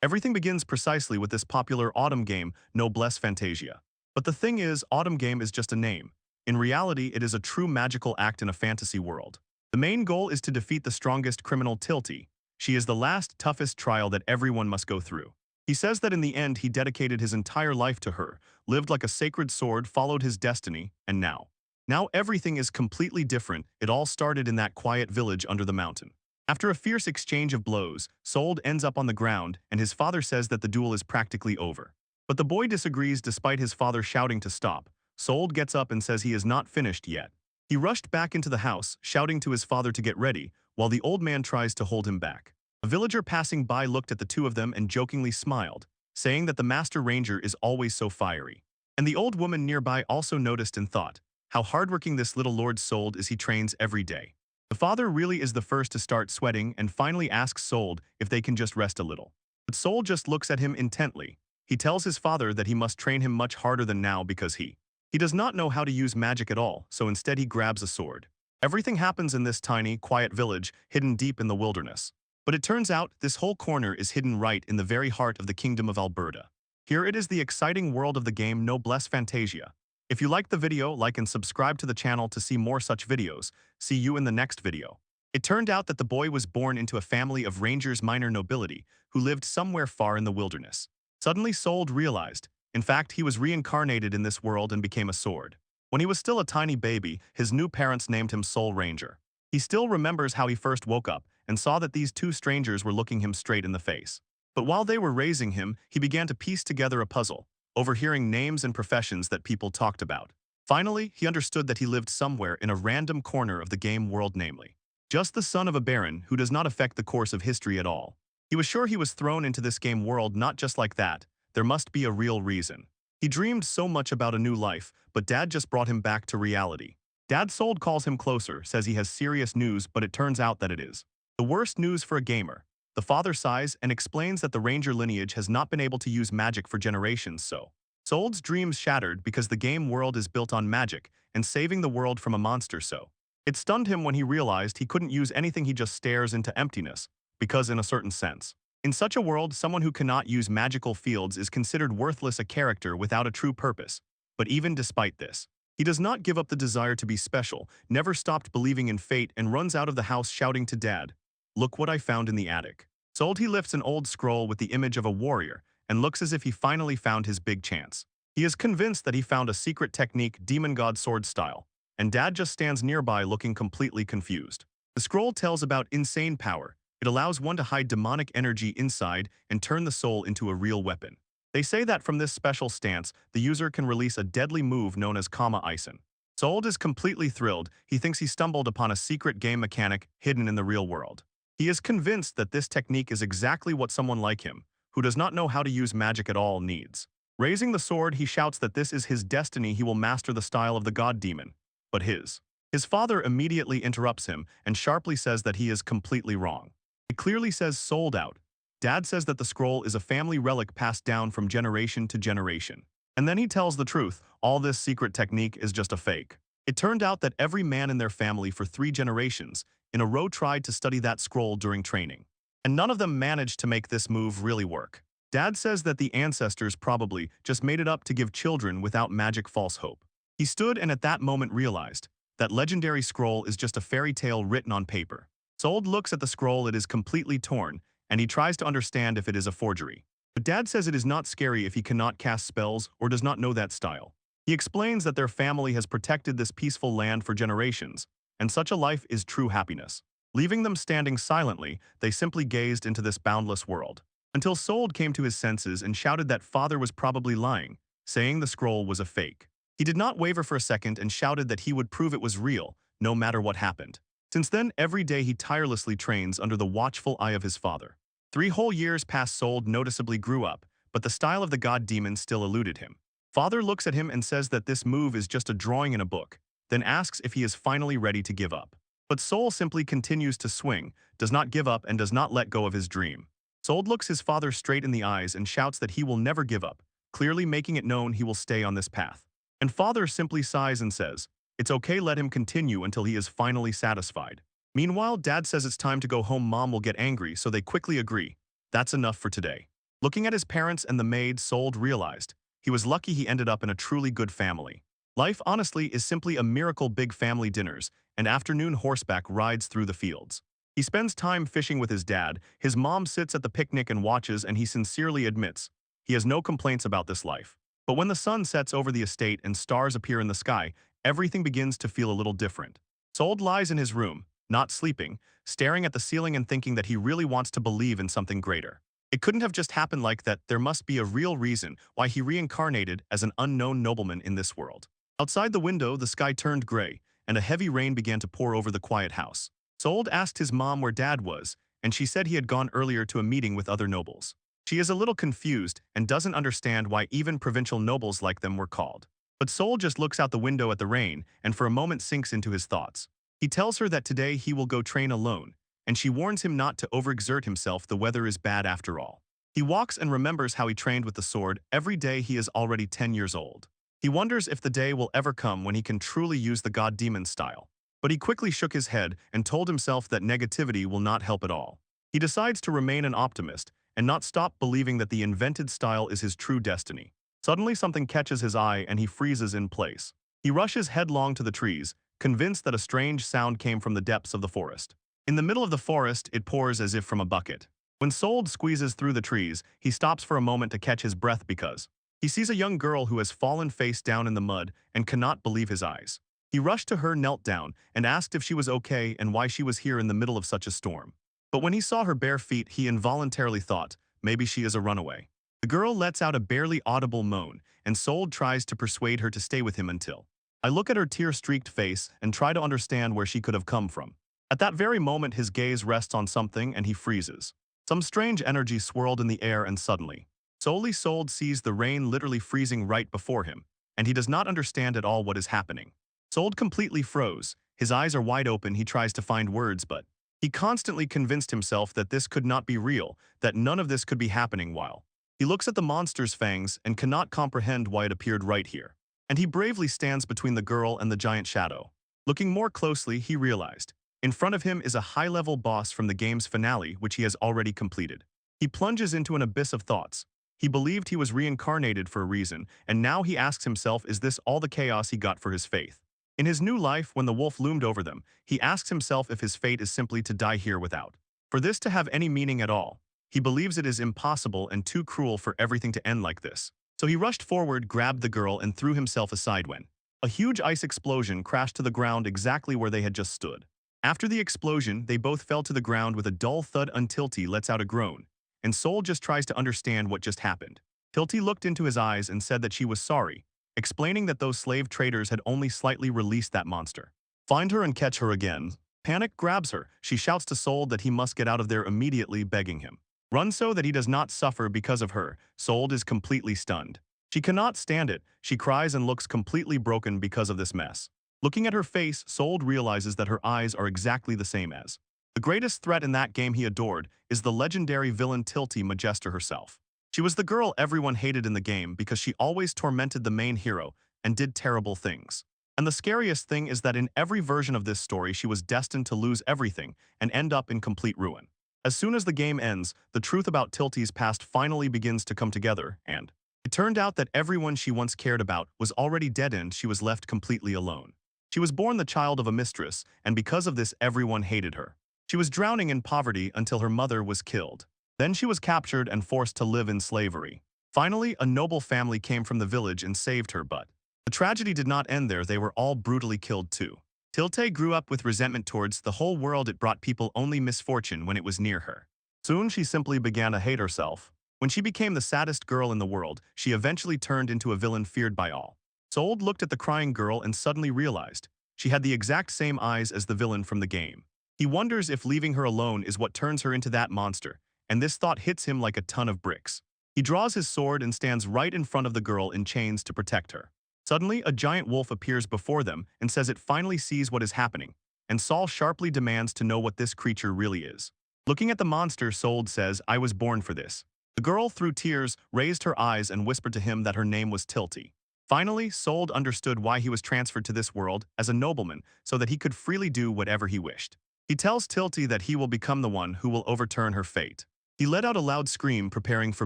Everything begins precisely with this popular autumn game, Noblesse Fantasia. But the thing is, autumn game is just a name. In reality, it is a true magical act in a fantasy world. The main goal is to defeat the strongest criminal Tilty. She is the last, toughest trial that everyone must go through. He says that in the end he dedicated his entire life to her, lived like a sacred sword, followed his destiny, and now everything is completely different. It all started in that quiet village under the mountain. After a fierce exchange of blows, Sold ends up on the ground, and his father says that the duel is practically over. But the boy disagrees despite his father shouting to stop. Sold gets up and says he is not finished yet. He rushed back into the house, shouting to his father to get ready, while the old man tries to hold him back. A villager passing by looked at the two of them and jokingly smiled, saying that the master ranger is always so fiery. And the old woman nearby also noticed and thought, how hardworking this little Lord Sold is, he trains every day. The father really is the first to start sweating and finally asks Sold if they can just rest a little. But Sold just looks at him intently. He tells his father that he must train him much harder than now because he does not know how to use magic at all, so instead he grabs a sword. Everything happens in this tiny, quiet village, hidden deep in the wilderness. But it turns out, this whole corner is hidden right in the very heart of the Kingdom of Alberta. Here it is, the exciting world of the game Noblesse Fantasia. If you liked the video, like and subscribe to the channel to see more such videos. See you in the next video. It turned out that the boy was born into a family of rangers minor nobility who lived somewhere far in the wilderness. Suddenly Sold realized, in fact, he was reincarnated in this world and became a sword. When he was still a tiny baby, his new parents named him Soul Ranger. He still remembers how he first woke up and saw that these two strangers were looking him straight in the face. But while they were raising him, he began to piece together a puzzle, overhearing names and professions that people talked about. Finally, he understood that he lived somewhere in a random corner of the game world, namely, just the son of a baron who does not affect the course of history at all. He was sure he was thrown into this game world not just like that. There must be a real reason. He dreamed so much about a new life, but Dad just brought him back to reality. Dad Sold calls him closer, says he has serious news, but it turns out that it is the worst news for a gamer. The father sighs and explains that the ranger lineage has not been able to use magic for generations, so Sold's dreams shattered because the game world is built on magic and saving the world from a monster, so it stunned him when he realized he couldn't use anything. He just stares into emptiness, because in a certain sense, in such a world, someone who cannot use magical fields is considered worthless, a character without a true purpose. But even despite this, he does not give up the desire to be special, never stopped believing in fate, and runs out of the house shouting to Dad, "Look what I found in the attic." Sold he lifts an old scroll with the image of a warrior and looks as if he finally found his big chance. He is convinced that he found a secret technique, demon god sword style, and Dad just stands nearby looking completely confused. The scroll tells about insane power. It allows one to hide demonic energy inside and turn the soul into a real weapon. They say that from this special stance, the user can release a deadly move known as Kama Isen. Sold is completely thrilled. He thinks he stumbled upon a secret game mechanic hidden in the real world. He is convinced that this technique is exactly what someone like him, who does not know how to use magic at all, needs. Raising the sword, he shouts that this is his destiny. He will master the style of the god demon. But his father immediately interrupts him and sharply says that he is completely wrong. It clearly says sold out. Dad says that the scroll is a family relic passed down from generation to generation. And then he tells the truth, all this secret technique is just a fake. It turned out that every man in their family for 3 generations in a row tried to study that scroll during training. And none of them managed to make this move really work. Dad says that the ancestors probably just made it up to give children without magic false hope. He stood and at that moment realized that legendary scroll is just a fairy tale written on paper. Sold looks at the scroll, it is completely torn, and he tries to understand if it is a forgery. But Dad says it is not scary if he cannot cast spells or does not know that style. He explains that their family has protected this peaceful land for generations, and such a life is true happiness. Leaving them standing silently, they simply gazed into this boundless world. Until Sold came to his senses and shouted that father was probably lying, saying the scroll was a fake. He did not waver for a second and shouted that he would prove it was real, no matter what happened. Since then, every day he tirelessly trains under the watchful eye of his father. 3 whole years past. Sold noticeably grew up, but the style of the god demon still eluded him. Father looks at him and says that this move is just a drawing in a book, then asks if he is finally ready to give up. But Soul simply continues to swing, does not give up and does not let go of his dream. Sold looks his father straight in the eyes and shouts that he will never give up, clearly making it known he will stay on this path. And father simply sighs and says, "It's okay, let him continue until he is finally satisfied." Meanwhile, Dad says it's time to go home. Mom will get angry, so they quickly agree. That's enough for today. Looking at his parents and the maid, Sold realized he was lucky he ended up in a truly good family. Life, honestly, is simply a miracle: big family dinners and afternoon horseback rides through the fields. He spends time fishing with his dad, his mom sits at the picnic and watches, and he sincerely admits he has no complaints about this life. But when the sun sets over the estate and stars appear in the sky, everything begins to feel a little different. Sold lies in his room, not sleeping, staring at the ceiling and thinking that he really wants to believe in something greater. It couldn't have just happened like that. There must be a real reason why he reincarnated as an unknown nobleman in this world. Outside the window, the sky turned gray, and a heavy rain began to pour over the quiet house. Sold asked his mom where Dad was, and she said he had gone earlier to a meeting with other nobles. She is a little confused and doesn't understand why even provincial nobles like them were called. But Sold just looks out the window at the rain and for a moment sinks into his thoughts. He tells her that today he will go train alone, and she warns him not to overexert himself. The weather is bad after all. He walks and remembers how he trained with the sword. Every day he is already 10 years old. He wonders if the day will ever come when he can truly use the god-demon style. But he quickly shook his head and told himself that negativity will not help at all. He decides to remain an optimist and not stop believing that the invented style is his true destiny. Suddenly something catches his eye and he freezes in place. He rushes headlong to the trees, convinced that a strange sound came from the depths of the forest. In the middle of the forest, it pours as if from a bucket. When Sold squeezes through the trees, he stops for a moment to catch his breath because he sees a young girl who has fallen face down in the mud and cannot believe his eyes. He rushed to her, knelt down, and asked if she was okay and why she was here in the middle of such a storm. But when he saw her bare feet, he involuntarily thought, maybe she is a runaway. The girl lets out a barely audible moan, and Sold tries to persuade her to stay with him until I look at her tear-streaked face and try to understand where she could have come from. At that very moment, his gaze rests on something and he freezes. Some strange energy swirled in the air, and suddenly, Sold sees the rain literally freezing right before him, and he does not understand at all what is happening. Sold completely froze. His eyes are wide open. He tries to find words, but he constantly convinced himself that this could not be real, that none of this could be happening while he looks at the monster's fangs and cannot comprehend why it appeared right here. And he bravely stands between the girl and the giant shadow. Looking more closely, he realized in front of him is a high-level boss from the game's finale, which he has already completed. He plunges into an abyss of thoughts. He believed he was reincarnated for a reason, and now he asks himself, is this all the chaos he got for his faith? In his new life, when the wolf loomed over them, he asks himself if his fate is simply to die here without for this to have any meaning at all. He believes it is impossible and too cruel for everything to end like this. So he rushed forward, grabbed the girl, and threw himself aside when a huge ice explosion crashed to the ground exactly where they had just stood. After the explosion, they both fell to the ground with a dull thud until Tilty lets out a groan, and Soul just tries to understand what just happened. Tilty looked into his eyes and said that she was sorry, explaining that those slave traders had only slightly released that monster. Find her and catch her again. Panic grabs her. She shouts to Soul that he must get out of there immediately, begging him run so that he does not suffer because of her. Soul is completely stunned. She cannot stand it. She cries and looks completely broken because of this mess. Looking at her face, Soul realizes that her eyes are exactly the same as the greatest threat in that game he adored is the legendary villain Tilty Majester herself. She was the girl everyone hated in the game because she always tormented the main hero and did terrible things. And the scariest thing is that in every version of this story, she was destined to lose everything and end up in complete ruin. As soon as the game ends, the truth about Tilty's past finally begins to come together, and it turned out that everyone she once cared about was already dead and she was left completely alone. She was born the child of a mistress, and because of this everyone hated her. She was drowning in poverty until her mother was killed. Then she was captured and forced to live in slavery. Finally, a noble family came from the village and saved her, but the tragedy did not end there. They were all brutally killed too. Tilty grew up with resentment towards the whole world. It brought people only misfortune when it was near her. Soon she simply began to hate herself. When she became the saddest girl in the world, she eventually turned into a villain feared by all. Sold looked at the crying girl and suddenly realized she had the exact same eyes as the villain from the game. He wonders if leaving her alone is what turns her into that monster, and this thought hits him like a ton of bricks. He draws his sword and stands right in front of the girl in chains to protect her. Suddenly, a giant wolf appears before them and says it finally sees what is happening, and Saul sharply demands to know what this creature really is. Looking at the monster, Sold says, I was born for this. The girl, through tears, raised her eyes and whispered to him that her name was Tilty. Finally, Sold understood why he was transferred to this world as a nobleman so that he could freely do whatever he wished. He tells Tilty that he will become the one who will overturn her fate. He let out a loud scream, preparing for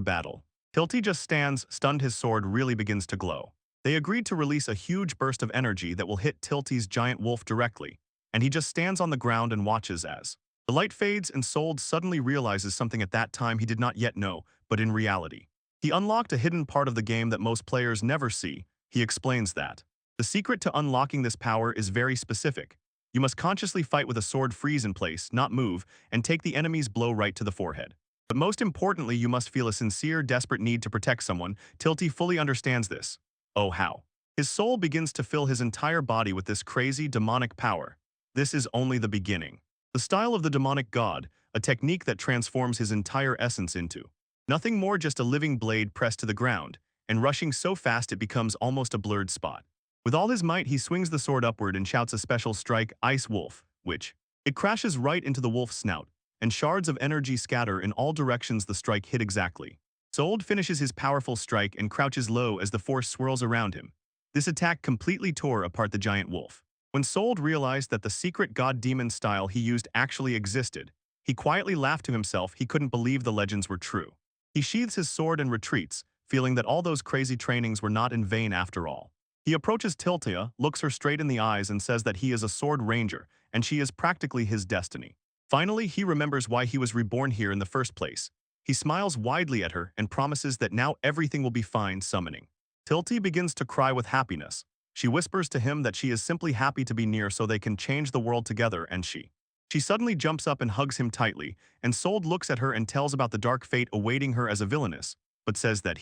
battle. Tilty just stands, stunned. His sword really begins to glow. They agreed to release a huge burst of energy that will hit Tilty's giant wolf directly, and he just stands on the ground and watches as the light fades, and Sold suddenly realizes something at that time he did not yet know, but in reality. He unlocked a hidden part of the game that most players never see. He explains that the secret to unlocking this power is very specific. You must consciously fight with a sword freeze in place, not move, and take the enemy's blow right to the forehead. But most importantly, you must feel a sincere, desperate need to protect someone. Tilty fully understands this. Oh, how? His soul begins to fill his entire body with this crazy, demonic power. This is only the beginning. The style of the demonic god, a technique that transforms his entire essence into nothing more, just a living blade pressed to the ground, and rushing so fast it becomes almost a blurred spot. With all his might, he swings the sword upward and shouts a special strike, Ice Wolf, which it crashes right into the wolf's snout, and shards of energy scatter in all directions. The strike hit exactly. Sold finishes his powerful strike and crouches low as the force swirls around him. This attack completely tore apart the giant wolf. When Sold realized that the secret god-demon style he used actually existed, he quietly laughed to himself. He couldn't believe the legends were true. He sheathes his sword and retreats, feeling that all those crazy trainings were not in vain after all. He approaches Tiltia, looks her straight in the eyes, and says that he is a sword ranger, and she is practically his destiny. Finally, he remembers why he was reborn here in the first place. He smiles widely at her and promises that now everything will be fine. Summoning Tilty begins to cry with happiness. She whispers to him that she is simply happy to be near so they can change the world together, and she suddenly jumps up and hugs him tightly, and Sold looks at her and tells about the dark fate awaiting her as a villainess, but says that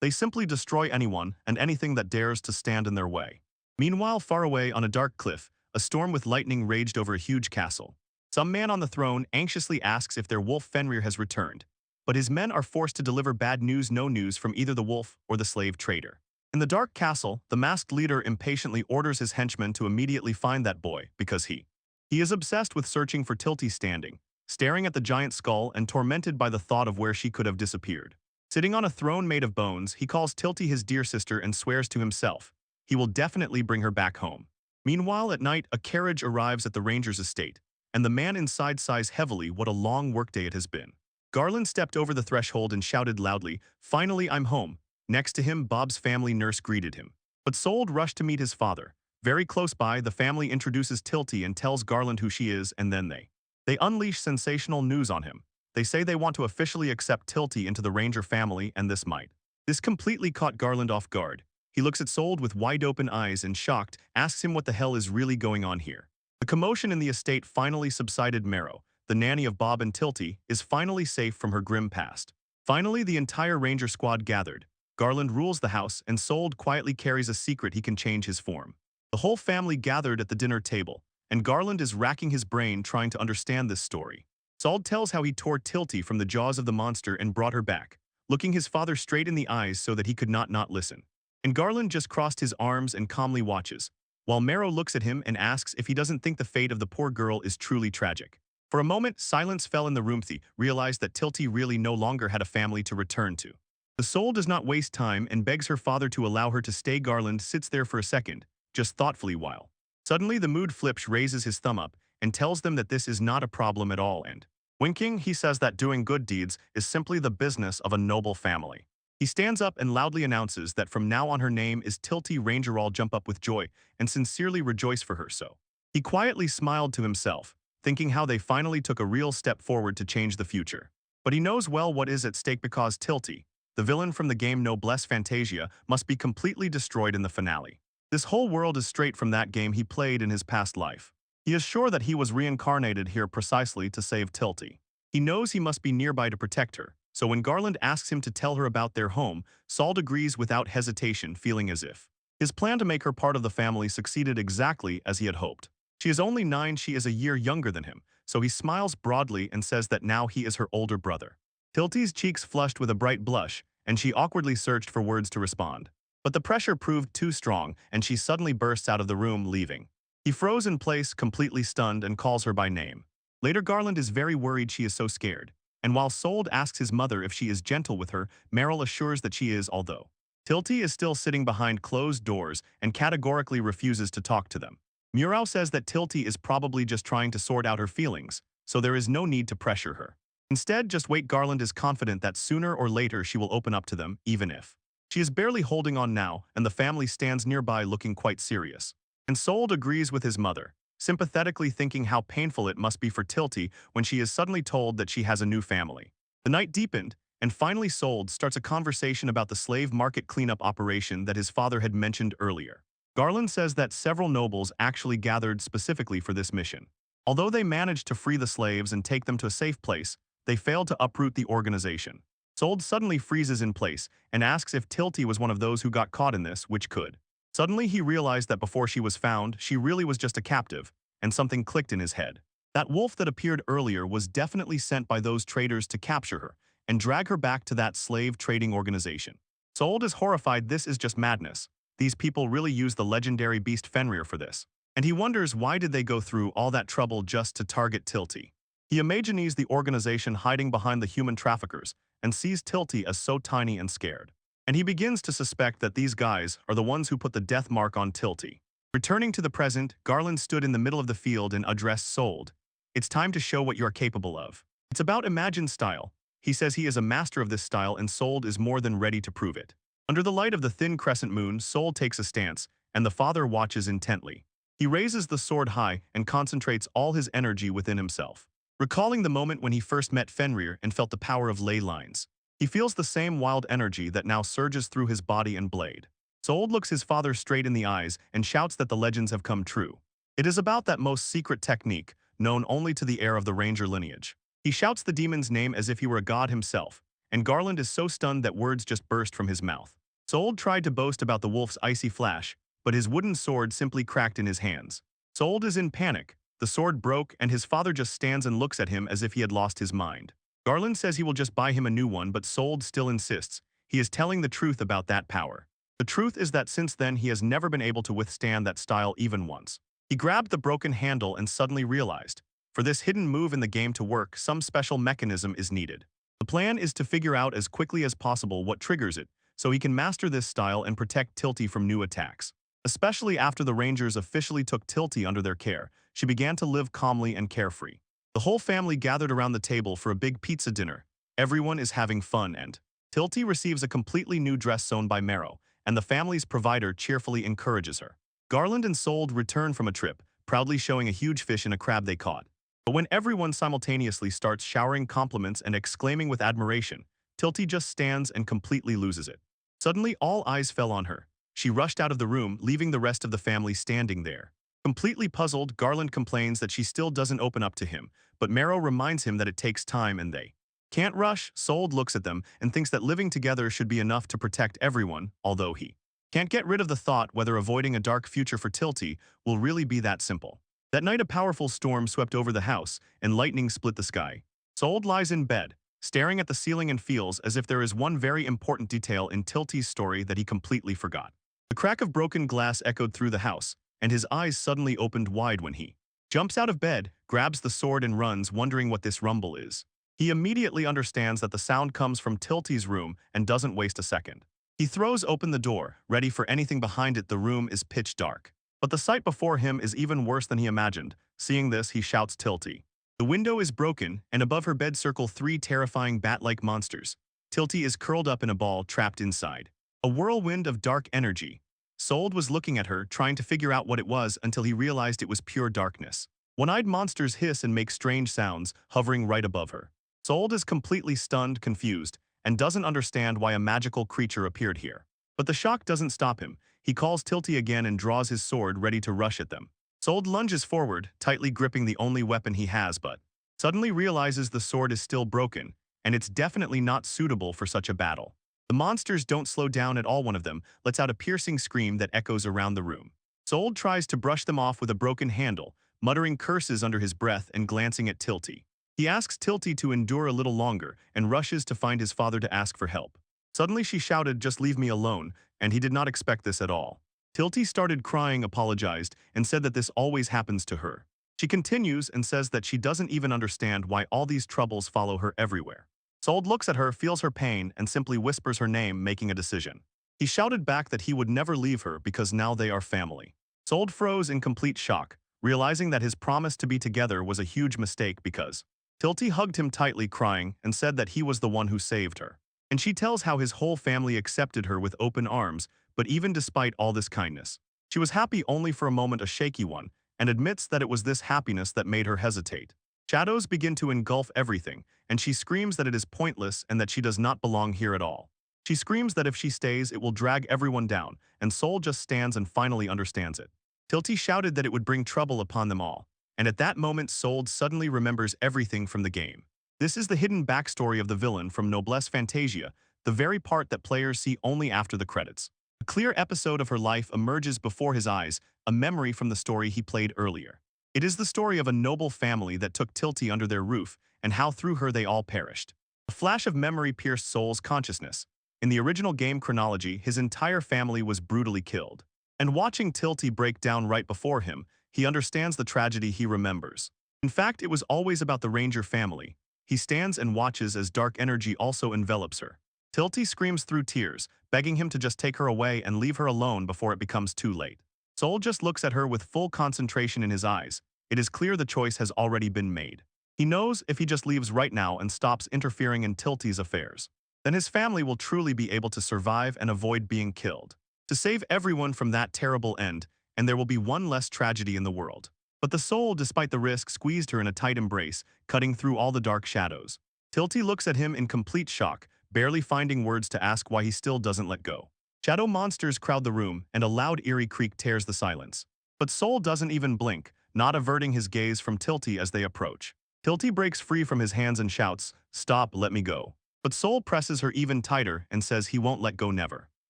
they simply destroy anyone and anything that dares to stand in their way. Meanwhile, far away on a dark cliff, a storm with lightning raged over a huge castle. Some man on the throne anxiously asks if their wolf Fenrir has returned, but his men are forced to deliver bad news, no news from either the wolf or the slave trader. In the dark castle, the masked leader impatiently orders his henchmen to immediately find that boy, because he is obsessed with searching for Tilty, standing, staring at the giant skull and tormented by the thought of where she could have disappeared. Sitting on a throne made of bones, he calls Tilty his dear sister and swears to himself he will definitely bring her back home. Meanwhile, at night, a carriage arrives at the ranger's estate, and the man inside sighs heavily. What a long workday it has been. Garland stepped over the threshold and shouted loudly, "Finally, I'm home." Next to him, Bob's family nurse greeted him. But Sold rushed to meet his father. Very close by, the family introduces Tilty and tells Garland who she is, and then they unleash sensational news on him. They say they want to officially accept Tilty into the Ranger family, and this completely caught Garland off guard. He looks at Sold with wide-open eyes and, shocked, asks him what the hell is really going on here. The commotion in the estate finally subsided. Marrow, the nanny of Bob and Tilty, is finally safe from her grim past. Finally, the entire Ranger squad gathered. Garland rules the house, and Sold quietly carries a secret: he can change his form. The whole family gathered at the dinner table, and Garland is racking his brain trying to understand this story. Sold tells how he tore Tilty from the jaws of the monster and brought her back, looking his father straight in the eyes so that he could not listen. And Garland just crossed his arms and calmly watches, while Marrow looks at him and asks if he doesn't think the fate of the poor girl is truly tragic. For a moment, silence fell in the room. They realized that Tilty really no longer had a family to return to. The soul does not waste time and begs her father to allow her to stay. Garland sits there for a second, just thoughtfully, while suddenly the mood flips, raises his thumb up, and tells them that this is not a problem at all, and winking, he says that doing good deeds is simply the business of a noble family. He stands up and loudly announces that from now on her name is Tilty. Ranger all jump up with joy and sincerely rejoice for her. So he quietly smiled to himself, thinking how they finally took a real step forward to change the future. But he knows well what is at stake, because Tilty, the villain from the game Noblesse Fantasia, must be completely destroyed in the finale. This whole world is straight from that game he played in his past life. He is sure that he was reincarnated here precisely to save Tilty. He knows he must be nearby to protect her, so when Garland asks him to tell her about their home, Sald agrees without hesitation, feeling as if his plan to make her part of the family succeeded exactly as he had hoped. She is only 9, she is a year younger than him, so he smiles broadly and says that now he is her older brother. Tilty's cheeks flushed with a bright blush, and she awkwardly searched for words to respond. But the pressure proved too strong, and she suddenly bursts out of the room, leaving. He froze in place, completely stunned, and calls her by name. Later, Garland is very worried she is so scared, and while Sold asks his mother if she is gentle with her, Meryl assures that she is, although Tilty is still sitting behind closed doors and categorically refuses to talk to them. Murao says that Tilty is probably just trying to sort out her feelings, so there is no need to pressure her. Instead, just wait. Garland is confident that sooner or later she will open up to them, even if. She is barely holding on now, and the family stands nearby looking quite serious. And Sold agrees with his mother, sympathetically thinking how painful it must be for Tilty when she is suddenly told that she has a new family. The night deepened, and finally Sold starts a conversation about the slave market cleanup operation that his father had mentioned earlier. Garland says that several nobles actually gathered specifically for this mission. Although they managed to free the slaves and take them to a safe place, they failed to uproot the organization. Sold suddenly freezes in place and asks if Tilty was one of those who got caught in this, which could. Suddenly he realized that before she was found, she really was just a captive, and something clicked in his head. That wolf that appeared earlier was definitely sent by those traders to capture her and drag her back to that slave trading organization. Sold is horrified. This is just madness. These people really use the legendary beast Fenrir for this. And he wonders why did they go through all that trouble just to target Tilty. He imagines the organization hiding behind the human traffickers and sees Tilty as so tiny and scared. And he begins to suspect that these guys are the ones who put the death mark on Tilty. Returning to the present, Garland stood in the middle of the field and addressed Sold. It's time to show what you are capable of. It's about imagined style. He says he is a master of this style and Sold is more than ready to prove it. Under the light of the thin crescent moon, Sold takes a stance, and the father watches intently. He raises the sword high and concentrates all his energy within himself. Recalling the moment when he first met Fenrir and felt the power of ley lines, he feels the same wild energy that now surges through his body and blade. Sold looks his father straight in the eyes and shouts that the legends have come true. It is about that most secret technique, known only to the heir of the Ranger lineage. He shouts the demon's name as if he were a god himself, and Garland is so stunned that words just burst from his mouth. Sold tried to boast about the wolf's icy flash, but his wooden sword simply cracked in his hands. Sold is in panic. The sword broke, and his father just stands and looks at him as if he had lost his mind. Garland says he will just buy him a new one, but Sold still insists. He is telling the truth about that power. The truth is that since then he has never been able to withstand that style even once. He grabbed the broken handle and suddenly realized, for this hidden move in the game to work, some special mechanism is needed. The plan is to figure out as quickly as possible what triggers it, so he can master this style and protect Tilty from new attacks. Especially after the Rangers officially took Tilty under their care, she began to live calmly and carefree. The whole family gathered around the table for a big pizza dinner. Everyone is having fun and Tilty receives a completely new dress sewn by Marrow, and the family's provider cheerfully encourages her. Garland and Sold return from a trip, proudly showing a huge fish in a crab they caught. But when everyone simultaneously starts showering compliments and exclaiming with admiration, Tilty just stands and completely loses it. Suddenly all eyes fell on her. She rushed out of the room, leaving the rest of the family standing there. Completely puzzled, Garland complains that she still doesn't open up to him, but Marrow reminds him that it takes time and they can't rush. Sold looks at them and thinks that living together should be enough to protect everyone, although he can't get rid of the thought whether avoiding a dark future for Tilty will really be that simple. That night a powerful storm swept over the house and lightning split the sky. Sold lies in bed, staring at the ceiling and feels as if there is one very important detail in Tilty's story that he completely forgot. The crack of broken glass echoed through the house, and his eyes suddenly opened wide when he jumps out of bed, grabs the sword and runs, wondering what this rumble is. He immediately understands that the sound comes from Tilty's room and doesn't waste a second. He throws open the door, ready for anything behind it. The room is pitch dark. But the sight before him is even worse than he imagined. Seeing this, he shouts Tilty. The window is broken, and above her bed circle three terrifying bat-like monsters. Tilty is curled up in a ball, trapped inside a whirlwind of dark energy. Sold was looking at her, trying to figure out what it was until he realized it was pure darkness. One-eyed monsters hiss and make strange sounds, hovering right above her. Sold is completely stunned, confused, and doesn't understand why a magical creature appeared here. But the shock doesn't stop him. He calls Tilty again and draws his sword, ready to rush at them. Sold lunges forward, tightly gripping the only weapon he has, but suddenly realizes the sword is still broken, and it's definitely not suitable for such a battle. The monsters don't slow down at all. One of them lets out a piercing scream that echoes around the room. Sold tries to brush them off with a broken handle, muttering curses under his breath and glancing at Tilty. He asks Tilty to endure a little longer and rushes to find his father to ask for help. Suddenly she shouted, "Just leave me alone," and he did not expect this at all. Tilty started crying, apologized, and said that this always happens to her. She continues and says that she doesn't even understand why all these troubles follow her everywhere. Sold looks at her, feels her pain, and simply whispers her name, making a decision. He shouted back that he would never leave her because now they are family. Sold froze in complete shock, realizing that his promise to be together was a huge mistake because Tilty hugged him tightly, crying, and said that he was the one who saved her. And she tells how his whole family accepted her with open arms, but even despite all this kindness, she was happy only for a moment, a shaky one, and admits that it was this happiness that made her hesitate. Shadows begin to engulf everything, and she screams that it is pointless and that she does not belong here at all. She screams that if she stays, it will drag everyone down, and Soul just stands and finally understands it. Tilty shouted that it would bring trouble upon them all, and at that moment Soul suddenly remembers everything from the game. This is the hidden backstory of the villain from Noblesse Fantasia, the very part that players see only after the credits. A clear episode of her life emerges before his eyes, a memory from the story he played earlier. It is the story of a noble family that took Tilty under their roof, and how through her they all perished. A flash of memory pierced Soul's consciousness. In the original game chronology, his entire family was brutally killed. And watching Tilty break down right before him, he understands the tragedy he remembers. In fact, it was always about the Ranger family. He stands and watches as dark energy also envelops her. Tilty screams through tears, begging him to just take her away and leave her alone before it becomes too late. Soul just looks at her with full concentration in his eyes. It is clear the choice has already been made. He knows if he just leaves right now and stops interfering in Tilty's affairs, then his family will truly be able to survive and avoid being killed. To save everyone from that terrible end, and there will be one less tragedy in the world. But the Soul, despite the risk, squeezed her in a tight embrace, cutting through all the dark shadows. Tilty looks at him in complete shock, barely finding words to ask why he still doesn't let go. Shadow monsters crowd the room, and a loud eerie creak tears the silence. But Soul doesn't even blink, not averting his gaze from Tilty as they approach. Tilty breaks free from his hands and shouts, "Stop, let me go." But Soul presses her even tighter and says he won't let go never.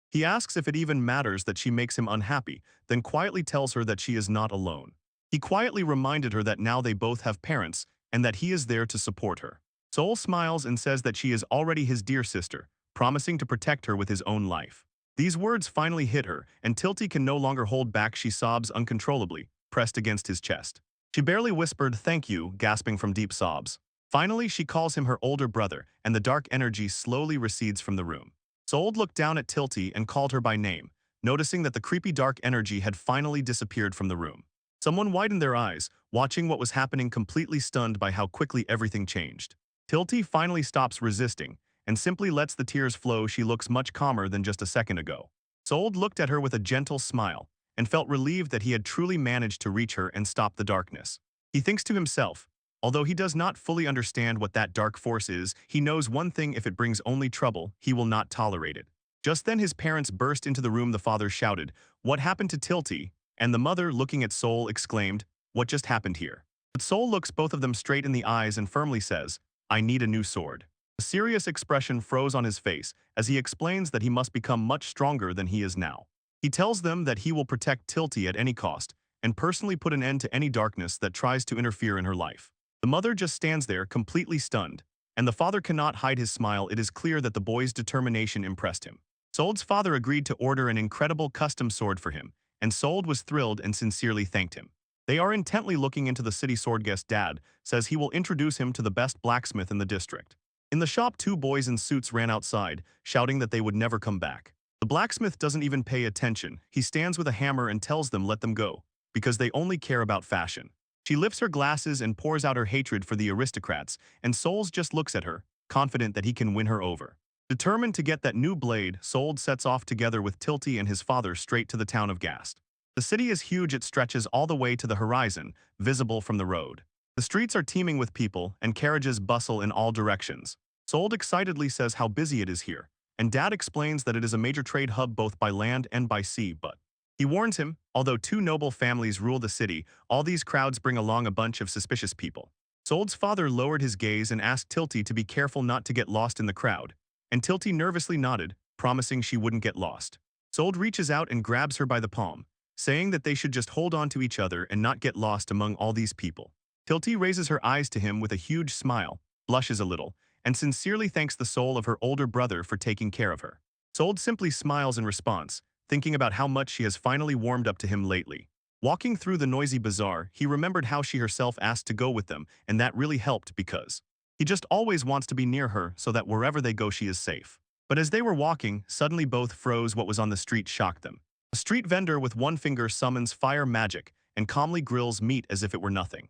He asks if it even matters that she makes him unhappy, then quietly tells her that she is not alone. He quietly reminded her that now they both have parents, and that he is there to support her. Soul smiles and says that she is already his dear sister, promising to protect her with his own life. These words finally hit her, and Tilty can no longer hold back. She sobs uncontrollably, pressed against his chest. She barely whispered, "Thank you," gasping from deep sobs. Finally, she calls him her older brother, and the dark energy slowly recedes from the room. Soul looked down at Tilty and called her by name, noticing that the creepy dark energy had finally disappeared from the room. Someone widened their eyes, watching what was happening, completely stunned by how quickly everything changed. Tilty finally stops resisting, and simply lets the tears flow. She looks much calmer than just a second ago. Soul looked at her with a gentle smile, and felt relieved that he had truly managed to reach her and stop the darkness. He thinks to himself, although he does not fully understand what that dark force is, he knows one thing: if it brings only trouble, he will not tolerate it. Just then his parents burst into the room. The father shouted, "What happened to Tilty?" And the mother, looking at Soul, exclaimed, "What just happened here?" But Soul looks both of them straight in the eyes and firmly says, "I need a new sword." A serious expression froze on his face as he explains that he must become much stronger than he is now. He tells them that he will protect Tilty at any cost, and personally put an end to any darkness that tries to interfere in her life. The mother just stands there, completely stunned, and the father cannot hide his smile. It is clear that the boy's determination impressed him. Soul's father agreed to order an incredible custom sword for him, and Soul was thrilled and sincerely thanked him. They are intently looking into the city. Sword guest Dad says he will introduce him to the best blacksmith in the district. In the shop, two boys in suits ran outside, shouting that they would never come back. The blacksmith doesn't even pay attention. He stands with a hammer and tells them let them go, because they only care about fashion. She lifts her glasses and pours out her hatred for the aristocrats, and Souls just looks at her, confident that he can win her over. Determined to get that new blade, Soul sets off together with Tilty and his father straight to the town of Gast. The city is huge. It stretches all the way to the horizon, visible from the road. The streets are teeming with people, and carriages bustle in all directions. Soul excitedly says how busy it is here, and Dad explains that it is a major trade hub both by land and by sea, but he warns him, although two noble families rule the city, all these crowds bring along a bunch of suspicious people. Soul's father lowered his gaze and asked Tilty to be careful not to get lost in the crowd, and Tilty nervously nodded, promising she wouldn't get lost. Soul reaches out and grabs her by the palm, saying that they should just hold on to each other and not get lost among all these people. Tilty raises her eyes to him with a huge smile, blushes a little, and sincerely thanks the soul of her older brother for taking care of her. Soul simply smiles in response, thinking about how much she has finally warmed up to him lately. Walking through the noisy bazaar, he remembered how she herself asked to go with them, and that really helped because he just always wants to be near her so that wherever they go she is safe. But as they were walking, suddenly both froze. What was on the street shocked them. A street vendor with one finger summons fire magic and calmly grills meat as if it were nothing.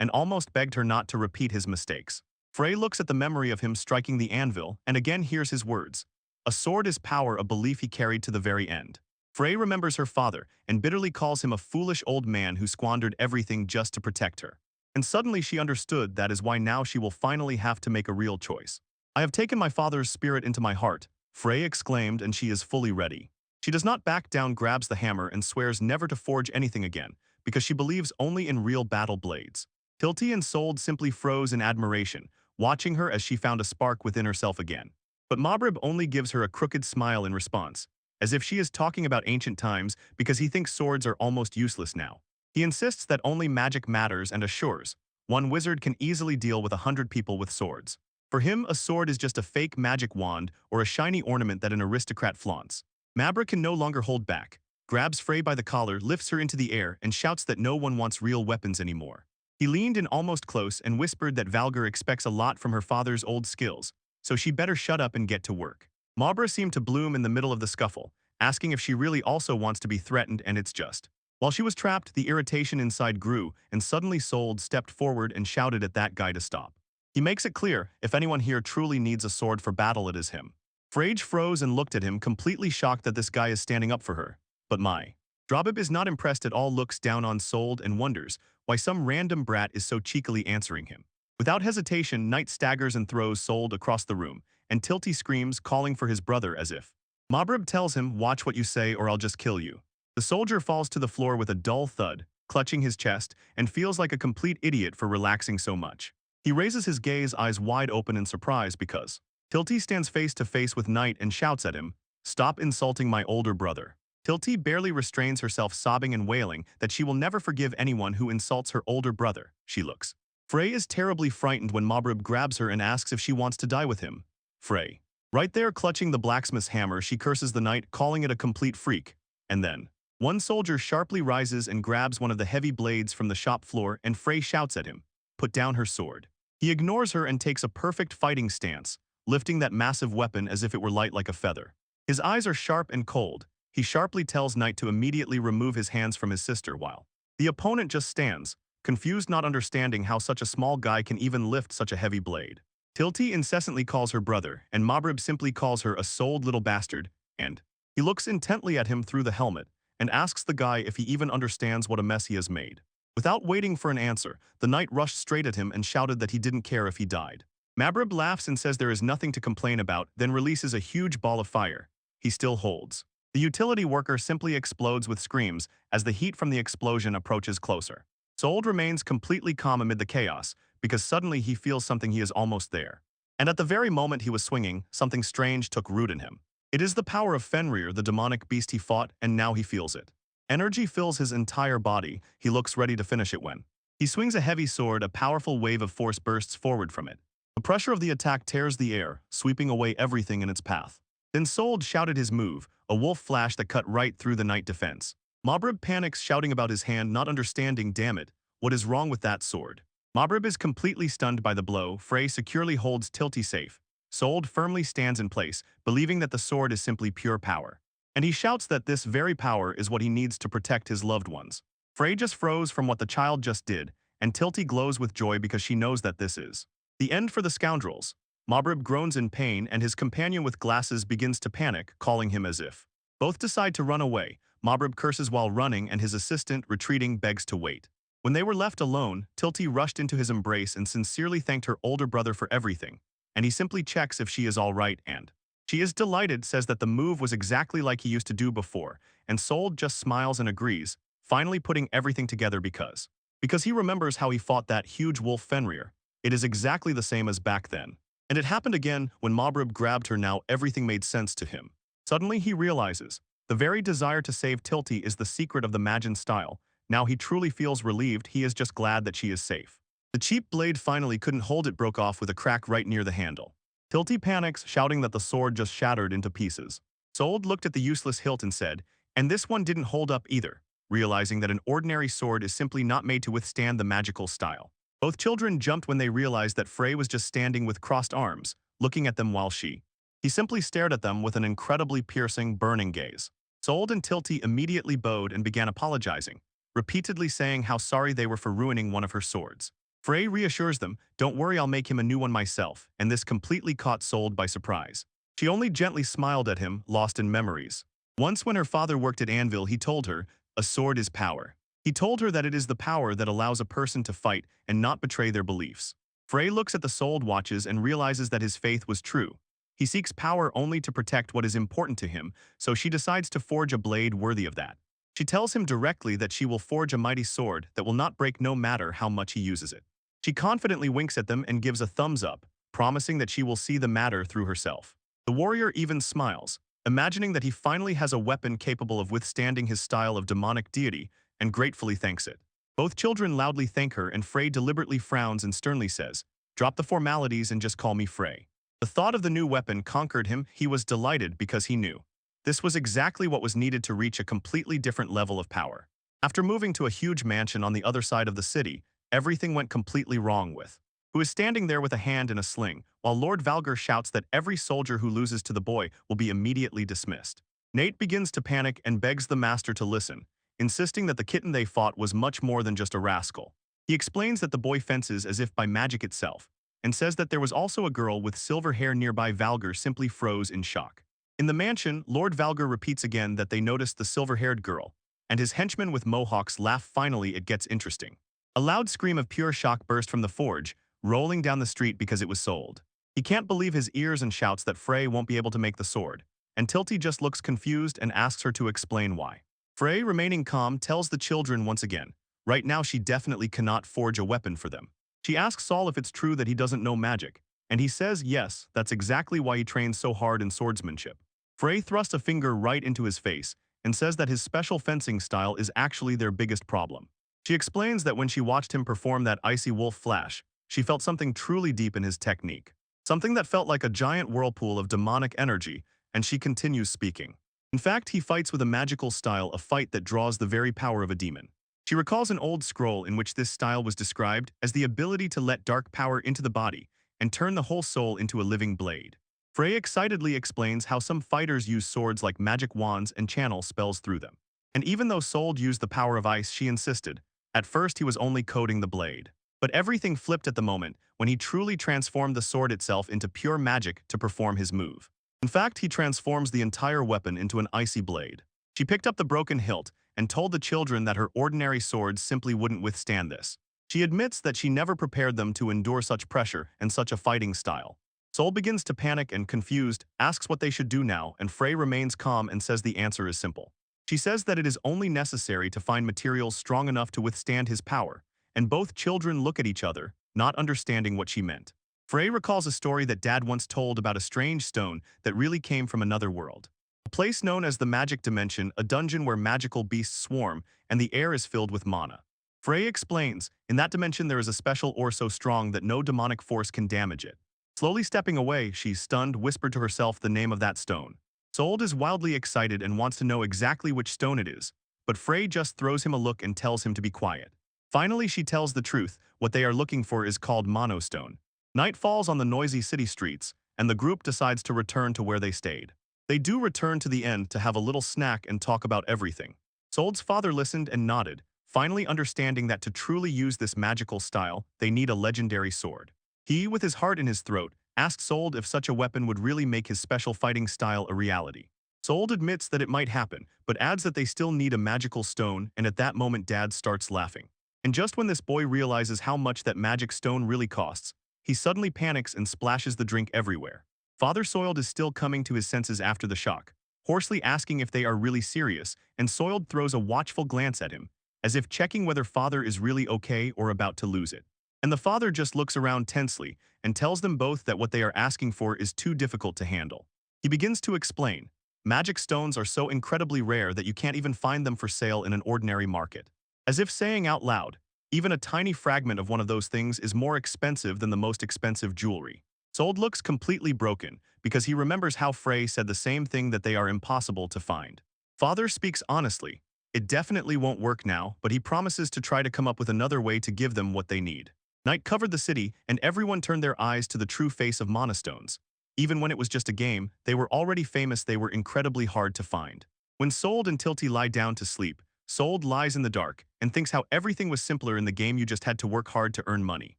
and almost begged her not to repeat his mistakes. Frey looks at the memory of him striking the anvil and again hears his words. A sword is power, a belief he carried to the very end. Frey remembers her father and bitterly calls him a foolish old man who squandered everything just to protect her. And suddenly she understood that is why now she will finally have to make a real choice. I have taken my father's spirit into my heart, Frey exclaimed, and she is fully ready. She does not back down, grabs the hammer and swears never to forge anything again, because she believes only in real battle blades. Tilty and Sold simply froze in admiration, watching her as she found a spark within herself again. But Mabrib only gives her a crooked smile in response, as if she is talking about ancient times because he thinks swords are almost useless now. He insists that only magic matters and assures, one wizard can easily deal with 100 people with swords. For him, a sword is just a fake magic wand or a shiny ornament that an aristocrat flaunts. Mabra can no longer hold back, grabs Frey by the collar, lifts her into the air, and shouts that no one wants real weapons anymore. He leaned in almost close and whispered that Valgar expects a lot from her father's old skills, so she better shut up and get to work. Mabra seemed to bloom in the middle of the scuffle, asking if she really also wants to be threatened, and it's just. While she was trapped, the irritation inside grew, and suddenly Sold stepped forward and shouted at that guy to stop. He makes it clear, if anyone here truly needs a sword for battle, it is him. Frage froze and looked at him, completely shocked that this guy is standing up for her. But my. Drabib is not impressed at all, looks down on Sold and wonders why some random brat is so cheekily answering him. Without hesitation, Knight staggers and throws Sold across the room, and Tilty screams, calling for his brother as if. Mabrib tells him, watch what you say or I'll just kill you. The soldier falls to the floor with a dull thud, clutching his chest, and feels like a complete idiot for relaxing so much. He raises his gaze, eyes wide open in surprise, because Tilty stands face to face with Knight and shouts at him, stop insulting my older brother. Tilty barely restrains herself, sobbing and wailing that she will never forgive anyone who insults her older brother. She looks. Frey is terribly frightened when Mabrib grabs her and asks if she wants to die with him. Frey. Right there, clutching the blacksmith's hammer, she curses the knight, calling it a complete freak. And then, one soldier sharply rises and grabs one of the heavy blades from the shop floor, and Frey shouts at him, put down her sword. He ignores her and takes a perfect fighting stance, lifting that massive weapon as if it were light like a feather. His eyes are sharp and cold. He sharply tells Knight to immediately remove his hands from his sister, while the opponent just stands, confused, not understanding how such a small guy can even lift such a heavy blade. Tilty incessantly calls her brother, and Mabrib simply calls her a sold little bastard, and he looks intently at him through the helmet and asks the guy if he even understands what a mess he has made. Without waiting for an answer, the knight rushed straight at him and shouted that he didn't care if he died. Mabrib laughs and says there is nothing to complain about, then releases a huge ball of fire. He still holds. The utility worker simply explodes with screams as the heat from the explosion approaches closer. Sold remains completely calm amid the chaos, because suddenly he feels something. He is almost there. And at the very moment he was swinging, something strange took root in him. It is the power of Fenrir, the demonic beast he fought, and now he feels it. Energy fills his entire body. He looks ready to finish it when he swings a heavy sword. A powerful wave of force bursts forward from it. The pressure of the attack tears the air, sweeping away everything in its path. Then Sold shouted his move, a wolf flash that cut right through the knight defense. Mabrib panics, shouting about his hand, not understanding. Damn it, what is wrong with that sword? Mabrib is completely stunned by the blow. Frey securely holds Tilty safe. Sold firmly stands in place, believing that the sword is simply pure power. And he shouts that this very power is what he needs to protect his loved ones. Frey just froze from what the child just did, and Tilty glows with joy because she knows that this is the end for the scoundrels. Mabrib groans in pain, and his companion with glasses begins to panic, calling him as if. Both decide to run away. Mabrib curses while running, and his assistant, retreating, begs to wait. When they were left alone, Tilty rushed into his embrace and sincerely thanked her older brother for everything, and he simply checks if she is all right, and she is delighted, says that the move was exactly like he used to do before, and Sold just smiles and agrees, finally putting everything together because he remembers how he fought that huge wolf Fenrir. It is exactly the same as back then. And it happened again when Mabrib grabbed her. Now everything made sense to him. Suddenly he realizes the very desire to save Tilty is the secret of the Majin style. Now he truly feels relieved. He is just glad that she is safe. The cheap blade finally couldn't hold it, broke off with a crack right near the handle. Tilty panics, shouting that the sword just shattered into pieces. Sold looked at the useless hilt and said, and this one didn't hold up either, realizing that an ordinary sword is simply not made to withstand the magical style. Both children jumped when they realized that Frey was just standing with crossed arms, looking at them while he simply stared at them with an incredibly piercing, burning gaze. Sold and Tilty immediately bowed and began apologizing, repeatedly saying how sorry they were for ruining one of her swords. Frey reassures them, "Don't worry, I'll make him a new one myself," and this completely caught Sold by surprise. She only gently smiled at him, lost in memories. Once when her father worked at Anvil, he told her, "A sword is power." He told her that it is the power that allows a person to fight and not betray their beliefs. Frey looks at the Sold watches and realizes that his faith was true. He seeks power only to protect what is important to him, so she decides to forge a blade worthy of that. She tells him directly that she will forge a mighty sword that will not break no matter how much he uses it. She confidently winks at them and gives a thumbs up, promising that she will see the matter through herself. The warrior even smiles, imagining that he finally has a weapon capable of withstanding his style of demonic deity, and gratefully thanks it. Both children loudly thank her, and Frey deliberately frowns and sternly says, "Drop the formalities and just call me Frey." The thought of the new weapon conquered him. He was delighted because he knew this was exactly what was needed to reach a completely different level of power. After moving to a huge mansion on the other side of the city, everything went completely wrong with who is standing there with a hand in a sling, while Lord Valgar shouts that every soldier who loses to the boy will be immediately dismissed. Nate begins to panic and begs the master to listen, insisting that the kitten they fought was much more than just a rascal. He explains that the boy fences as if by magic itself, and says that there was also a girl with silver hair nearby. Valgar simply froze in shock. In the mansion, Lord Valgar repeats again that they noticed the silver-haired girl, and his henchmen with mohawks laugh. Finally, it gets interesting. A loud scream of pure shock burst from the forge, rolling down the street because it was sold. He can't believe his ears and shouts that Frey won't be able to make the sword, and Tilty just looks confused and asks her to explain why. Frey, remaining calm, tells the children once again, right now she definitely cannot forge a weapon for them. She asks Saul if it's true that he doesn't know magic, and he says yes, that's exactly why he trains so hard in swordsmanship. Frey thrusts a finger right into his face and says that his special fencing style is actually their biggest problem. She explains that when she watched him perform that icy wolf flash, she felt something truly deep in his technique, something that felt like a giant whirlpool of demonic energy, and she continues speaking. In fact, he fights with a magical style, a fight that draws the very power of a demon. She recalls an old scroll in which this style was described as the ability to let dark power into the body and turn the whole soul into a living blade. Frey excitedly explains how some fighters use swords like magic wands and channel spells through them. And even though Sold used the power of ice, she insisted. At first, he was only coating the blade. But everything flipped at the moment when he truly transformed the sword itself into pure magic to perform his move. In fact, he transforms the entire weapon into an icy blade. She picked up the broken hilt and told the children that her ordinary swords simply wouldn't withstand this. She admits that she never prepared them to endure such pressure and such a fighting style. Soul begins to panic and, confused, asks what they should do now, and Frey remains calm and says the answer is simple. She says that it is only necessary to find materials strong enough to withstand his power, and both children look at each other, not understanding what she meant. Frey recalls a story that Dad once told about a strange stone that really came from another world. A place known as the Magic Dimension, a dungeon where magical beasts swarm and the air is filled with mana. Frey explains, in that dimension there is a special ore so strong that no demonic force can damage it. Slowly stepping away, she, stunned, whispered to herself the name of that stone. Sold is wildly excited and wants to know exactly which stone it is, but Frey just throws him a look and tells him to be quiet. Finally, she tells the truth. What they are looking for is called Monostone. Night falls on the noisy city streets, and the group decides to return to where they stayed. They do return to the end to have a little snack and talk about everything. Sold's father listened and nodded, finally understanding that to truly use this magical style, they need a legendary sword. He, with his heart in his throat, asked Sold if such a weapon would really make his special fighting style a reality. Sold admits that it might happen, but adds that they still need a magical stone, and at that moment Dad starts laughing. And just when this boy realizes how much that magic stone really costs, he suddenly panics and splashes the drink everywhere. Father Soiled is still coming to his senses after the shock, hoarsely asking if they are really serious, and Soiled throws a watchful glance at him, as if checking whether Father is really okay or about to lose it. And the father just looks around tensely and tells them both that what they are asking for is too difficult to handle. He begins to explain, magic stones are so incredibly rare that you can't even find them for sale in an ordinary market. As if saying out loud, even a tiny fragment of one of those things is more expensive than the most expensive jewelry. Sold looks completely broken because he remembers how Frey said the same thing, that they are impossible to find. Father speaks honestly. It definitely won't work now, but he promises to try to come up with another way to give them what they need. Night covered the city, and everyone turned their eyes to the true face of Monostones. Even when it was just a game, they were already famous. They were incredibly hard to find. When Sold and Tilty lie down to sleep, Sold lies in the dark and thinks how everything was simpler in the game. You just had to work hard to earn money.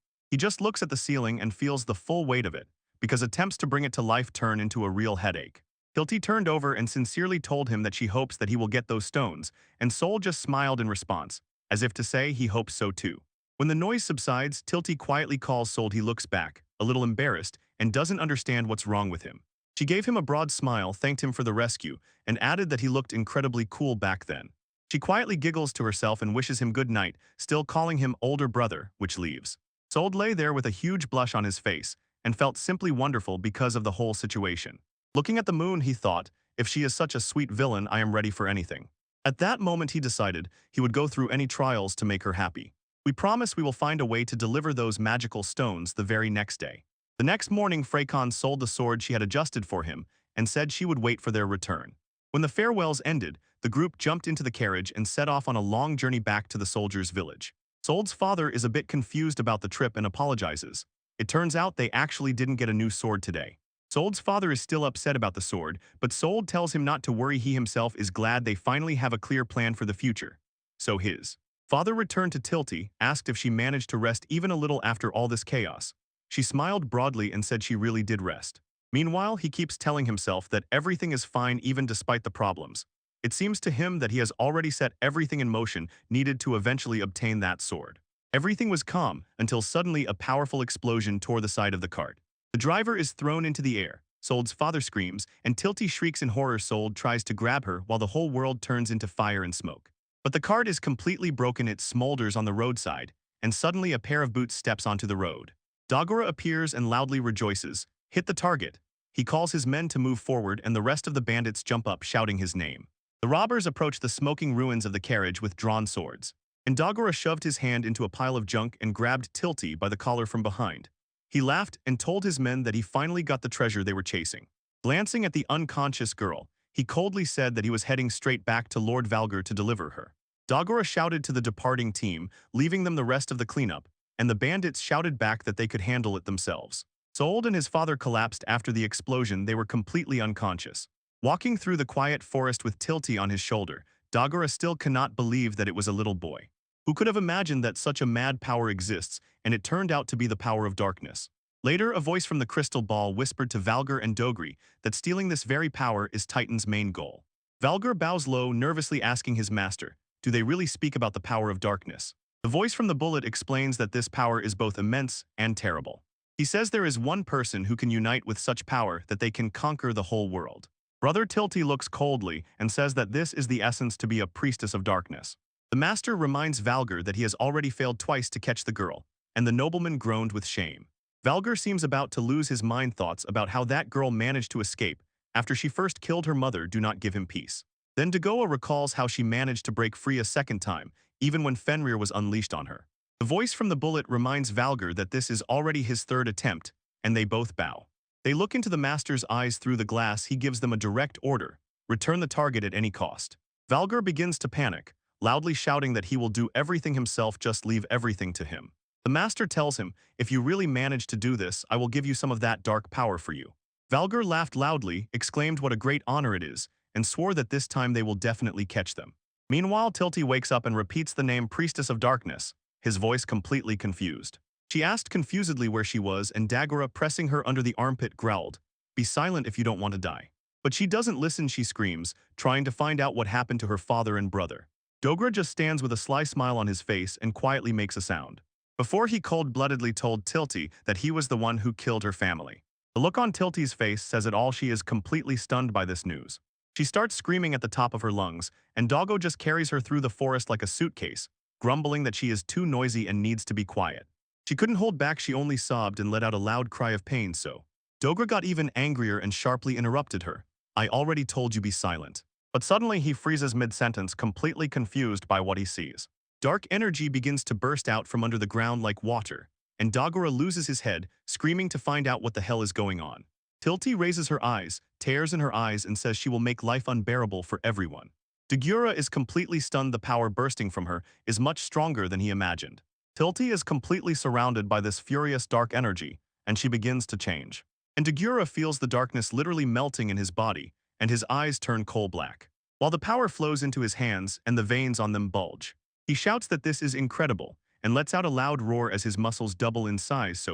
He just looks at the ceiling and feels the full weight of it, because attempts to bring it to life turn into a real headache. Tilty turned over and sincerely told him that she hopes that he will get those stones, and Soul just smiled in response, as if to say he hopes so too. When the noise subsides, Tilty quietly calls Soul. He looks back, a little embarrassed, and doesn't understand what's wrong with him. She gave him a broad smile, thanked him for the rescue, and added that he looked incredibly cool back then. She quietly giggles to herself and wishes him good night, still calling him older brother, which leaves. Sold lay there with a huge blush on his face, and felt simply wonderful because of the whole situation. Looking at the moon, he thought, if she is such a sweet villain, I am ready for anything. At that moment he decided he would go through any trials to make her happy. We promise we will find a way to deliver those magical stones the very next day. The next morning, Freycon sold the sword she had adjusted for him and said she would wait for their return. When the farewells ended, the group jumped into the carriage and set off on a long journey back to the soldiers' village. Sold's father is a bit confused about the trip and apologizes. It turns out they actually didn't get a new sword today. Sold's father is still upset about the sword, but Sold tells him not to worry. He himself is glad they finally have a clear plan for the future. So his father returned to Tilty, asked if she managed to rest even a little after all this chaos. She smiled broadly and said she really did rest. Meanwhile, he keeps telling himself that everything is fine even despite the problems. It seems to him that he has already set everything in motion needed to eventually obtain that sword. Everything was calm until suddenly a powerful explosion tore the side of the cart. The driver is thrown into the air. Sold's father screams, and Tilty shrieks in horror. Sold tries to grab her while the whole world turns into fire and smoke. But the cart is completely broken. It smolders on the roadside, and suddenly a pair of boots steps onto the road. Dagora appears and loudly rejoices. Hit the target. He calls his men to move forward, and the rest of the bandits jump up, shouting his name. The robbers approach the smoking ruins of the carriage with drawn swords. And Dagora shoved his hand into a pile of junk and grabbed Tilty by the collar from behind. He laughed and told his men that he finally got the treasure they were chasing. Glancing at the unconscious girl, he coldly said that he was heading straight back to Lord Valgar to deliver her. Dagora shouted to the departing team, leaving them the rest of the cleanup, and the bandits shouted back that they could handle it themselves. Sold and his father collapsed after the explosion. They were completely unconscious. Walking through the quiet forest with Tilty on his shoulder, Dagora still cannot believe that it was a little boy. Who could have imagined that such a mad power exists, and it turned out to be the power of darkness. Later, a voice from the crystal ball whispered to Valgar and Dogri that stealing this very power is Titan's main goal. Valgar bows low, nervously asking his master, do they really speak about the power of darkness? The voice from the bullet explains that this power is both immense and terrible. He says there is one person who can unite with such power that they can conquer the whole world. Brother Tilty looks coldly and says that this is the essence to be a priestess of darkness. The master reminds Valgar that he has already failed twice to catch the girl, and the nobleman groaned with shame. Valgar seems about to lose his mind. Thoughts about how that girl managed to escape after she first killed her mother do not give him peace. Then Dagoa recalls how she managed to break free a second time, even when Fenrir was unleashed on her. The voice from the bullet reminds Valgar that this is already his third attempt, and they both bow. They look into the master's eyes through the glass. He gives them a direct order, return the target at any cost. Valgar begins to panic, loudly shouting that he will do everything himself, just leave everything to him. The master tells him, if you really manage to do this, I will give you some of that dark power for you. Valgar laughed loudly, exclaimed what a great honor it is, and swore that this time they will definitely catch them. Meanwhile, Tilty wakes up and repeats the name Priestess of Darkness, his voice completely confused. She asked confusedly where she was, and Dagora, pressing her under the armpit, growled, be silent if you don't want to die. But she doesn't listen. She screams, trying to find out what happened to her father and brother. Dogra just stands with a sly smile on his face and quietly makes a sound. Before he cold-bloodedly told Tilty that he was the one who killed her family. The look on Tilty's face says it all. She is completely stunned by this news. She starts screaming at the top of her lungs, and Doggo just carries her through the forest like a suitcase, grumbling that she is too noisy and needs to be quiet. She couldn't hold back. She only sobbed and let out a loud cry of pain. So Dogra got even angrier and sharply interrupted her. I already told you, be silent. But suddenly he freezes mid-sentence, completely confused by what he sees. Dark energy begins to burst out from under the ground like water, and Dagora loses his head, screaming to find out what the hell is going on. Tilty raises her eyes, tears in her eyes, and says she will make life unbearable for everyone. Dagura is completely stunned. The power bursting from her is much stronger than he imagined. Tilty is completely surrounded by this furious dark energy, and she begins to change. And Dagura feels the darkness literally melting in his body, and his eyes turn coal black. while the power flows into his hands and the veins on them bulge. He shouts that this is incredible, and lets out a loud roar as his muscles double in size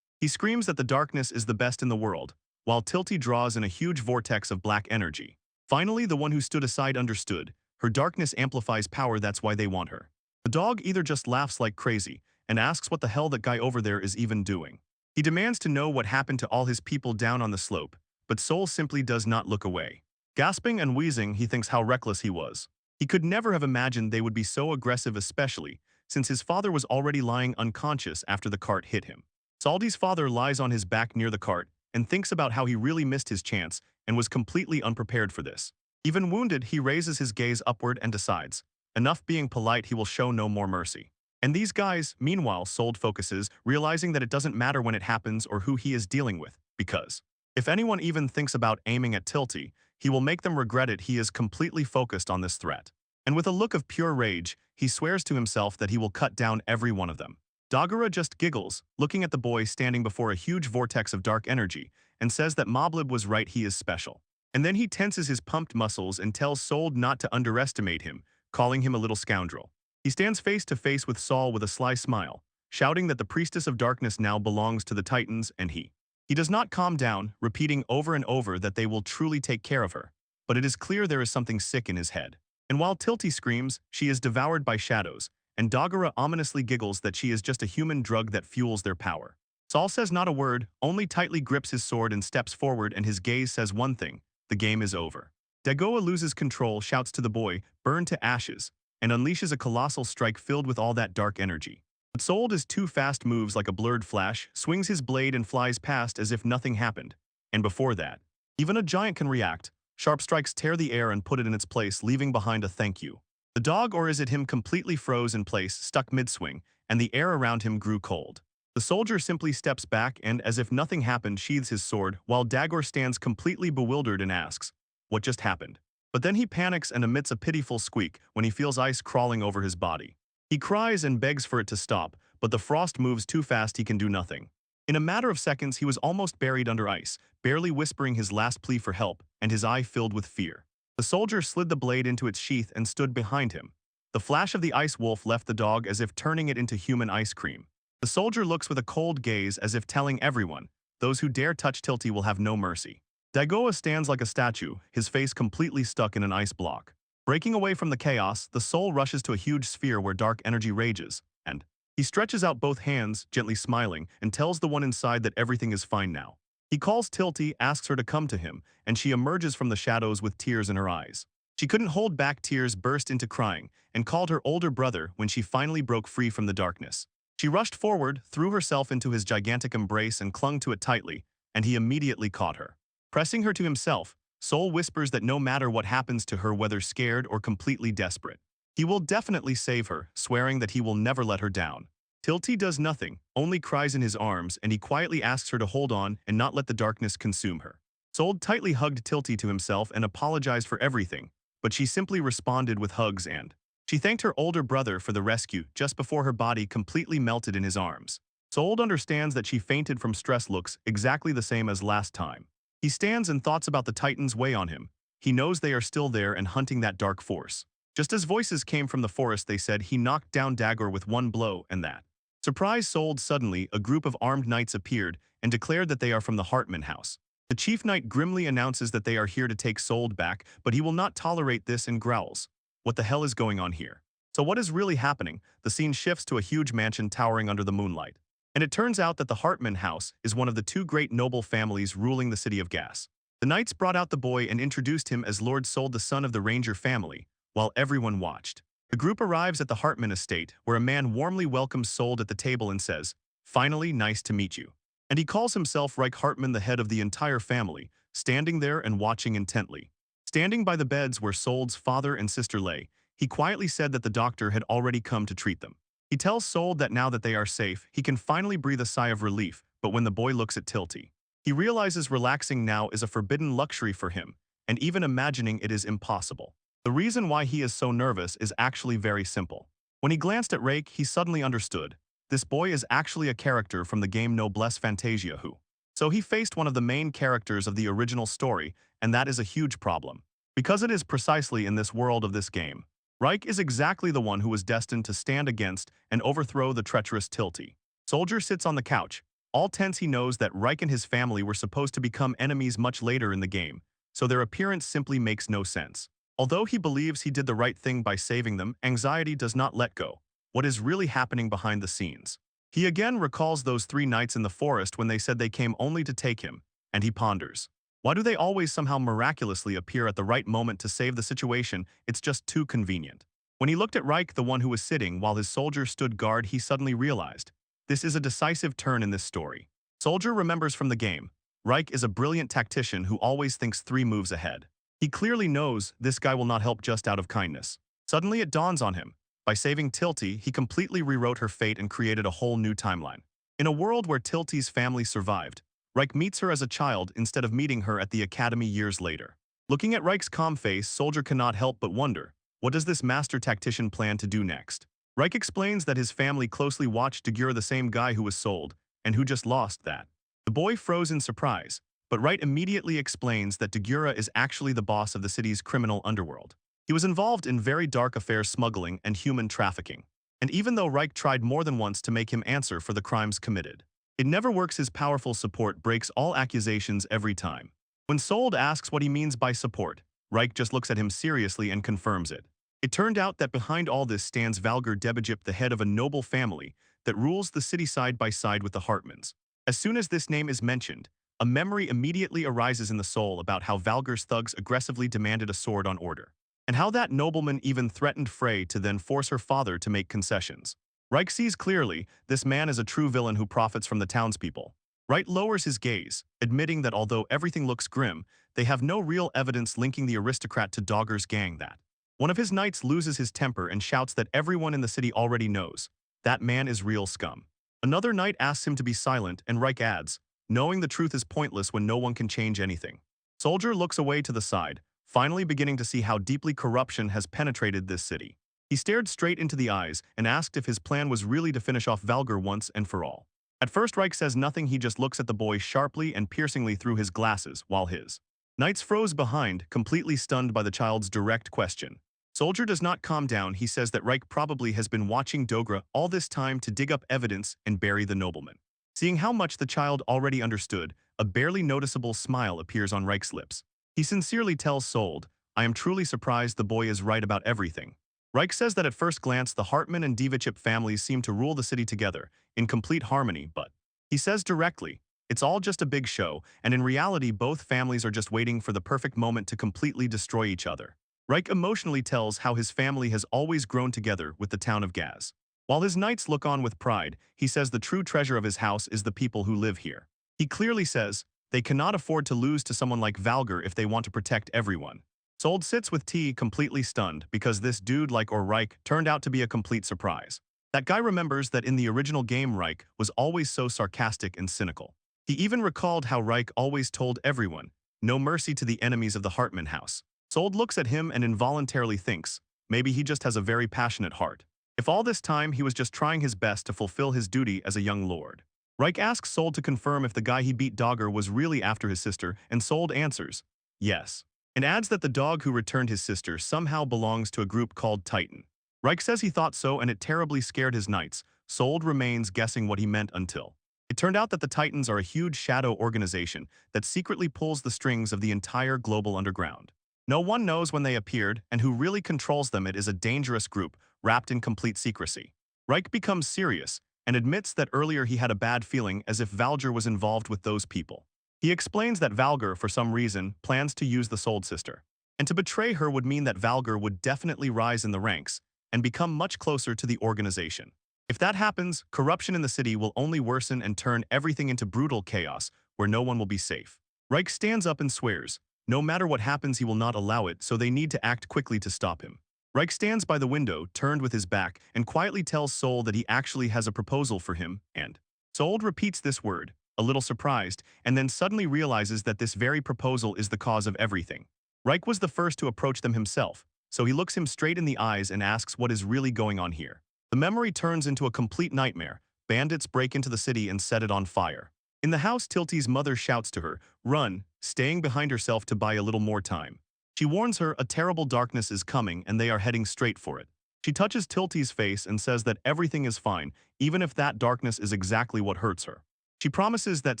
he screams that the darkness is the best in the world, while Tilty draws in a huge vortex of black energy. Finally, the one who stood aside understood. Her darkness amplifies power, that's why they want her. The dog either just laughs like crazy and asks what the hell that guy over there is even doing. He demands to know what happened to all his people down on the slope, but Soul simply does not look away. Gasping and wheezing, he thinks how reckless he was. He could never have imagined they would be so aggressive, especially since his father was already lying unconscious after the cart hit him. Salty's father lies on his back near the cart and thinks about how he really missed his chance and was completely unprepared for this. Even wounded, he raises his gaze upward and decides, enough being polite, he will show no more mercy. And these guys, meanwhile, Sold focuses, realizing that it doesn't matter when it happens or who he is dealing with, because if anyone even thinks about aiming at Tilty, he will make them regret it. He is completely focused on this threat. And with a look of pure rage, he swears to himself that he will cut down every one of them. Dagura just giggles, looking at the boy standing before a huge vortex of dark energy, and says that Moblib was right, he is special. And then he tenses his pumped muscles and tells Sold not to underestimate him, calling him a little scoundrel. He stands face to face with Saul with a sly smile, shouting that the Priestess of Darkness now belongs to the Titans and he does not calm down, repeating over and over that they will truly take care of her. But it is clear there is something sick in his head. And while Tilty screams, she is devoured by shadows, and Dagura ominously giggles that she is just a human drug that fuels their power. Saul says not a word, only tightly grips his sword and steps forward, and his gaze says one thing: the game is over. Dagoa loses control, shouts to the boy, burn to ashes, and unleashes a colossal strike filled with all that dark energy. But Sold is too fast, moves like a blurred flash, swings his blade and flies past as if nothing happened. And before that, even a giant can react. Sharp strikes tear the air and put it in its place, leaving behind a thank you. The dog, or is it him, completely froze in place, stuck mid-swing, and the air around him grew cold. The soldier simply steps back and, as if nothing happened, sheathes his sword, while Dagor stands completely bewildered and asks, "What just happened?" But then he panics and emits a pitiful squeak when he feels ice crawling over his body. He cries and begs for it to stop, but the frost moves too fast, he can do nothing. In a matter of seconds, he was almost buried under ice, barely whispering his last plea for help, and his eye filled with fear. The soldier slid the blade into its sheath and stood behind him. The flash of the ice wolf left the dog as if turning it into human ice cream. The soldier looks with a cold gaze as if telling everyone, those who dare touch Tilty will have no mercy. Dagoa stands like a statue, his face completely stuck in an ice block. Breaking away from the chaos, the soul rushes to a huge sphere where dark energy rages, and he stretches out both hands, gently smiling, and tells the one inside that everything is fine now. He calls Tilty, asks her to come to him, and she emerges from the shadows with tears in her eyes. She couldn't hold back tears, burst into crying, and called her older brother when she finally broke free from the darkness. She rushed forward, threw herself into his gigantic embrace and clung to it tightly, and he immediately caught her. Pressing her to himself, Soul whispers that no matter what happens to her, whether scared or completely desperate, he will definitely save her, swearing that he will never let her down. Tilty does nothing, only cries in his arms, and he quietly asks her to hold on and not let the darkness consume her. Soul tightly hugged Tilty to himself and apologized for everything, but she simply responded with hugs, and she thanked her older brother for the rescue just before her body completely melted in his arms. Soul understands that she fainted from stress, looks exactly the same as last time. He stands and thoughts about the Titans weigh on him. He knows they are still there and hunting that dark force. Just as voices came from the forest, they said he knocked down Dagor with one blow, and that surprised Sold. Suddenly, a group of armed knights appeared and declared that they are from the Hartman house. The chief knight grimly announces that they are here to take Sold back, but he will not tolerate this and growls, "What the hell is going on here?" So what is really happening? The scene shifts to a huge mansion towering under the moonlight. And it turns out that the Hartman house is one of the two great noble families ruling the city of Gas. The knights brought out the boy and introduced him as Lord Sold, the son of the Ranger family, while everyone watched. The group arrives at the Hartman estate, where a man warmly welcomes Sold at the table and says, "Finally, nice to meet you." And he calls himself Reich Hartman, the head of the entire family, standing there and watching intently. Standing by the beds where Sold's father and sister lay, he quietly said that the doctor had already come to treat them. He tells Sold that now that they are safe, he can finally breathe a sigh of relief, but when the boy looks at Tilty, he realizes relaxing now is a forbidden luxury for him, and even imagining it is impossible. The reason why he is so nervous is actually very simple. When he glanced at Rake, he suddenly understood. This boy is actually a character from the game Noblesse Fantasia who. So he faced one of the main characters of the original story, and that is a huge problem. Because it is precisely in this world of this game. Reich is exactly the one who was destined to stand against and overthrow the treacherous Tilty. Soldier sits on the couch. All tense, he knows that Reich and his family were supposed to become enemies much later in the game, so their appearance simply makes no sense. Although he believes he did the right thing by saving them, anxiety does not let go. What is really happening behind the scenes? He again recalls those 3 nights in the forest when they said they came only to take him, and he ponders. Why do they always somehow miraculously appear at the right moment to save the situation? It's just too convenient. When he looked at Reich, the one who was sitting while his soldier stood guard, he suddenly realized. This is a decisive turn in this story. Soldier remembers from the game. Reich is a brilliant tactician who always thinks 3 moves ahead. He clearly knows this guy will not help just out of kindness. Suddenly it dawns on him. By saving Tilty, he completely rewrote her fate and created a whole new timeline. In a world where Tilty's family survived, Reich meets her as a child instead of meeting her at the academy years later. Looking at Reich's calm face, Soldier cannot help but wonder, what does this master tactician plan to do next? Reich explains that his family closely watched Dagura, the same guy who was sold, and who just lost that. The boy froze in surprise, but Reich immediately explains that Dagura is actually the boss of the city's criminal underworld. He was involved in very dark affairs, smuggling and human trafficking. And even though Reich tried more than once to make him answer for the crimes committed, it never works. His powerful support breaks all accusations every time. When Sold asks what he means by support, Reich just looks at him seriously and confirms it. It turned out that behind all this stands Valgar Debajip, the head of a noble family that rules the city side by side with the Hartmans. As soon as this name is mentioned, a memory immediately arises in the soul about how Valgar's thugs aggressively demanded a sword on order, and how that nobleman even threatened Frey to then force her father to make concessions. Reich sees clearly this man is a true villain who profits from the townspeople. Reich lowers his gaze, admitting that although everything looks grim, they have no real evidence linking the aristocrat to Dogger's gang. That one of his knights loses his temper and shouts that everyone in the city already knows. That man is real scum. Another knight asks him to be silent, and Reich adds, knowing the truth is pointless when no one can change anything. Soldier looks away to the side, finally beginning to see how deeply corruption has penetrated this city. He stared straight into the eyes and asked if his plan was really to finish off Valgar once and for all. At first Reich says nothing. He just looks at the boy sharply and piercingly through his glasses, while his knights froze behind, completely stunned by the child's direct question. Soldier does not calm down. He says that Reich probably has been watching Dogra all this time to dig up evidence and bury the nobleman. Seeing how much the child already understood, a barely noticeable smile appears on Reich's lips. He sincerely tells Sold, I am truly surprised the boy is right about everything. Reich says that at first glance the Hartman and Dievichip families seem to rule the city together, in complete harmony, but he says directly, it's all just a big show, and in reality both families are just waiting for the perfect moment to completely destroy each other. Reich emotionally tells how his family has always grown together with the town of Gaz. While his knights look on with pride, he says the true treasure of his house is the people who live here. He clearly says, they cannot afford to lose to someone like Valgar if they want to protect everyone. Sold sits with T, completely stunned, because this dude like Reich turned out to be a complete surprise. That guy remembers that in the original game Reich was always so sarcastic and cynical. He even recalled how Reich always told everyone, no mercy to the enemies of the Hartman house. Sold looks at him and involuntarily thinks, maybe he just has a very passionate heart. If all this time he was just trying his best to fulfill his duty as a young lord. Reich asks Sold to confirm if the guy he beat Dogger was really after his sister, and Sold answers, yes, and adds that the dog who returned his sister somehow belongs to a group called Titan. Reich says he thought so and it terribly scared his knights. Sold remains guessing what he meant until it turned out that the Titans are a huge shadow organization that secretly pulls the strings of the entire global underground. No one knows when they appeared and who really controls them. It is a dangerous group, wrapped in complete secrecy. Reich becomes serious and admits that earlier he had a bad feeling as if Valgar was involved with those people. He explains that Valgar, for some reason, plans to use the Sold sister. And to betray her would mean that Valgar would definitely rise in the ranks and become much closer to the organization. If that happens, corruption in the city will only worsen and turn everything into brutal chaos where no one will be safe. Reich stands up and swears, no matter what happens he will not allow it, so they need to act quickly to stop him. Reich stands by the window, turned with his back, and quietly tells Sold that he actually has a proposal for him, and Sold repeats this word, a little surprised, and then suddenly realizes that this very proposal is the cause of everything. Reich was the first to approach them himself, so he looks him straight in the eyes and asks what is really going on here. The memory turns into a complete nightmare. Bandits break into the city and set it on fire. In the house, Tilty's mother shouts to her, run, staying behind herself to buy a little more time. She warns her a terrible darkness is coming and they are heading straight for it. She touches Tilty's face and says that everything is fine, even if that darkness is exactly what hurts her. She promises that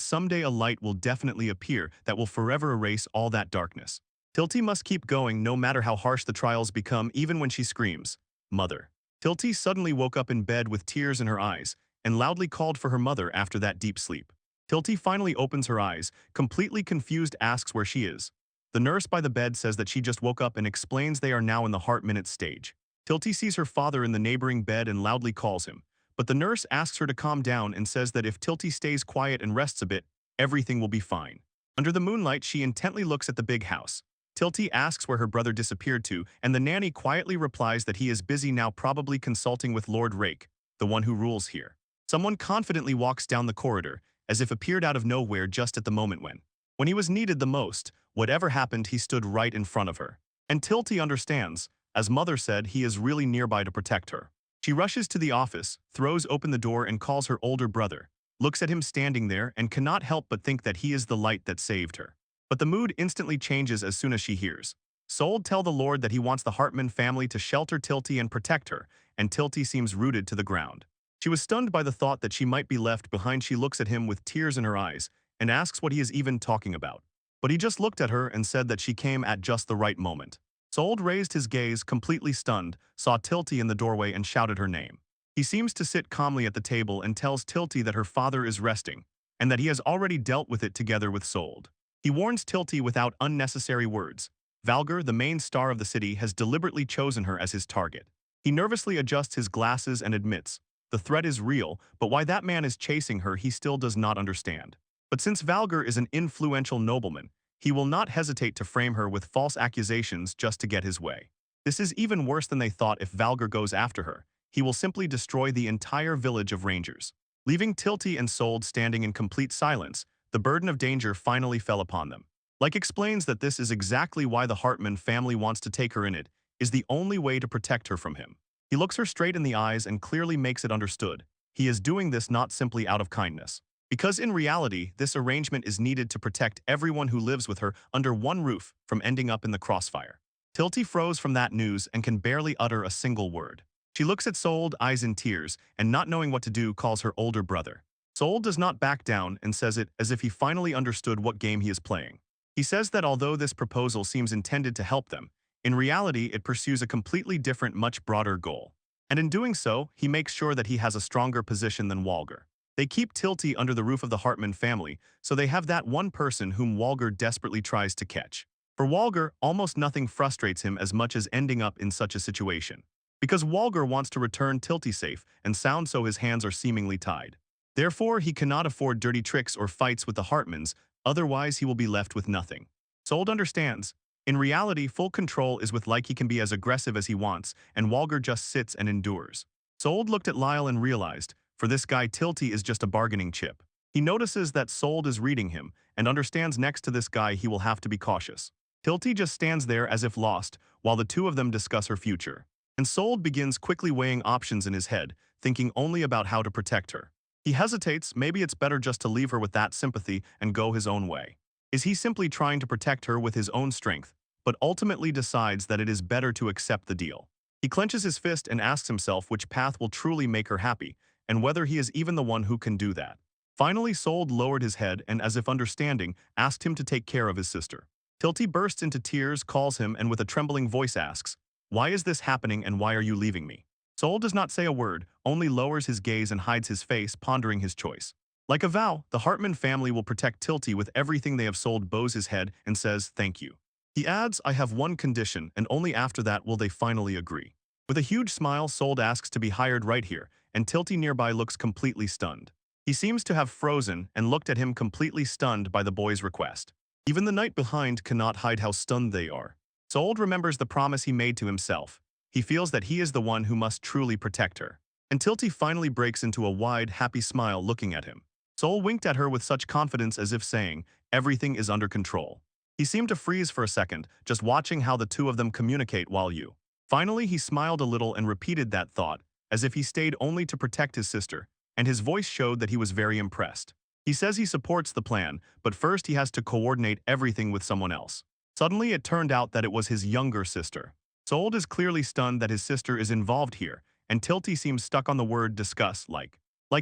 someday a light will definitely appear that will forever erase all that darkness. Tilty must keep going no matter how harsh the trials become, even when she screams, "Mother." Tilty suddenly woke up in bed with tears in her eyes and loudly called for her mother after that deep sleep. Tilty finally opens her eyes, completely confused asks where she is. The nurse by the bed says that she just woke up and explains they are now in the heart minute stage. Tilty sees her father in the neighboring bed and loudly calls him, but the nurse asks her to calm down and says that if Tilty stays quiet and rests a bit, everything will be fine. Under the moonlight, she intently looks at the big house. Tilty asks where her brother disappeared to, and the nanny quietly replies that he is busy now, probably consulting with Lord Rake, the one who rules here. Someone confidently walks down the corridor, as if appeared out of nowhere just at the moment when he was needed the most. Whatever happened, he stood right in front of her. And Tilty understands. As Mother said, he is really nearby to protect her. She rushes to the office, throws open the door and calls her older brother, looks at him standing there and cannot help but think that he is the light that saved her. But the mood instantly changes as soon as she hears Sold tell the Lord that he wants the Hartman family to shelter Tilty and protect her, and Tilty seems rooted to the ground. She was stunned by the thought that she might be left behind. She looks at him with tears in her eyes and asks what he is even talking about. But he just looked at her and said that she came at just the right moment. Sold raised his gaze, completely stunned, saw Tilty in the doorway and shouted her name. He seems to sit calmly at the table and tells Tilty that her father is resting, and that he has already dealt with it together with Sold. He warns Tilty without unnecessary words. Valgar, the main star of the city, has deliberately chosen her as his target. He nervously adjusts his glasses and admits, the threat is real, but why that man is chasing her he still does not understand. But since Valgar is an influential nobleman, he will not hesitate to frame her with false accusations just to get his way. This is even worse than they thought. If Valgar goes after her, he will simply destroy the entire village of rangers. Leaving Tilty and Sold standing in complete silence, the burden of danger finally fell upon them. Like explains that this is exactly why the Hartman family wants to take her in. It is the only way to protect her from him. He looks her straight in the eyes and clearly makes it understood. He is doing this not simply out of kindness. Because in reality, this arrangement is needed to protect everyone who lives with her under one roof from ending up in the crossfire. Tilty froze from that news and can barely utter a single word. She looks at Sold, eyes in tears, and not knowing what to do, calls her older brother. Sold does not back down and says it as if he finally understood what game he is playing. He says that although this proposal seems intended to help them, in reality it pursues a completely different, much broader goal. And in doing so, he makes sure that he has a stronger position than Walger. They keep Tilty under the roof of the Hartman family, so they have that one person whom Walger desperately tries to catch. For Walger, almost nothing frustrates him as much as ending up in such a situation. Because Walger wants to return Tilty safe and sound, so his hands are seemingly tied. Therefore, he cannot afford dirty tricks or fights with the Hartmans, otherwise he will be left with nothing. Sold understands. In reality, full control is with like he can be as aggressive as he wants, and Walger just sits and endures. Sold looked at Lyle and realized, for this guy Tilty is just a bargaining chip. He notices that Sold is reading him, and understands next to this guy he will have to be cautious. Tilty just stands there as if lost, while the two of them discuss her future. And Sold begins quickly weighing options in his head, thinking only about how to protect her. He hesitates. Maybe it's better just to leave her with that sympathy and go his own way. Is he simply trying to protect her with his own strength, but ultimately decides that it is better to accept the deal? He clenches his fist and asks himself which path will truly make her happy, and whether he is even the one who can do that. Finally, Sold lowered his head and, as if understanding, asked him to take care of his sister. Tilty bursts into tears, calls him, and with a trembling voice asks, "Why is this happening and why are you leaving me?" Sold does not say a word, only lowers his gaze and hides his face, pondering his choice. Like a vow, the Hartman family will protect Tilty with everything they have. Sold bows his head and says, "Thank you." He adds, "I have one condition, and only after that will they finally agree." With a huge smile, Sold asks to be hired right here, and Tilty nearby looks completely stunned. He seems to have frozen and looked at him, completely stunned by the boy's request. Even the night behind cannot hide how stunned they are. Sold remembers the promise he made to himself. He feels that he is the one who must truly protect her. And Tilty finally breaks into a wide, happy smile looking at him. Soul winked at her with such confidence as if saying, "Everything is under control." He seemed to freeze for a second, just watching how the two of them communicate while you. Finally, he smiled a little and repeated that thought, as if he stayed only to protect his sister, and his voice showed that he was very impressed. He says he supports the plan, but first he has to coordinate everything with someone else. Suddenly, it turned out that it was his younger sister. Sold is clearly stunned that his sister is involved here, and Tilty seems stuck on the word discuss, like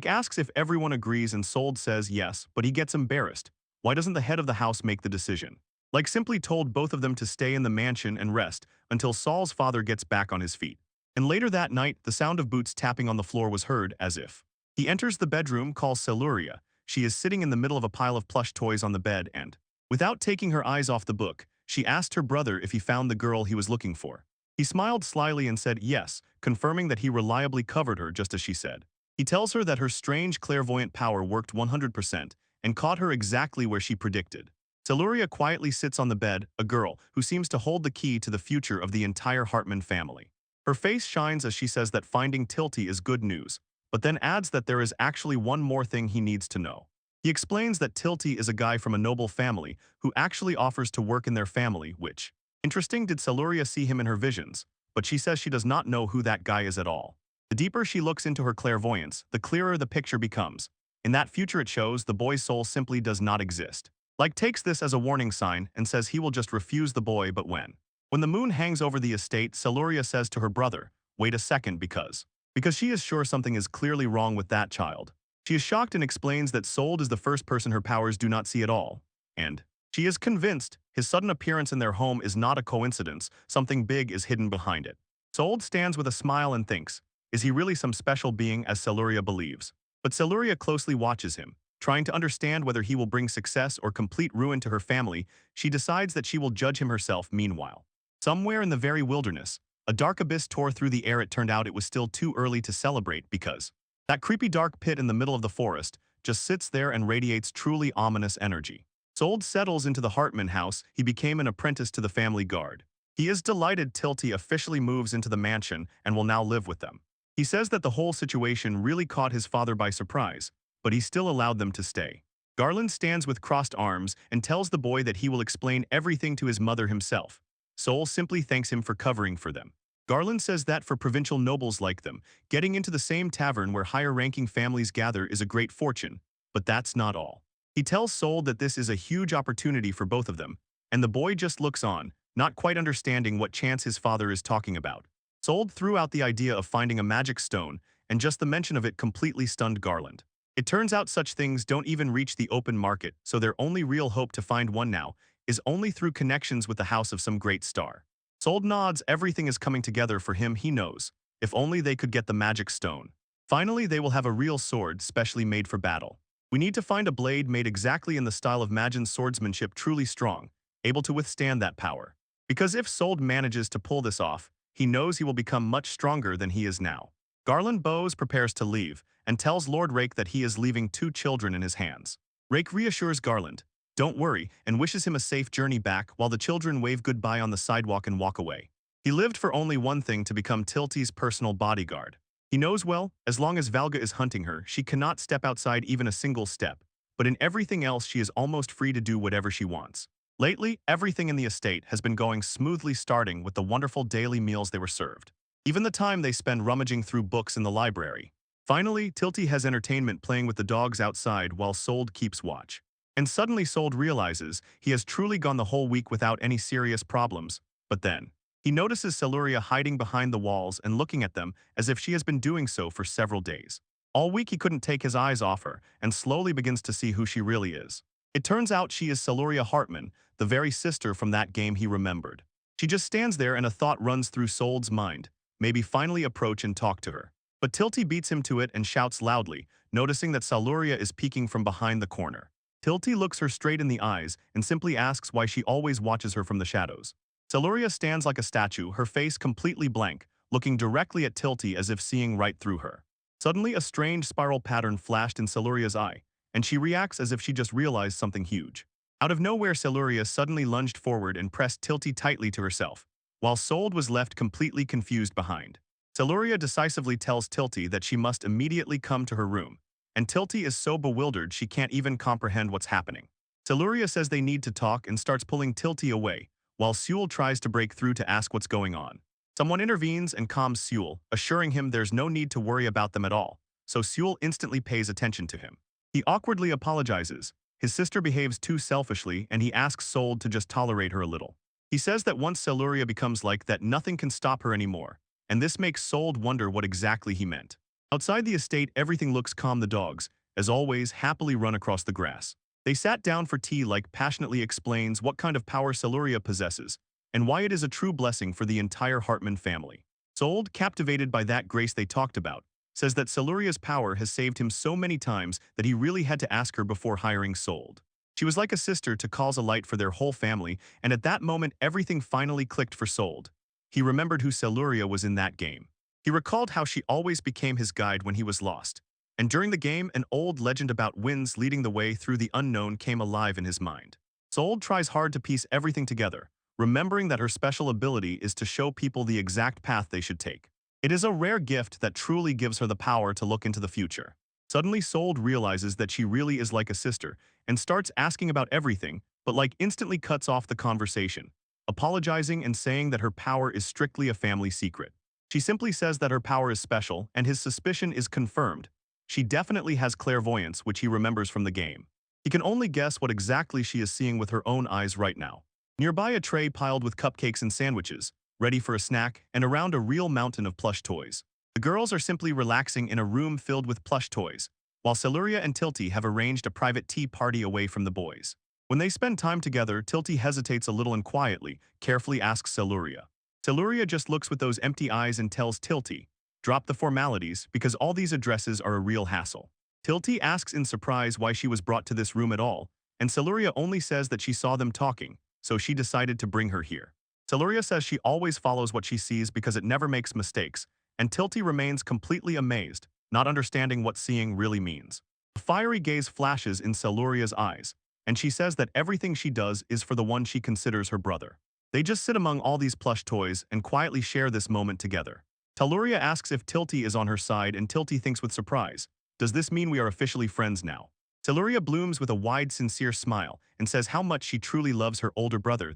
asks if everyone agrees and Sold says yes, but he gets embarrassed. Why doesn't the head of the house make the decision? Like simply told both of them to stay in the mansion and rest until Saul's father gets back on his feet. And later that night, the sound of boots tapping on the floor was heard as if. He enters the bedroom, calls Celuria. She is sitting in the middle of a pile of plush toys on the bed and, without taking her eyes off the book, she asked her brother if he found the girl he was looking for. He smiled slyly and said yes, confirming that he reliably covered her just as she said. He tells her that her strange clairvoyant power worked 100% and caught her exactly where she predicted. Celuria quietly sits on the bed, a girl who seems to hold the key to the future of the entire Hartman family. Her face shines as she says that finding Tilty is good news, but then adds that there is actually one more thing he needs to know. He explains that Tilty is a guy from a noble family who actually offers to work in their family, which, interesting, did Celuria see him in her visions, but she says she does not know who that guy is at all. The deeper she looks into her clairvoyance, the clearer the picture becomes. In that future it shows the boy's soul simply does not exist. Like takes this as a warning sign and says he will just refuse the boy, but when the moon hangs over the estate, Celuria says to her brother, wait a second because she is sure something is clearly wrong with that child. She is shocked and explains that Sold is the first person her powers do not see at all. And she is convinced his sudden appearance in their home is not a coincidence, something big is hidden behind it. Sold stands with a smile and thinks, is he really some special being as Celuria believes? But Celuria closely watches him. Trying to understand whether he will bring success or complete ruin to her family, she decides that she will judge him herself meanwhile. Somewhere in the very wilderness, a dark abyss tore through the air. It turned out it was still too early to celebrate because that creepy dark pit in the middle of the forest just sits there and radiates truly ominous energy. Sold settles into the Hartman house. He became an apprentice to the family guard. He is delighted Tilty officially moves into the mansion and will now live with them. He says that the whole situation really caught his father by surprise, but he still allowed them to stay. Garland stands with crossed arms and tells the boy that he will explain everything to his mother himself. Soul simply thanks him for covering for them. Garland says that for provincial nobles like them, getting into the same tavern where higher-ranking families gather is a great fortune, but that's not all. He tells Soul that this is a huge opportunity for both of them, and the boy just looks on, not quite understanding what chance his father is talking about. Soul threw out the idea of finding a magic stone, and just the mention of it completely stunned Garland. It turns out such things don't even reach the open market, so their only real hope to find one now is only through connections with the house of some great star. Sold nods, everything is coming together for him, he knows. If only they could get the magic stone. Finally, they will have a real sword, specially made for battle. We need to find a blade made exactly in the style of Magin's swordsmanship, truly strong, able to withstand that power. Because if Sold manages to pull this off, he knows he will become much stronger than he is now. Garland bows, prepares to leave, and tells Lord Rake that he is leaving 2 children in his hands. Rake reassures Garland, don't worry, and wishes him a safe journey back while the children wave goodbye on the sidewalk and walk away. He lived for only one thing, to become Tilty's personal bodyguard. He knows well, as long as Valga is hunting her, she cannot step outside even a single step, but in everything else she is almost free to do whatever she wants. Lately, everything in the estate has been going smoothly, starting with the wonderful daily meals they were served. Even the time they spend rummaging through books in the library. Finally, Tilty has entertainment playing with the dogs outside while Sold keeps watch. And suddenly Sold realizes he has truly gone the whole week without any serious problems. But then, he notices Celuria hiding behind the walls and looking at them as if she has been doing so for several days. All week he couldn't take his eyes off her and slowly begins to see who she really is. It turns out she is Celuria Hartman, the very sister from that game he remembered. She just stands there and a thought runs through Sold's mind, maybe finally approach and talk to her. But Tilty beats him to it and shouts loudly, noticing that Celuria is peeking from behind the corner. Tilty looks her straight in the eyes and simply asks why she always watches her from the shadows. Celuria stands like a statue, her face completely blank, looking directly at Tilty as if seeing right through her. Suddenly a strange spiral pattern flashed in Celuria's eye, and she reacts as if she just realized something huge. Out of nowhere, Celuria suddenly lunged forward and pressed Tilty tightly to herself, while Sold was left completely confused behind. Celuria decisively tells Tilty that she must immediately come to her room, and Tilty is so bewildered she can't even comprehend what's happening. Celuria says they need to talk and starts pulling Tilty away, while Sewell tries to break through to ask what's going on. Someone intervenes and calms Sewell, assuring him there's no need to worry about them at all, so Sewell instantly pays attention to him. He awkwardly apologizes, His sister behaves too selfishly and he asks Sold to just tolerate her a little. He says that once Celuria becomes like that, nothing can stop her anymore, and this makes Sold wonder what exactly he meant. Outside the estate, everything looks calm. The dogs, as always, happily run across the grass. They sat down for tea. Like passionately explains what kind of power Celuria possesses, and why it is a true blessing for the entire Hartman family. Sold, captivated by that grace they talked about, says that Celuria's power has saved him so many times that he really had to ask her before hiring Sold. She was like a sister to cause a light for their whole family, and at that moment everything finally clicked for Sold. He remembered who Celuria was in that game. He recalled how she always became his guide when he was lost. And during the game, an old legend about winds leading the way through the unknown came alive in his mind. Sold tries hard to piece everything together, remembering that her special ability is to show people the exact path they should take. It is a rare gift that truly gives her the power to look into the future. Suddenly, Sold realizes that she really is like a sister and starts asking about everything, but like instantly cuts off the conversation, apologizing and saying that her power is strictly a family secret. She simply says that her power is special, and his suspicion is confirmed. She definitely has clairvoyance, which he remembers from the game. He can only guess what exactly she is seeing with her own eyes right now. Nearby, a tray piled with cupcakes and sandwiches, ready for a snack, and around a real mountain of plush toys. The girls are simply relaxing in a room filled with plush toys, while Celuria and Tilty have arranged a private tea party away from the boys. When they spend time together, Tilty hesitates a little and quietly, carefully asks Celuria. Celuria just looks with those empty eyes and tells Tilty, "Drop the formalities, because all these addresses are a real hassle." Tilty asks in surprise why she was brought to this room at all, and Celuria only says that she saw them talking, so she decided to bring her here. Celuria says she always follows what she sees because it never makes mistakes, and Tilty remains completely amazed, not understanding what seeing really means. A fiery gaze flashes in Celuria's eyes, and she says that everything she does is for the one she considers her brother. They just sit among all these plush toys and quietly share this moment together. Celuria asks if Tilty is on her side, and Tilty thinks with surprise, "Does this mean we are officially friends now?" Celuria blooms with a wide, sincere smile and says how much she truly loves her older brother.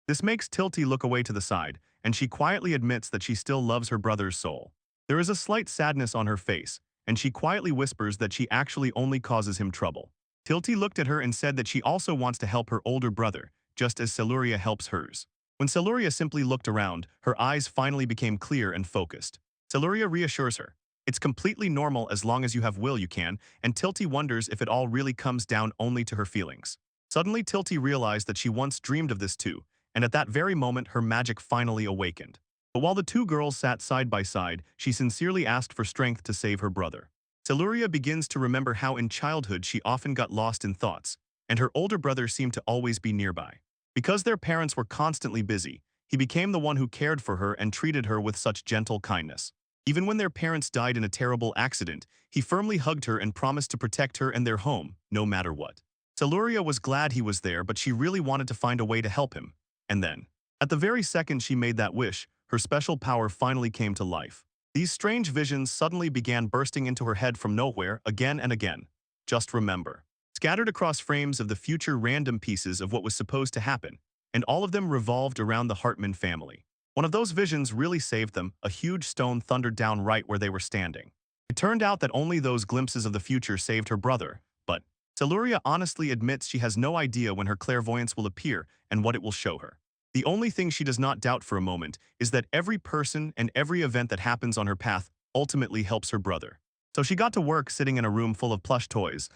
This makes Tilty look away to the side, and she quietly admits that she still loves her brother's soul. There is a slight sadness on her face, and she quietly whispers that she actually only causes him trouble. Tilty looked at her and said that she also wants to help her older brother, just as Celuria helps hers. When Celuria simply looked around, her eyes finally became clear and focused. Celuria reassures her, "It's completely normal as long as you have will, you can," and Tilty wonders if it all really comes down only to her feelings. Suddenly, Tilty realized that she once dreamed of this too, and at that very moment her magic finally awakened. But while the two girls sat side by side, she sincerely asked for strength to save her brother. Celuria begins to remember how in childhood she often got lost in thoughts, and her older brother seemed to always be nearby. Because their parents were constantly busy, he became the one who cared for her and treated her with such gentle kindness. Even when their parents died in a terrible accident, he firmly hugged her and promised to protect her and their home, no matter what. Celuria was glad he was there, but she really wanted to find a way to help him. And then, at the very second she made that wish, her special power finally came to life. These strange visions suddenly began bursting into her head from nowhere, again and again. Just remember. Scattered across frames of the future, random pieces of what was supposed to happen, and all of them revolved around the Hartman family. One of those visions really saved them. A huge stone thundered down right where they were standing. It turned out that only those glimpses of the future saved her brother, but Celuria honestly admits she has no idea when her clairvoyance will appear and what it will show her. The only thing she does not doubt for a moment is that every person and every event that happens on her path ultimately helps her brother. So she got to work sitting in a room full of plush toys.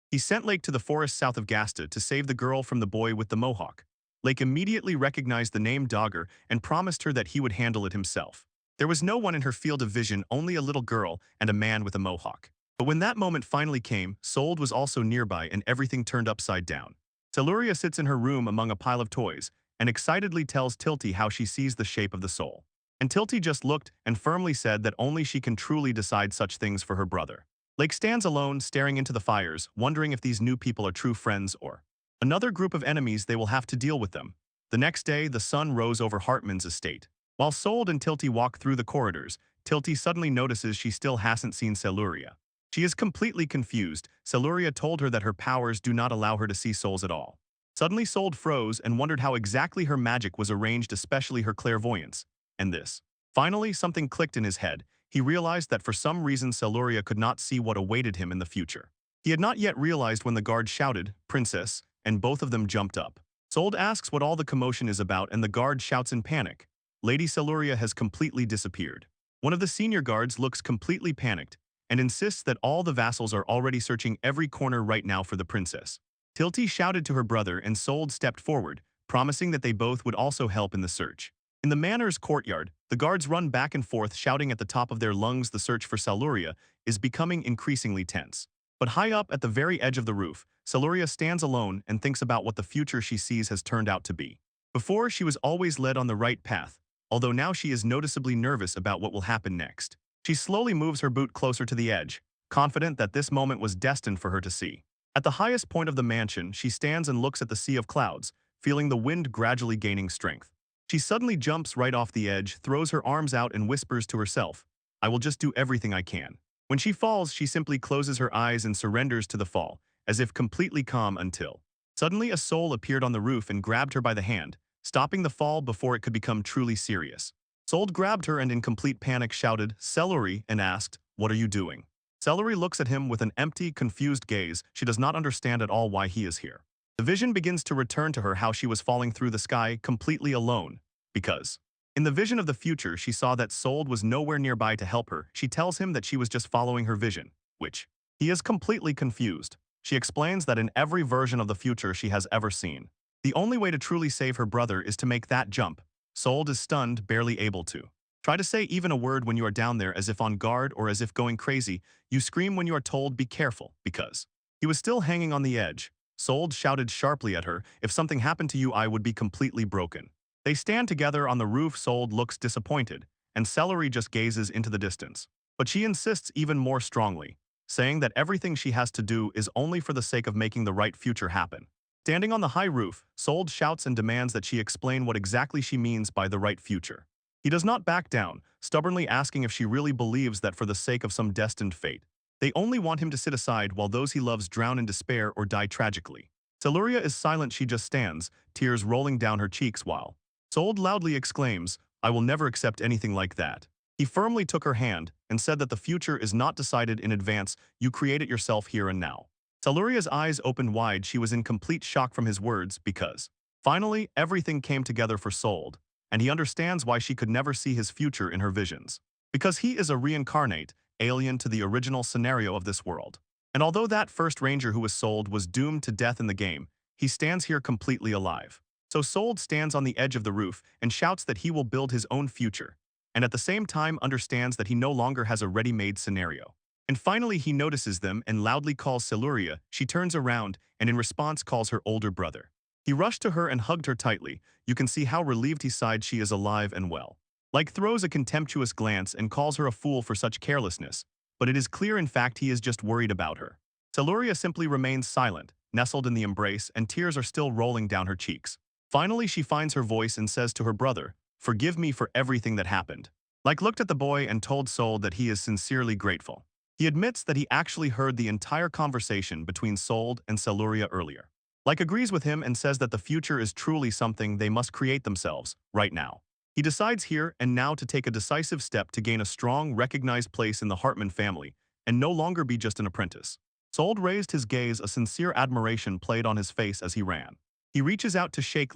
He sent Lake to the forest south of Gasta to save the girl from the boy with the mohawk. Lake immediately recognized the name Dogger and promised her that he would handle it himself. There was no one in her field of vision, only a little girl and a man with a mohawk. But when that moment finally came, Sold was also nearby and everything turned upside down. Celuria sits in her room among a pile of toys and excitedly tells Tilty how she sees the shape of the soul. And Tilty just looked and firmly said that only she can truly decide such things for her brother. Lake stands alone, staring into the fires, wondering if these new people are true friends or another group of enemies they will have to deal with them. The next day, the sun rose over Hartman's estate. While Sold and Tilty walk through the corridors, Tilty suddenly notices she still hasn't seen Celuria. She is completely confused. Celuria told her that her powers do not allow her to see souls at all. Suddenly, Sold froze and wondered how exactly her magic was arranged, especially her clairvoyance. And this. Finally, something clicked in his head. He realized that for some reason Celuria could not see what awaited him in the future. He had not yet realized when the guard shouted, "Princess," and both of them jumped up. Sold asks what all the commotion is about and the guard shouts in panic. Lady Celuria has completely disappeared. One of the senior guards looks completely panicked and insists that all the vassals are already searching every corner right now for the princess. Tilty shouted to her brother and Sold stepped forward, promising that they both would also help in the search. In the manor's courtyard, the guards run back and forth shouting at the top of their lungs. The search for Celuria is becoming increasingly tense. But high up at the very edge of the roof, Celuria stands alone and thinks about what the future she sees has turned out to be. Before, she was always led on the right path, although now she is noticeably nervous about what will happen next. She slowly moves her boot closer to the edge, confident that this moment was destined for her to see. At the highest point of the mansion, she stands and looks at the sea of clouds, feeling the wind gradually gaining strength. She suddenly jumps right off the edge, throws her arms out and whispers to herself, "I will just do everything I can." When she falls, she simply closes her eyes and surrenders to the fall, as if completely calm until. Suddenly a soul appeared on the roof and grabbed her by the hand, stopping the fall before it could become truly serious. Soul grabbed her and in complete panic shouted, "Celery," and asked, "What are you doing?" Celery looks at him with an empty, confused gaze. She does not understand at all why he is here. The vision begins to return to her how she was falling through the sky completely alone, because in the vision of the future, she saw that Sold was nowhere nearby to help her. She tells him that she was just following her vision, which he is completely confused. She explains that in every version of the future she has ever seen, the only way to truly save her brother is to make that jump. Sold is stunned, barely able to try to say even a word when you are down there, as if on guard or as if going crazy. You scream when you are told, "Be careful," because he was still hanging on the edge. Sold shouted sharply at her, "If something happened to you, I would be completely broken." They stand together on the roof. Sold looks disappointed, and Celery just gazes into the distance. But she insists even more strongly, saying that everything she has to do is only for the sake of making the right future happen. Standing on the high roof, Sold shouts and demands that she explain what exactly she means by the right future. He does not back down, stubbornly asking if she really believes that for the sake of some destined fate, they only want him to sit aside while those he loves drown in despair or die tragically. Celuria is silent. She just stands, tears rolling down her cheeks while Sold loudly exclaims, "I will never accept anything like that." He firmly took her hand and said that the future is not decided in advance, you create it yourself here and now. Celuria's eyes opened wide. She was in complete shock from his words because finally everything came together for Sold, and he understands why she could never see his future in her visions. Because he is a reincarnate, alien to the original scenario of this world. And although that first ranger who was Sold was doomed to death in the game, he stands here completely alive. So Sold stands on the edge of the roof and shouts that he will build his own future, and at the same time understands that he no longer has a ready-made scenario. And finally he notices them and loudly calls Celuria. She turns around and in response calls her older brother. He rushed to her and hugged her tightly. You can see how relieved he sighed. She is alive and well. Like throws a contemptuous glance and calls her a fool for such carelessness, but it is clear in fact he is just worried about her. Celuria simply remains silent, nestled in the embrace, and tears are still rolling down her cheeks. Finally she finds her voice and says to her brother, "Forgive me for everything that happened." Like looked at the boy and told Sold that he is sincerely grateful. He admits that he actually heard the entire conversation between Sold and Celuria earlier. Like agrees with him and says that the future is truly something they must create themselves, right now. He decides here and now to take a decisive step to gain a strong, recognized place in the Hartman family, and no longer be just an apprentice. Sold raised his gaze, a sincere admiration played on his face as he ran. He reaches out to shake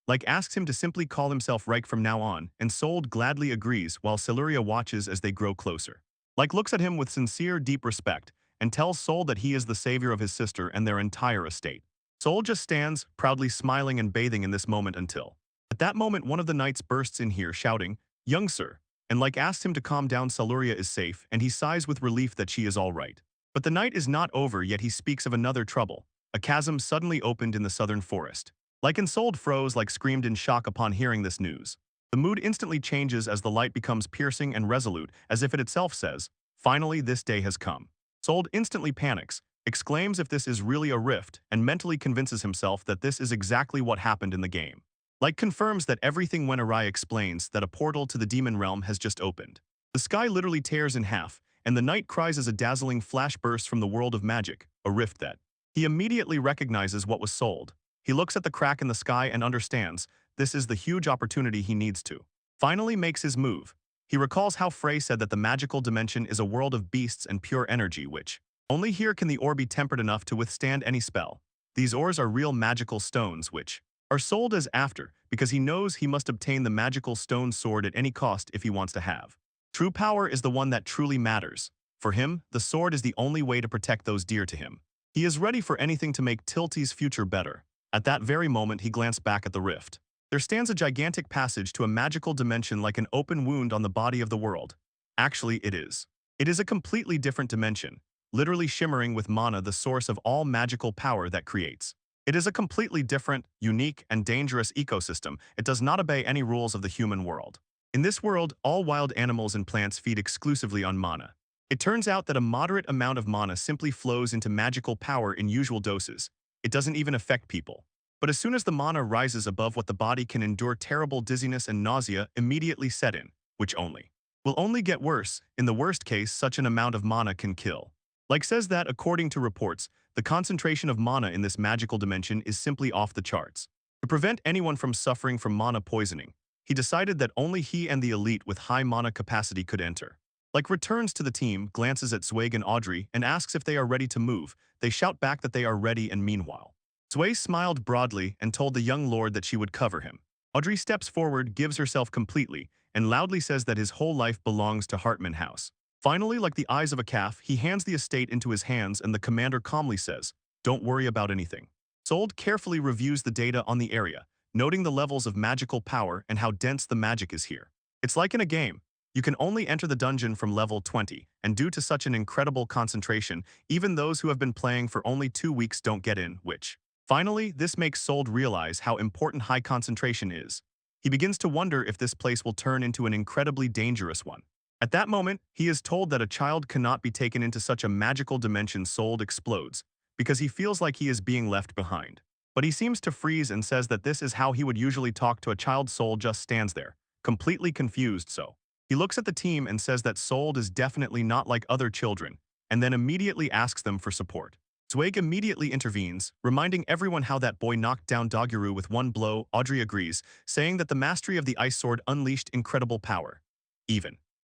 Like asks him to simply call himself Reich from now on, and Sold gladly agrees while Celuria watches as they grow closer. Like looks at him with sincere, deep respect, and tells Sold that he is the savior of his sister and their entire estate. Sold just stands, proudly smiling and bathing in this moment until. At that moment one of the knights bursts in here shouting, "Young sir," and Like asks him to calm down. Celuria is safe, and he sighs with relief that she is all right. But the night is not over yet. He speaks of another trouble. A chasm suddenly opened in the southern forest. Like and Sold froze, like screamed in shock upon hearing this news. The mood instantly changes as the light becomes piercing and resolute, as if it itself says, "Finally this day has come." Sold instantly panics, exclaims if this is really a rift, and mentally convinces himself that this is exactly what happened in the game. Like confirms that everything went awry, explains that a portal to the demon realm has just opened. The sky literally tears in half, and the night cries as a dazzling flash bursts from the world of magic, a rift that he immediately recognizes what was Sold. He looks at the crack in the sky and understands this is the huge opportunity he needs to. Finally makes his move. He recalls how Frey said that the magical dimension is a world of beasts and pure energy which Only here can the ore be tempered enough to withstand any spell. These ores are real magical stones which are sold as after because he knows he must obtain the magical stone sword at any cost if he wants to have. True power is the one that truly matters. For him, the sword is the only way to protect those dear to him. He is ready for anything to make Tilty's future better. At that very moment he glanced back at the rift. There stands a gigantic passage to a magical dimension like an open wound on the body of the world. Actually, it is. It is a completely different dimension, literally shimmering with mana, the source of all magical power that creates. It is a completely different, unique, and dangerous ecosystem. It does not obey any rules of the human world. In this world, all wild animals and plants feed exclusively on mana. It turns out that a moderate amount of mana simply flows into magical power in usual doses. It doesn't even affect people. But as soon as the mana rises above what the body can endure, terrible dizziness and nausea immediately set in, which will only get worse. In the worst case, such an amount of mana can kill. Like says that, according to reports, the concentration of mana in this magical dimension is simply off the charts. To prevent anyone from suffering from mana poisoning, he decided that only he and the elite with high mana capacity could enter. Like returns to the team, glances at Swag and Audrey, and asks if they are ready to move. They shout back that they are ready, and meanwhile, Sway smiled broadly and told the young lord that she would cover him. Audrey steps forward, gives herself completely, and loudly says that his whole life belongs to Hartman House. Finally, like the eyes of a calf, he hands the estate into his hands, and the commander calmly says, "Don't worry about anything." Sold carefully reviews the data on the area, noting the levels of magical power and how dense the magic is here. It's like in a game. You can only enter the dungeon from level 20, and due to such an incredible concentration, even those who have been playing for only 2 weeks don't get in, which finally, this makes Sold realize how important high concentration is. He begins to wonder if this place will turn into an incredibly dangerous one. At that moment, he is told that a child cannot be taken into such a magical dimension. Sold explodes, because he feels like he is being left behind. But he seems to freeze and says that this is how he would usually talk to a child. Soul just stands there, completely confused. So he looks at the team and says that Sold is definitely not like other children, and then immediately asks them for support. Swag immediately intervenes, reminding everyone how that boy knocked down Doguru with one blow. Audrey agrees, saying that the mastery of the ice sword unleashed incredible power.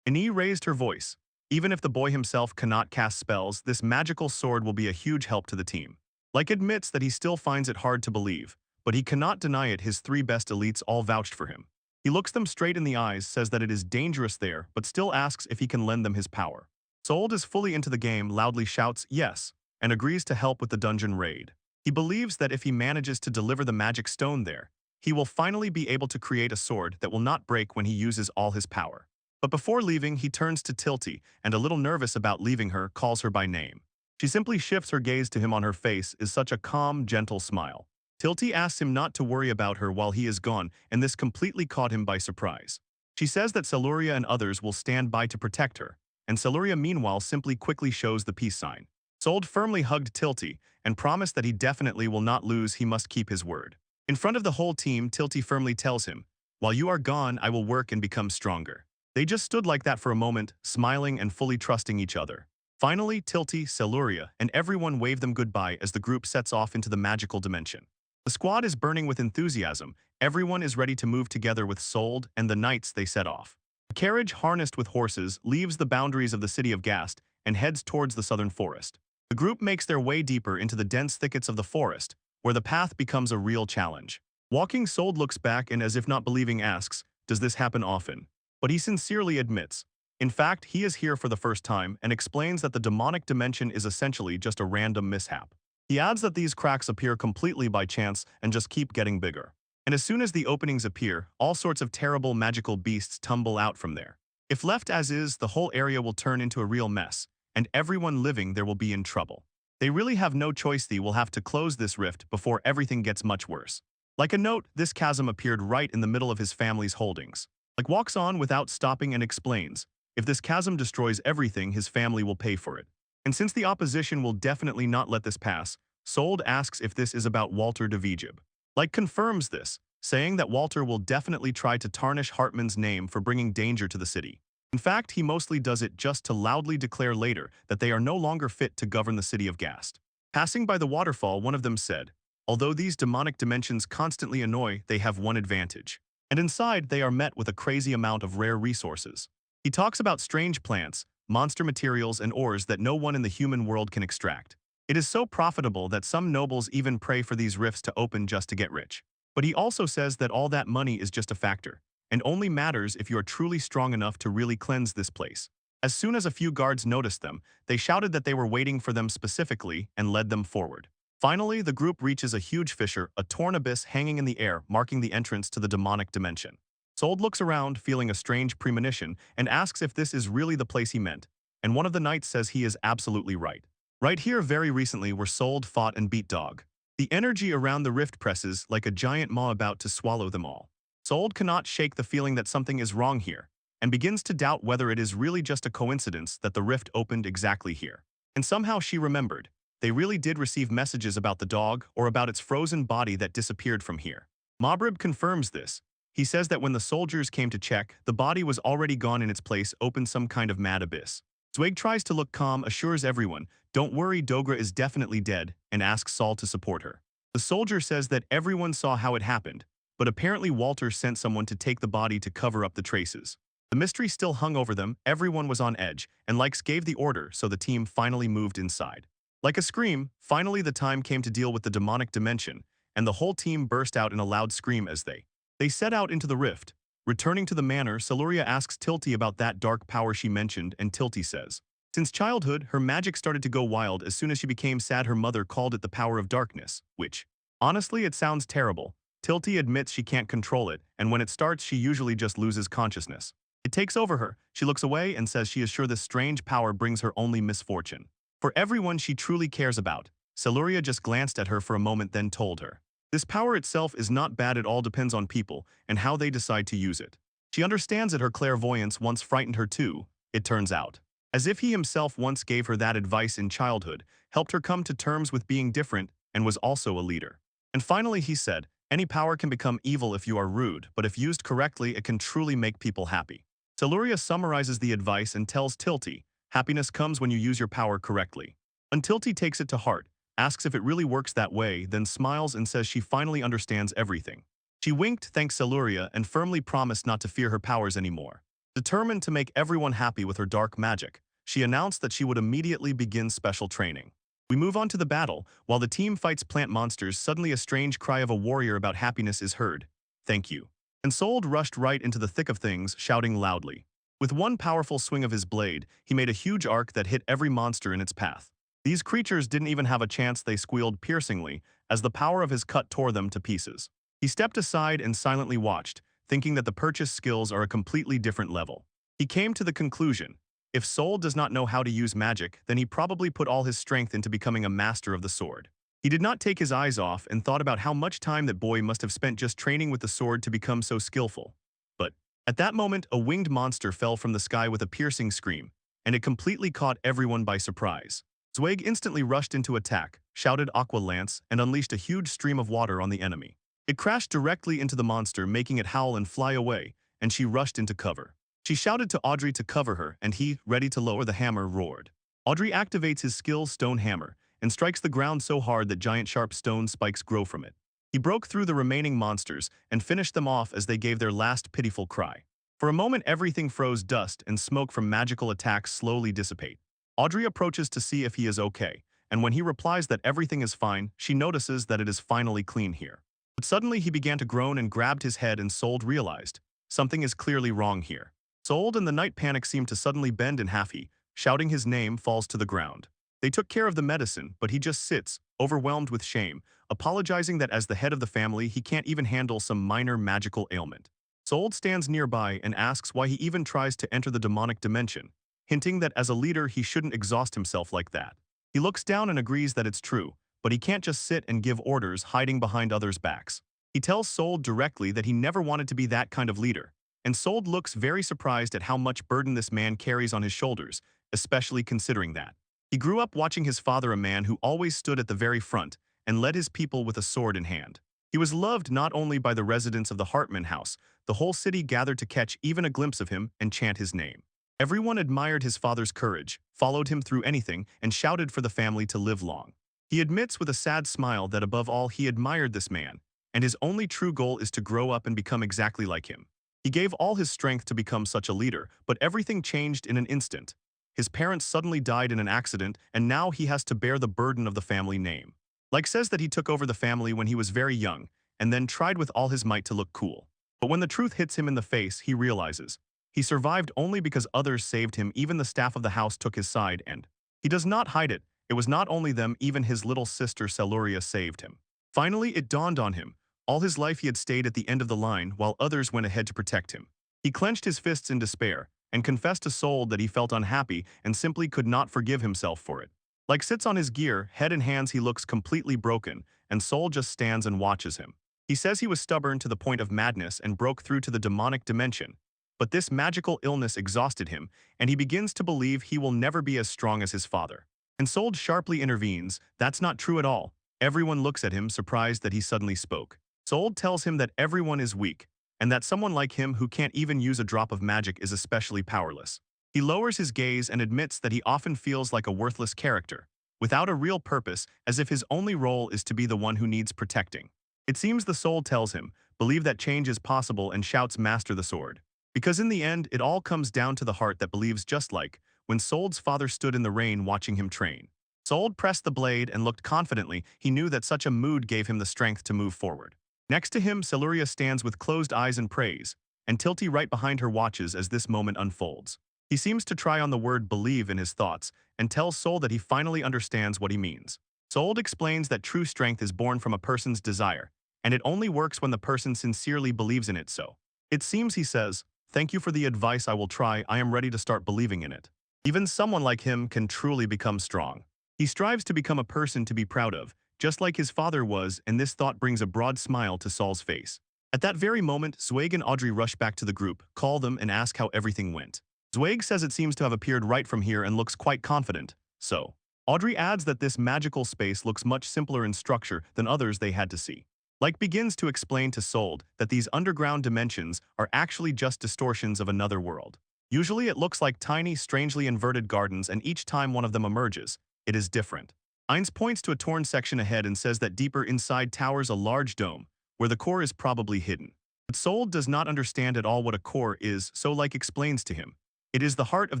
Annie raised her voice. Even if the boy himself cannot cast spells, this magical sword will be a huge help to the team. Like admits that he still finds it hard to believe, but he cannot deny it. His 3 best elites all vouched for him. He looks them straight in the eyes, says that it is dangerous there, but still asks if he can lend them his power. Sold is fully into the game, loudly shouts yes, and agrees to help with the dungeon raid. He believes that if he manages to deliver the magic stone there, he will finally be able to create a sword that will not break when he uses all his power. But before leaving, he turns to Tilty, and a little nervous about leaving her, calls her by name. She simply shifts her gaze to him. On her face is such a calm, gentle smile. Tilty asks him not to worry about her while he is gone, and this completely caught him by surprise. She says that Celuria and others will stand by to protect her, and Celuria meanwhile simply quickly shows the peace sign. Sold firmly hugged Tilty and promised that he definitely will not lose. He must keep his word. In front of the whole team, Tilty firmly tells him, "While you are gone, I will work and become stronger." They just stood like that for a moment, smiling and fully trusting each other. Finally, Tilty, Celuria, and everyone wave them goodbye as the group sets off into the magical dimension. The squad is burning with enthusiasm. Everyone is ready to move together with Sold and the knights. They set off. A carriage harnessed with horses leaves the boundaries of the city of Gast and heads towards the southern forest. The group makes their way deeper into the dense thickets of the forest, where the path becomes a real challenge. Walking, Sold looks back and, as if not believing, asks, "Does this happen often?" But he sincerely admits. In fact, he is here for the first time and explains that the demonic dimension is essentially just a random mishap. He adds that these cracks appear completely by chance and just keep getting bigger. And as soon as the openings appear, all sorts of terrible magical beasts tumble out from there. If left as is, the whole area will turn into a real mess, and everyone living there will be in trouble. They really have no choice. They will have to close this rift before everything gets much worse. Like a note, this chasm appeared right in the middle of his family's holdings. Like walks on without stopping and explains, if this chasm destroys everything, his family will pay for it. And since the opposition will definitely not let this pass, Sold asks if this is about Walter de Vigib. Like confirms this, saying that Walter will definitely try to tarnish Hartman's name for bringing danger to the city. In fact, he mostly does it just to loudly declare later that they are no longer fit to govern the city of Gast. Passing by the waterfall, one of them said, "Although these demonic dimensions constantly annoy, they have one advantage. And inside, they are met with a crazy amount of rare resources." He talks about strange plants, monster materials, and ores that no one in the human world can extract. It is so profitable that some nobles even pray for these rifts to open just to get rich. But he also says that all that money is just a factor, and only matters if you are truly strong enough to really cleanse this place. As soon as a few guards noticed them, they shouted that they were waiting for them specifically and led them forward. Finally, the group reaches a huge fissure, a torn abyss hanging in the air, marking the entrance to the demonic dimension. Sold looks around, feeling a strange premonition, and asks if this is really the place he meant, and one of the knights says he is absolutely right. Right here very recently where Sold fought and beat Dog. The energy around the rift presses like a giant maw about to swallow them all. Sold cannot shake the feeling that something is wrong here, and begins to doubt whether it is really just a coincidence that the rift opened exactly here. And somehow she remembered. They really did receive messages about the dog or about its frozen body that disappeared from here. Mobrib confirms this. He says that when the soldiers came to check, the body was already gone in its place, opened some kind of mad abyss. Zweig tries to look calm, assures everyone, "Don't worry, Dogra is definitely dead," and asks Saul to support her. The soldier says that everyone saw how it happened, but apparently Walter sent someone to take the body to cover up the traces. The mystery still hung over them, everyone was on edge, and Likes gave the order, so the team finally moved inside. Like a scream, finally the time came to deal with the demonic dimension, and the whole team burst out in a loud scream as they set out into the rift. Returning to the manor, Siluria asks Tilty about that dark power she mentioned, and Tilty says, since childhood, her magic started to go wild as soon as she became sad. Her mother called it the power of darkness, which, honestly, it sounds terrible. Tilty admits she can't control it, and when it starts, she usually just loses consciousness. It takes over her. She looks away and says she is sure this strange power brings her only misfortune. For everyone she truly cares about, Siluria just glanced at her for a moment, then told her, this power itself is not bad, it all depends on people and how they decide to use it. She understands that her clairvoyance once frightened her too, it turns out. As if he himself once gave her that advice in childhood, helped her come to terms with being different, and was also a leader. And finally he said, any power can become evil if you are rude, but if used correctly it can truly make people happy. Siluria summarizes the advice and tells Tilty, happiness comes when you use your power correctly. Tilty takes it to heart, asks if it really works that way, then smiles and says she finally understands everything. She winked, thanked Siluria, and firmly promised not to fear her powers anymore. Determined to make everyone happy with her dark magic, she announced that she would immediately begin special training. We move on to the battle. While the team fights plant monsters, suddenly a strange cry of a warrior about happiness is heard. Thank you. And Sold rushed right into the thick of things, shouting loudly. With one powerful swing of his blade, he made a huge arc that hit every monster in its path. These creatures didn't even have a chance, they squealed piercingly as the power of his cut tore them to pieces. He stepped aside and silently watched, thinking that the purchase skills are a completely different level. He came to the conclusion, if Soul does not know how to use magic, then he probably put all his strength into becoming a master of the sword. He did not take his eyes off and thought about how much time that boy must have spent just training with the sword to become so skillful. But at that moment, a winged monster fell from the sky with a piercing scream, and it completely caught everyone by surprise. Zweig instantly rushed into attack, shouted Aqua Lance, and unleashed a huge stream of water on the enemy. It crashed directly into the monster, making it howl and fly away, and she rushed into cover. She shouted to Audrey to cover her, and he, ready to lower the hammer, roared. Audrey activates his skill Stone Hammer and strikes the ground so hard that giant sharp stone spikes grow from it. He broke through the remaining monsters and finished them off as they gave their last pitiful cry. For a moment everything froze, dust and smoke from magical attacks slowly dissipate. Audrey approaches to see if he is okay, and when he replies that everything is fine, she notices that it is finally clean here. But suddenly he began to groan and grabbed his head, and Sold realized, something is clearly wrong here. Sold and the knight panic seemed to suddenly bend in half. He, shouting his name, falls to the ground. They took care of the medicine, but he just sits, overwhelmed with shame, apologizing that as the head of the family he can't even handle some minor magical ailment. Sold stands nearby and asks why he even tries to enter the demonic dimension, hinting that as a leader he shouldn't exhaust himself like that. He looks down and agrees that it's true, but he can't just sit and give orders hiding behind others' backs. He tells Sold directly that he never wanted to be that kind of leader, and Sold looks very surprised at how much burden this man carries on his shoulders, especially considering that he grew up watching his father, a man who always stood at the very front and led his people with a sword in hand. He was loved not only by the residents of the Hartman house, the whole city gathered to catch even a glimpse of him and chant his name. Everyone admired his father's courage, followed him through anything, and shouted for the family to live long. He admits with a sad smile that above all he admired this man, and his only true goal is to grow up and become exactly like him. He gave all his strength to become such a leader, but everything changed in an instant. his parents suddenly died in an accident and now he has to bear the burden of the family name. Like says that he took over the family when he was very young and then tried with all his might to look cool. But when the truth hits him in the face, he realizes he survived only because others saved him. Even the staff of the house took his side, and he does not hide it. It was not only them, even his little sister Celuria saved him. Finally, it dawned on him. All his life he had stayed at the end of the line while others went ahead to protect him. He clenched his fists in despair and confessed to Soul that he felt unhappy and simply could not forgive himself for it. Like sits on his gear, head in hands, he looks completely broken, and Soul just stands and watches him. He says he was stubborn to the point of madness and broke through to the demonic dimension. But this magical illness exhausted him, and he begins to believe he will never be as strong as his father. And Soul sharply intervenes, "That's not true at all." Everyone looks at him, surprised that he suddenly spoke. Soul tells him that everyone is weak, and that someone like him who can't even use a drop of magic is especially powerless. He lowers his gaze and admits that he often feels like a worthless character, without a real purpose, as if his only role is to be the one who needs protecting. It seems the Soul tells him, "Believe that change is possible," and shouts, "Master the sword." Because in the end, it all comes down to the heart that believes, just like when Sold's father stood in the rain watching him train. Sold pressed the blade and looked confidently. He knew that such a mood gave him the strength to move forward. Next to him, Celuria stands with closed eyes and prays, and Tilty right behind her watches as this moment unfolds. He seems to try on the word believe in his thoughts and tells Soul that he finally understands what he means. Sold explains that true strength is born from a person's desire, and it only works when the person sincerely believes in it. So it seems, he says, "Thank you for the advice. I will try. I am ready to start believing in it." Even someone like him can truly become strong. He strives to become a person to be proud of, just like his father was, and this thought brings a broad smile to Saul's face. At that very moment, Zweig and Audrey rush back to the group, call them, and ask how everything went. Zweig says it seems to have appeared right from here and looks quite confident. So, Audrey adds that this magical space looks much simpler in structure than others they had to see. Like begins to explain to Sold that these underground dimensions are actually just distortions of another world. Usually it looks like tiny, strangely inverted gardens, and each time one of them emerges, it is different. Ainz points to a torn section ahead and says that deeper inside towers a large dome, where the core is probably hidden. But Sold does not understand at all what a core is, so Like explains to him. It is the heart of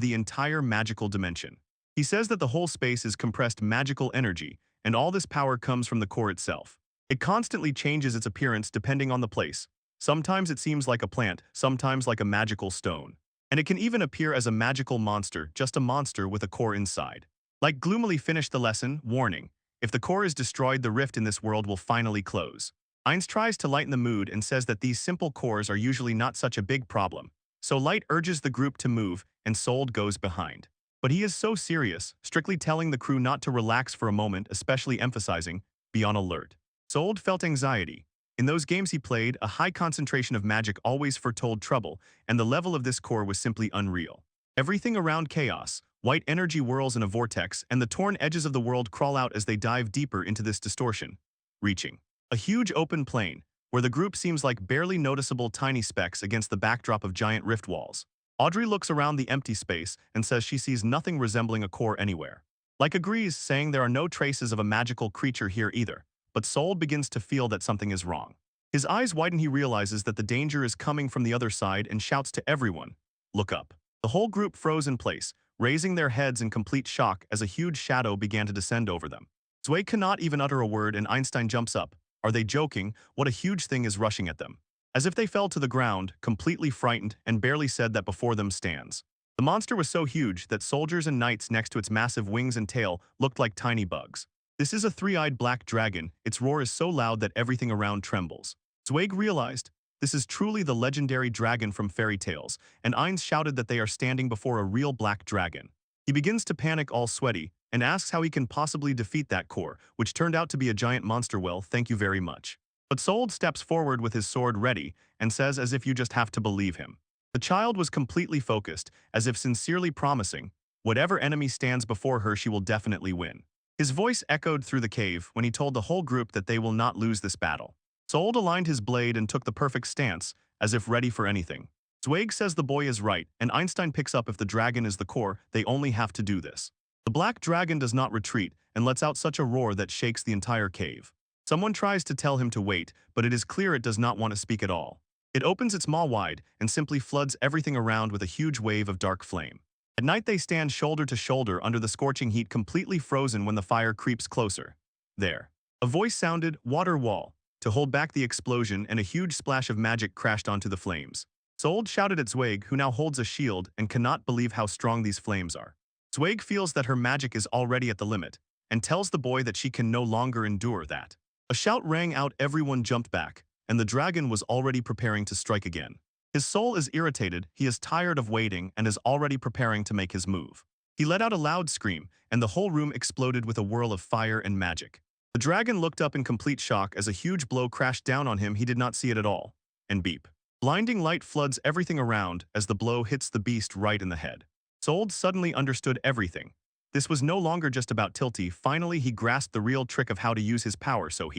the entire magical dimension. He says that the whole space is compressed magical energy, and all this power comes from the core itself. It constantly changes its appearance depending on the place. Sometimes it seems like a plant, sometimes like a magical stone. And it can even appear as a magical monster, just a monster with a core inside. Like gloomily finished the lesson, warning, if the core is destroyed, the rift in this world will finally close. Ainz tries to lighten the mood and says that these simple cores are usually not such a big problem. So Light urges the group to move, and Sold goes behind. But he is so serious, strictly telling the crew not to relax for a moment, especially emphasizing, be on alert. Sold felt anxiety. In those games he played, a high concentration of magic always foretold trouble, and the level of this core was simply unreal. Everything around chaos, white energy whirls in a vortex, and the torn edges of the world crawl out as they dive deeper into this distortion, reaching a huge open plain, where the group seems like barely noticeable tiny specks against the backdrop of giant rift walls. Audrey looks around the empty space and says she sees nothing resembling a core anywhere. Like agrees, saying there are no traces of a magical creature here either. But Soul begins to feel that something is wrong. His eyes widen. He realizes that the danger is coming from the other side and shouts to everyone, "Look up." The whole group froze in place, raising their heads in complete shock as a huge shadow began to descend over them. Zweig cannot even utter a word, and Einstein jumps up. Are they joking? What a huge thing is rushing at them. As if they fell to the ground, completely frightened, and barely said that before them stands. The monster was so huge that soldiers and knights next to its massive wings and tail looked like tiny bugs. This is a three-eyed black dragon. Its roar is so loud that everything around trembles. Zweig realized, this is truly the legendary dragon from fairy tales, and Ainz shouted that they are standing before a real black dragon. He begins to panic, all sweaty, and asks how he can possibly defeat that core, which turned out to be a giant monster. Well, thank you very much. But Sold steps forward with his sword ready and says, as if you just have to believe him. The child was completely focused, as if sincerely promising, whatever enemy stands before her, she will definitely win. His voice echoed through the cave when he told the whole group that they will not lose this battle. Sold aligned his blade and took the perfect stance, as if ready for anything. Zweig says the boy is right, and Einstein picks up, if the dragon is the core, they only have to do this. The black dragon does not retreat and lets out such a roar that shakes the entire cave. Someone tries to tell him to wait, but it is clear it does not want to speak at all. It opens its maw wide and simply floods everything around with a huge wave of dark flame. At night they stand shoulder to shoulder under the scorching heat, completely frozen when the fire creeps closer. There. A voice sounded, "Water wall," to hold back the explosion, and a huge splash of magic crashed onto the flames. Sold shouted at Zweig, who now holds a shield and cannot believe how strong these flames are. Zweig feels that her magic is already at the limit, and tells the boy that she can no longer endure that. A shout rang out, everyone jumped back, and the dragon was already preparing to strike again. His soul is irritated, he is tired of waiting and is already preparing to make his move. He let out a loud scream, and the whole room exploded with a whirl of fire and magic. The dragon looked up in complete shock as a huge blow crashed down on him. He did not see it at all. And beep. Blinding light floods everything around as the blow hits the beast right in the head. Sold suddenly understood everything. This was no longer just about Tilty. Finally he grasped the real trick of how to use his power, so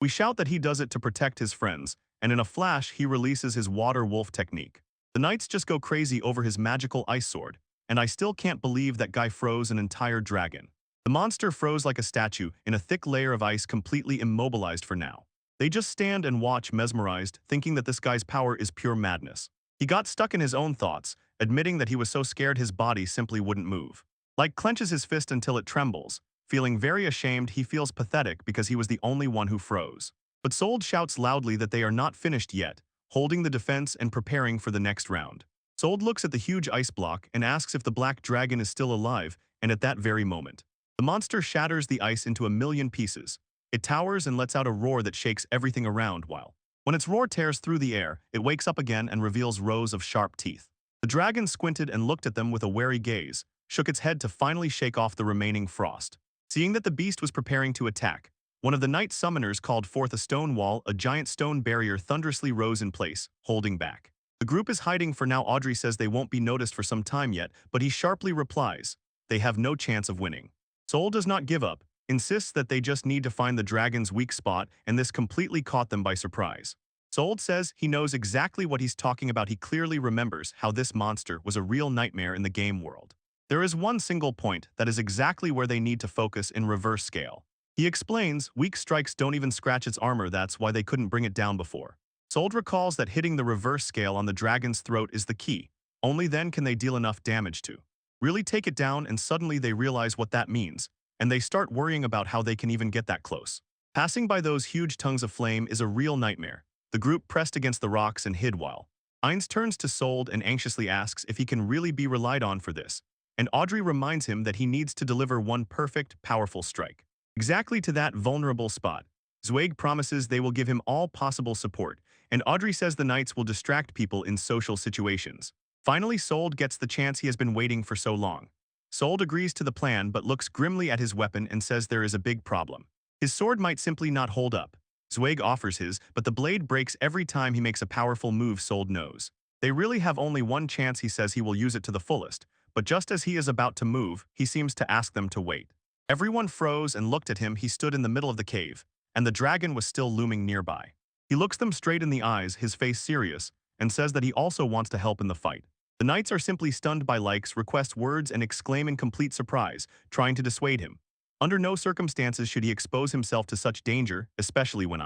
we shout that he does it to protect his friends, and in a flash he releases his water wolf technique. The knights just go crazy over his magical ice sword, and I still can't believe that guy froze an entire dragon. The monster froze like a statue in a thick layer of ice, completely immobilized for now. They just stand and watch, mesmerized, thinking that this guy's power is pure madness. He got stuck in his own thoughts, admitting that he was so scared his body simply wouldn't move. Like clenches his fist until it trembles. Feeling very ashamed, he feels pathetic because he was the only one who froze. But Sold shouts loudly that they are not finished yet, holding the defense and preparing for the next round. Sold looks at the huge ice block and asks if the black dragon is still alive, and at that very moment, the monster shatters the ice into a million pieces. It towers and lets out a roar that shakes everything around while, when its roar tears through the air, it wakes up again and reveals rows of sharp teeth. The dragon squinted and looked at them with a wary gaze, shook its head to finally shake off the remaining frost. Seeing that the beast was preparing to attack, one of the night summoners called forth a stone wall. A giant stone barrier thunderously rose in place, holding back. The group is hiding for now. Audrey says they won't be noticed for some time yet, but he sharply replies, they have no chance of winning. Soul does not give up, insists that they just need to find the dragon's weak spot, and this completely caught them by surprise. Sold says he knows exactly what he's talking about. He clearly remembers how this monster was a real nightmare in the game world. There is one single point that is exactly where they need to focus in reverse scale. He explains, weak strikes don't even scratch its armor, that's why they couldn't bring it down before. Sold recalls that hitting the reverse scale on the dragon's throat is the key. Only then can they deal enough damage to really take it down, and suddenly they realize what that means, and they start worrying about how they can even get that close. Passing by those huge tongues of flame is a real nightmare. The group pressed against the rocks and hid while Ainz turns to Sold and anxiously asks if he can really be relied on for this, and Audrey reminds him that he needs to deliver one perfect, powerful strike. Exactly to that vulnerable spot. Zweig promises they will give him all possible support, and Audrey says the knights will distract people in social situations. Finally, Sold gets the chance he has been waiting for so long. Sold agrees to the plan but looks grimly at his weapon and says there is a big problem. His sword might simply not hold up. Zweig offers his, but the blade breaks every time he makes a powerful move. Sold knows they really have only one chance. He says he will use it to the fullest, but just as he is about to move, he seems to ask them to wait. Everyone froze and looked at him. He stood in the middle of the cave, and the dragon was still looming nearby. He looks them straight in the eyes, his face serious, and says that he also wants to help in the fight. The knights are simply stunned by likes, request words, and exclaim in complete surprise, trying to dissuade him. Under no circumstances should he expose himself to such danger, especially when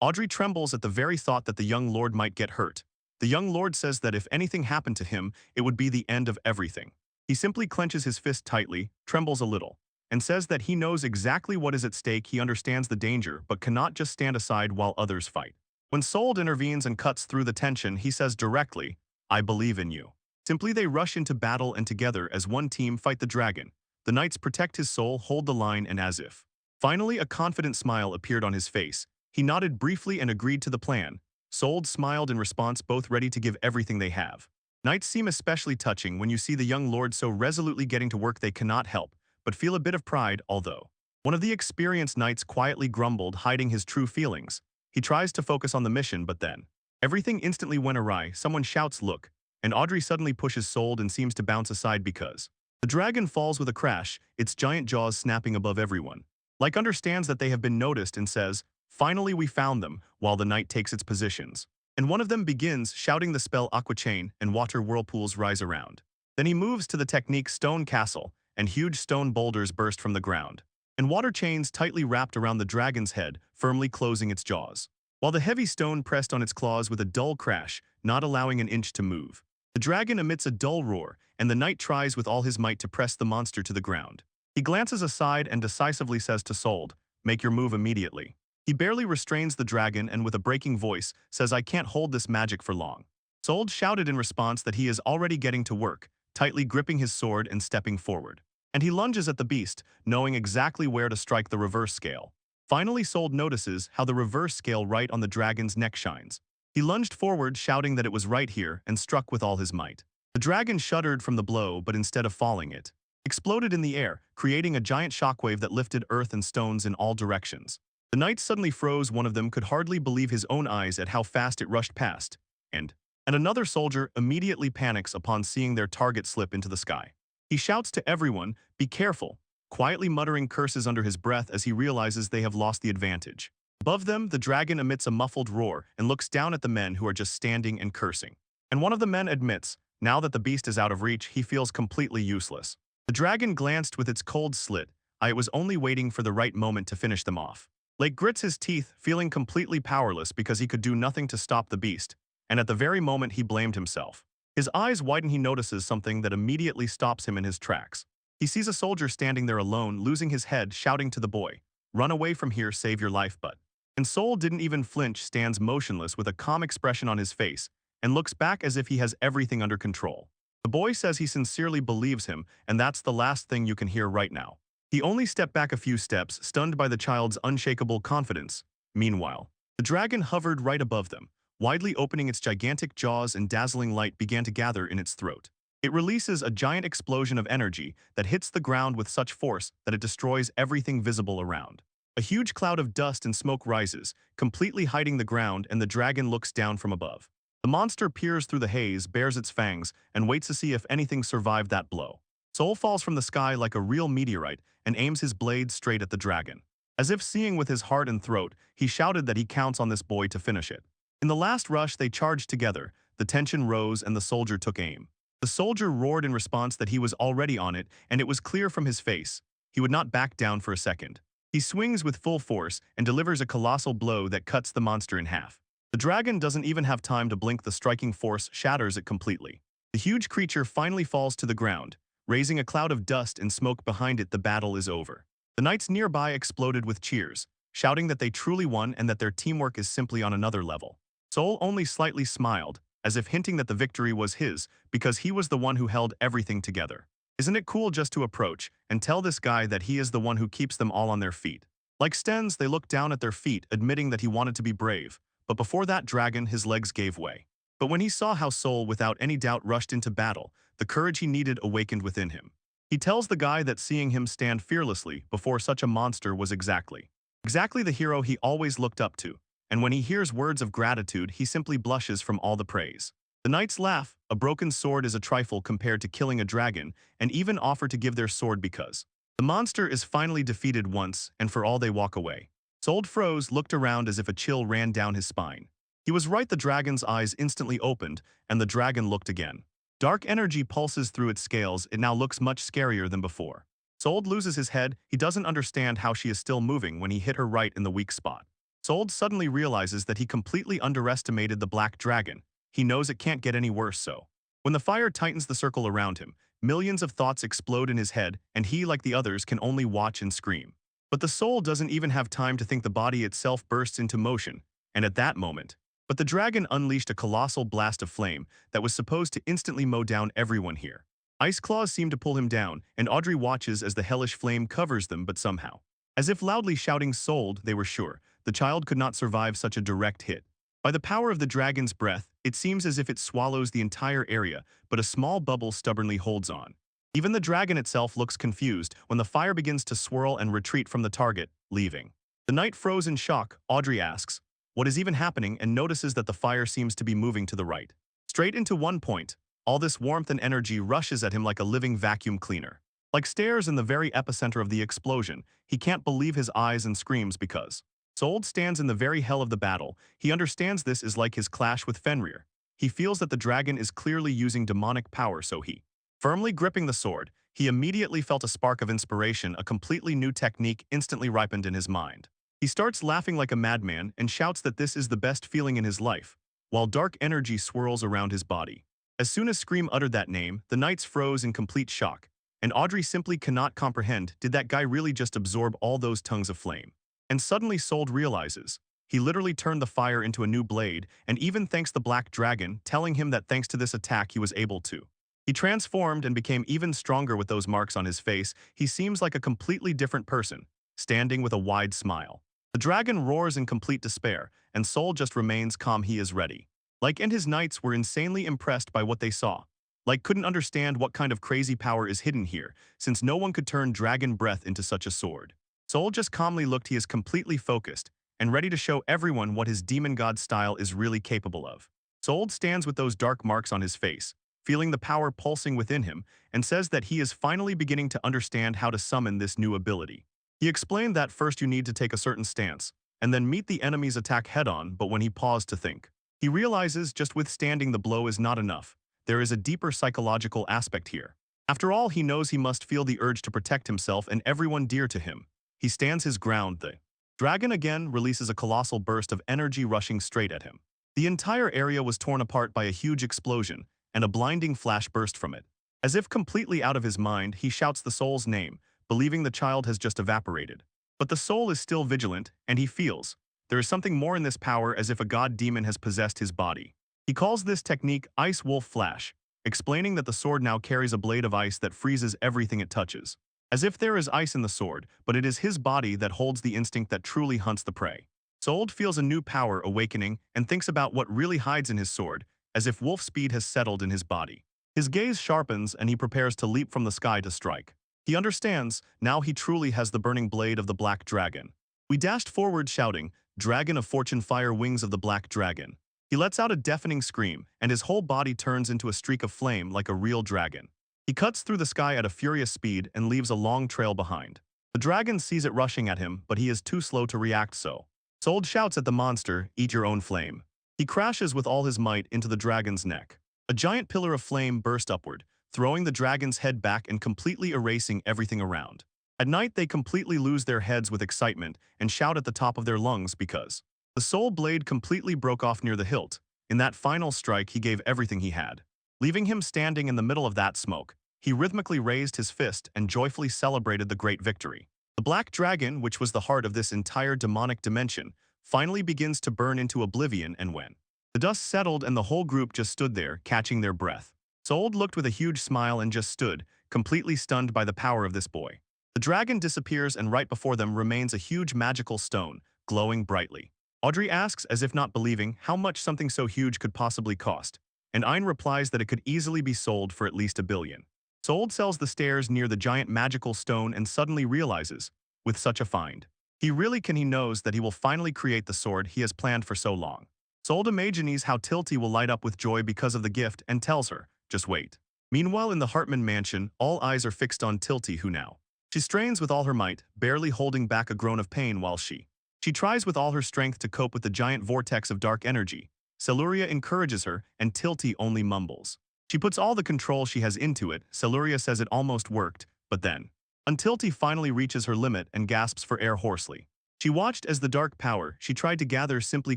Audrey trembles at the very thought that the young lord might get hurt. The young lord says that if anything happened to him, it would be the end of everything. He simply clenches his fist tightly, trembles a little, and says that he knows exactly what is at stake. He understands the danger but cannot just stand aside while others fight. When Sold intervenes and cuts through the tension, he says directly, I believe in you. Simply they rush into battle and together as one team fight the dragon. The knights protect his soul, hold the line, and as if finally a confident smile appeared on his face, he nodded briefly and agreed to the plan. Sold smiled in response, both ready to give everything they have. Knights seem especially touching when you see the young lord so resolutely getting to work. They cannot help but feel a bit of pride, although one of the experienced knights quietly grumbled, hiding his true feelings. He tries to focus on the mission, but then everything instantly went awry. Someone shouts, look, and Audrey suddenly pushes Sold and seems to bounce aside because the dragon falls with a crash, its giant jaws snapping above everyone. Like understands that they have been noticed and says, finally we found them, while the knight takes its positions. And one of them begins shouting the spell Aqua Chain, and water whirlpools rise around. Then he moves to the technique Stone Castle, and huge stone boulders burst from the ground, and water chains tightly wrapped around the dragon's head, firmly closing its jaws, while the heavy stone pressed on its claws with a dull crash, not allowing an inch to move. The dragon emits a dull roar, and the knight tries with all his might to press the monster to the ground. He glances aside and decisively says to Sold, "Make your move immediately." He barely restrains the dragon and with a breaking voice says, "I can't hold this magic for long." Sold shouted in response that he is already getting to work, tightly gripping his sword and stepping forward. And he lunges at the beast, knowing exactly where to strike the reverse scale. Finally, Sold notices how the reverse scale right on the dragon's neck shines. He lunged forward, shouting that it was right here, and struck with all his might. The dragon shuddered from the blow, but instead of falling, it exploded in the air, creating a giant shockwave that lifted earth and stones in all directions. The knight suddenly froze. One of them could hardly believe his own eyes at how fast it rushed past. And another soldier immediately panics upon seeing their target slip into the sky. He shouts to everyone, "Be careful," quietly muttering curses under his breath as he realizes they have lost the advantage. Above them, the dragon emits a muffled roar and looks down at the men who are just standing and cursing. And one of the men admits, now that the beast is out of reach, he feels completely useless. The dragon glanced with its cold slit. "I was only waiting for the right moment to finish them off." Lake grits his teeth, feeling completely powerless because he could do nothing to stop the beast, and at the very moment he blamed himself. His eyes widen. He notices something that immediately stops him in his tracks. He sees a soldier standing there alone, losing his head, shouting to the boy, "Run away from here, save your life, but..." And Soul didn't even flinch, stands motionless with a calm expression on his face, and looks back as if he has everything under control. The boy says he sincerely believes him, and that's the last thing you can hear right now. He only stepped back a few steps, stunned by the child's unshakable confidence. Meanwhile, the dragon hovered right above them, widely opening its gigantic jaws, and dazzling light began to gather in its throat. It releases a giant explosion of energy that hits the ground with such force that it destroys everything visible around. A huge cloud of dust and smoke rises, completely hiding the ground, and the dragon looks down from above. The monster peers through the haze, bares its fangs, and waits to see if anything survived that blow. Soul falls from the sky like a real meteorite and aims his blade straight at the dragon. As if seeing with his heart and throat, he shouted that he counts on this boy to finish it. In the last rush, they charged together. The tension rose and the soldier took aim. The soldier roared in response that he was already on it, and it was clear from his face. He would not back down for a second. He swings with full force and delivers a colossal blow that cuts the monster in half. The dragon doesn't even have time to blink. The striking force shatters it completely. The huge creature finally falls to the ground, raising a cloud of dust and smoke behind it. The battle is over. The knights nearby exploded with cheers, shouting that they truly won and that their teamwork is simply on another level. Soul only slightly smiled, as if hinting that the victory was his because he was the one who held everything together. Isn't it cool just to approach and tell this guy that he is the one who keeps them all on their feet? Like Stens, they looked down at their feet, admitting that he wanted to be brave, but before that dragon, his legs gave way. But when he saw how Soul without any doubt rushed into battle, the courage he needed awakened within him. He tells the guy that seeing him stand fearlessly before such a monster was exactly the hero he always looked up to, and when he hears words of gratitude, he simply blushes from all the praise. The knights laugh. A broken sword is a trifle compared to killing a dragon, and even offer to give their sword because the monster is finally defeated once and for all. They walk away. Sold froze, looked around as if a chill ran down his spine. He was right. The dragon's eyes instantly opened, and the dragon looked again. Dark energy pulses through its scales. It now looks much scarier than before. Sold loses his head. He doesn't understand how she is still moving when he hit her right in the weak spot. Sold suddenly realizes that he completely underestimated the black dragon. He knows it can't get any worse. So, when the fire tightens the circle around him, millions of thoughts explode in his head, and he, like the others, can only watch and scream. But the soul doesn't even have time to think. The body itself bursts into motion, and at that moment, the dragon unleashed a colossal blast of flame that was supposed to instantly mow down everyone here. Ice claws seem to pull him down, and Audrey watches as the hellish flame covers them, but somehow, as if loudly shouting "Sold," they were sure the child could not survive such a direct hit. By the power of the dragon's breath, it seems as if it swallows the entire area, but a small bubble stubbornly holds on. Even the dragon itself looks confused when the fire begins to swirl and retreat from the target, leaving. The knight froze in shock. Audrey asks, "What is even happening?" and notices that the fire seems to be moving to the right. Straight into one point, all this warmth and energy rushes at him like a living vacuum cleaner. Like stairs in the very epicenter of the explosion, he can't believe his eyes and screams because Sold stands in the very hell of the battle. He understands this is like his clash with Fenrir. He feels that the dragon is clearly using demonic power, so he, firmly gripping the sword, he immediately felt a spark of inspiration. A completely new technique instantly ripened in his mind. He starts laughing like a madman and shouts that this is the best feeling in his life, while dark energy swirls around his body. As soon as Scream uttered that name, the knights froze in complete shock, and Audrey simply cannot comprehend, did that guy really just absorb all those tongues of flame? And suddenly Sold realizes, he literally turned the fire into a new blade, and even thanks the black dragon, telling him that thanks to this attack he was able to. He transformed and became even stronger with those marks on his face. He seems like a completely different person, standing with a wide smile. The dragon roars in complete despair, and Soul just remains calm. He is ready. Like and his knights were insanely impressed by what they saw. Like couldn't understand what kind of crazy power is hidden here, since no one could turn dragon breath into such a sword. Soul just calmly looked. He is completely focused, and ready to show everyone what his demon god style is really capable of. Soul stands with those dark marks on his face, feeling the power pulsing within him, and says that he is finally beginning to understand how to summon this new ability. He explained that first you need to take a certain stance, and then meet the enemy's attack head-on, but when he paused to think, he realizes just withstanding the blow is not enough. There is a deeper psychological aspect here. After all, he knows he must feel the urge to protect himself and everyone dear to him. He stands his ground. The dragon again releases a colossal burst of energy rushing straight at him. The entire area was torn apart by a huge explosion, and a blinding flash burst from it. As if completely out of his mind, he shouts the soul's name, believing the child has just evaporated. But the soul is still vigilant, and he feels there is something more in this power, as if a god demon has possessed his body. He calls this technique Ice Wolf Flash, explaining that the sword now carries a blade of ice that freezes everything it touches. As if there is ice in the sword, but it is his body that holds the instinct that truly hunts the prey. Sold feels a new power awakening and thinks about what really hides in his sword, as if wolf speed has settled in his body. His gaze sharpens and he prepares to leap from the sky to strike. He understands, now he truly has the burning blade of the black dragon. We dashed forward shouting, "Dragon of Fortune, fire wings of the black dragon." He lets out a deafening scream, and his whole body turns into a streak of flame like a real dragon. He cuts through the sky at a furious speed and leaves a long trail behind. The dragon sees it rushing at him, but he is too slow to react. Sold shouts at the monster, "Eat your own flame." He crashes with all his might into the dragon's neck. A giant pillar of flame burst upward, throwing the dragon's head back and completely erasing everything around. At night, they completely lose their heads with excitement and shout at the top of their lungs because the soul blade completely broke off near the hilt. In that final strike, he gave everything he had. Leaving him standing in the middle of that smoke, he rhythmically raised his fist and joyfully celebrated the great victory. The black dragon, which was the heart of this entire demonic dimension, finally begins to burn into oblivion, and when the dust settled and the whole group just stood there, catching their breath. Sold looked with a huge smile and just stood, completely stunned by the power of this boy. The dragon disappears, and right before them remains a huge magical stone, glowing brightly. Audrey asks, as if not believing, how much something so huge could possibly cost, and Ein replies that it could easily be sold for at least $1 billion. Sold sells the stairs near the giant magical stone and suddenly realizes, with such a find, he knows that he will finally create the sword he has planned for so long. Sold imagines how Tilty will light up with joy because of the gift and tells her, just wait. Meanwhile, in the Hartman mansion, all eyes are fixed on Tilty, who now she strains with all her might, barely holding back a groan of pain while she tries with all her strength to cope with the giant vortex of dark energy. Celuria encourages her, and Tilty only mumbles. She puts all the control she has into it. Celuria says it almost worked, but then Tilty finally reaches her limit and gasps for air hoarsely. She watched as the dark power she tried to gather simply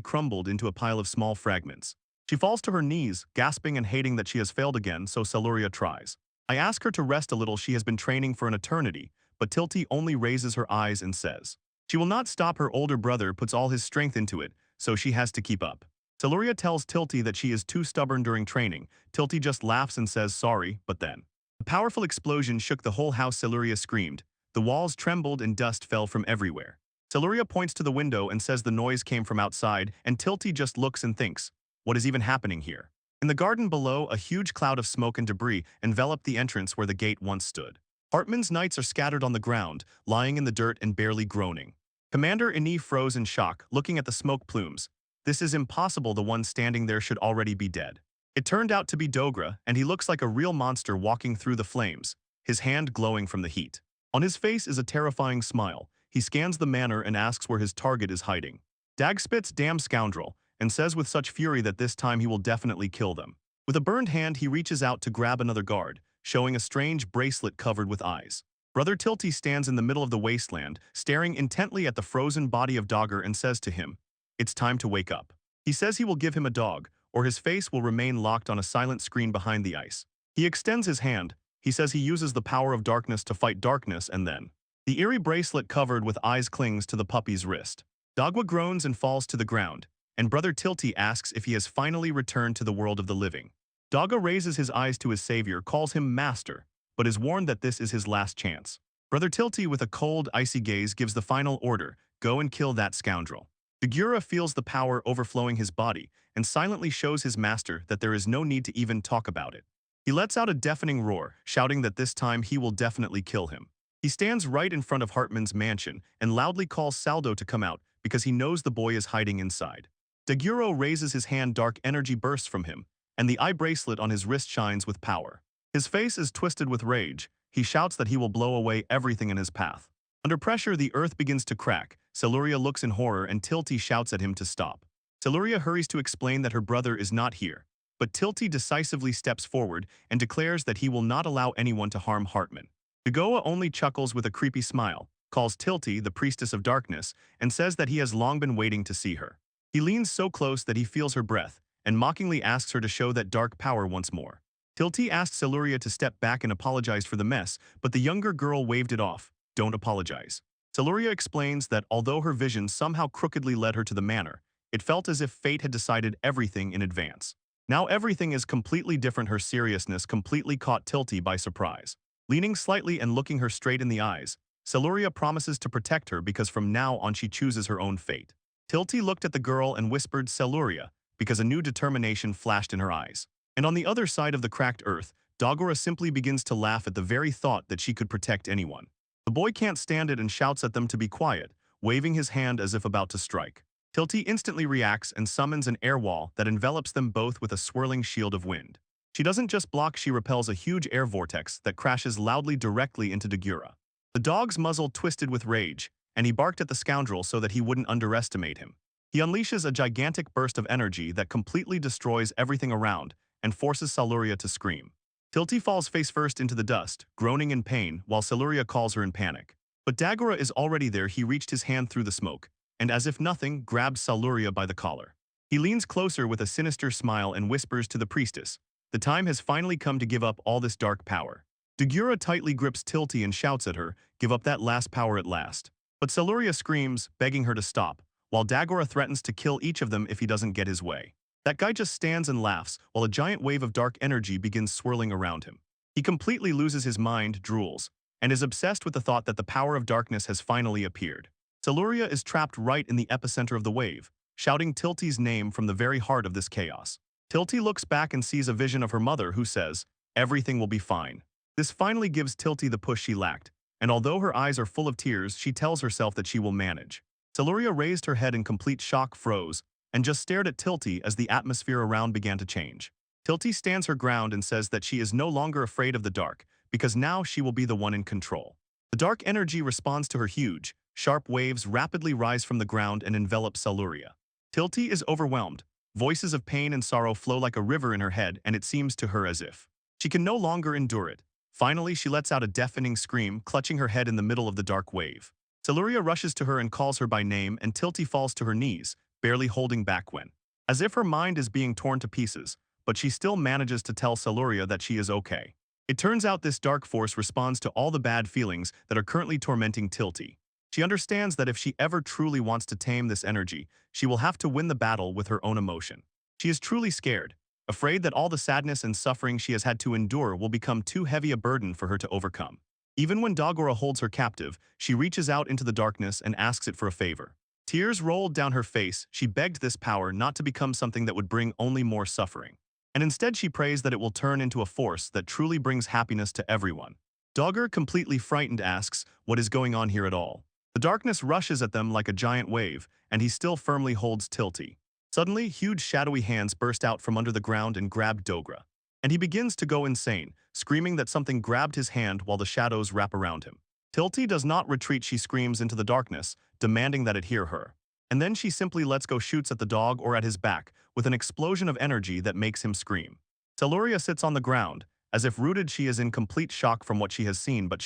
crumbled into a pile of small fragments. She falls to her knees, gasping and hating that she has failed again, so Celuria tries. I ask her to rest a little. She has been training for an eternity, but Tilty only raises her eyes and says she will not stop. Her older brother puts all his strength into it, so she has to keep up. Celuria tells Tilty that she is too stubborn during training. Tilty just laughs and says sorry, but then a powerful explosion shook the whole house. Celuria screamed. The walls trembled and dust fell from everywhere. Celuria points to the window and says the noise came from outside, and Tilty just looks and thinks, what is even happening here? In the garden below, a huge cloud of smoke and debris enveloped the entrance where the gate once stood. Hartman's knights are scattered on the ground, lying in the dirt and barely groaning. Commander Ini froze in shock, looking at the smoke plumes. This is impossible. The one standing there should already be dead. It turned out to be Dogra, and he looks like a real monster walking through the flames, his hand glowing from the heat. On his face is a terrifying smile. He scans the manor and asks where his target is hiding. Dag spits, "Damn scoundrel," and says with such fury that this time he will definitely kill them. With a burned hand, he reaches out to grab another guard, showing a strange bracelet covered with eyes. Brother Tilty stands in the middle of the wasteland, staring intently at the frozen body of Dogger and says to him, "It's time to wake up." He says he will give him a dog, or his face will remain locked on a silent screen behind the ice. He extends his hand. He says he uses the power of darkness to fight darkness, and then the eerie bracelet covered with eyes clings to the puppy's wrist. Dagwa groans and falls to the ground, and Brother Tilty asks if he has finally returned to the world of the living. Dagwa raises his eyes to his savior, calls him master, but is warned that this is his last chance. Brother Tilty, with a cold, icy gaze, gives the final order: go and kill that scoundrel. Dagura feels the power overflowing his body and silently shows his master that there is no need to even talk about it. He lets out a deafening roar, shouting that this time he will definitely kill him. He stands right in front of Hartman's mansion and loudly calls Saldo to come out because he knows the boy is hiding inside. Daguro raises his hand, dark energy bursts from him, and the eye bracelet on his wrist shines with power. His face is twisted with rage. He shouts that he will blow away everything in his path. Under pressure, the earth begins to crack. Celuria looks in horror and Tilty shouts at him to stop. Celuria hurries to explain that her brother is not here, but Tilty decisively steps forward and declares that he will not allow anyone to harm Hartman. Dagoa only chuckles with a creepy smile, calls Tilty the priestess of darkness, and says that he has long been waiting to see her. He leans so close that he feels her breath, and mockingly asks her to show that dark power once more. Tilty asks Celuria to step back and apologize for the mess, but the younger girl waved it off. Don't apologize. Celuria explains that although her vision somehow crookedly led her to the manor, it felt as if fate had decided everything in advance. Now everything is completely different. Her seriousness completely caught Tilty by surprise. Leaning slightly and looking her straight in the eyes, Celuria promises to protect her because from now on she chooses her own fate. Tilty looked at the girl and whispered Celuria because a new determination flashed in her eyes. And on the other side of the cracked earth, Dagora simply begins to laugh at the very thought that she could protect anyone. The boy can't stand it and shouts at them to be quiet, waving his hand as if about to strike. Tilty instantly reacts and summons an air wall that envelops them both with a swirling shield of wind. She doesn't just block, she repels a huge air vortex that crashes loudly directly into Dagura. The dog's muzzle twisted with rage, and he barked at the scoundrel so that he wouldn't underestimate him. He unleashes a gigantic burst of energy that completely destroys everything around and forces Celuria to scream. Tilty falls face first into the dust, groaning in pain, while Celuria calls her in panic. But Dagora is already there. He reached his hand through the smoke, and as if nothing, grabs Celuria by the collar. He leans closer with a sinister smile and whispers to the priestess, the time has finally come to give up all this dark power. Dagura tightly grips Tilty and shouts at her, give up that last power at last. But Celuria screams, begging her to stop, while Dagora threatens to kill each of them if he doesn't get his way. That guy just stands and laughs while a giant wave of dark energy begins swirling around him. He completely loses his mind, drools, and is obsessed with the thought that the power of darkness has finally appeared. Celuria is trapped right in the epicenter of the wave, shouting Tilty's name from the very heart of this chaos. Tilty looks back and sees a vision of her mother who says, everything will be fine. This finally gives Tilty the push she lacked, and although her eyes are full of tears, she tells herself that she will manage. Celuria raised her head in complete shock, froze, and just stared at Tilty as the atmosphere around began to change. Tilty stands her ground and says that she is no longer afraid of the dark, because now she will be the one in control. The dark energy responds to her huge, sharp waves rapidly rise from the ground and envelop Celuria. Tilty is overwhelmed. Voices of pain and sorrow flow like a river in her head, and it seems to her as if she can no longer endure it. Finally, she lets out a deafening scream, clutching her head in the middle of the dark wave. Celuria rushes to her and calls her by name, and Tilty falls to her knees, barely holding back when, as if her mind is being torn to pieces, but she still manages to tell Celuria that she is okay. It turns out this dark force responds to all the bad feelings that are currently tormenting Tilty. She understands that if she ever truly wants to tame this energy, she will have to win the battle with her own emotion. She is truly scared, afraid that all the sadness and suffering she has had to endure will become too heavy a burden for her to overcome. Even when Dagora holds her captive, she reaches out into the darkness and asks it for a favor. Tears rolled down her face. She begged this power not to become something that would bring only more suffering. And instead she prays that it will turn into a force that truly brings happiness to everyone. Dogger, completely frightened, asks, what is going on here at all? The darkness rushes at them like a giant wave, and he still firmly holds Tilty. Suddenly, huge shadowy hands burst out from under the ground and grab Dogra. And he begins to go insane, screaming that something grabbed his hand while the shadows wrap around him. Tilty does not retreat. She screams into the darkness, demanding that it hear her. And then she simply lets go, shoots at the dog or at his back, with an explosion of energy that makes him scream. Celuria sits on the ground, as if rooted. She is in complete shock from what she has seen, but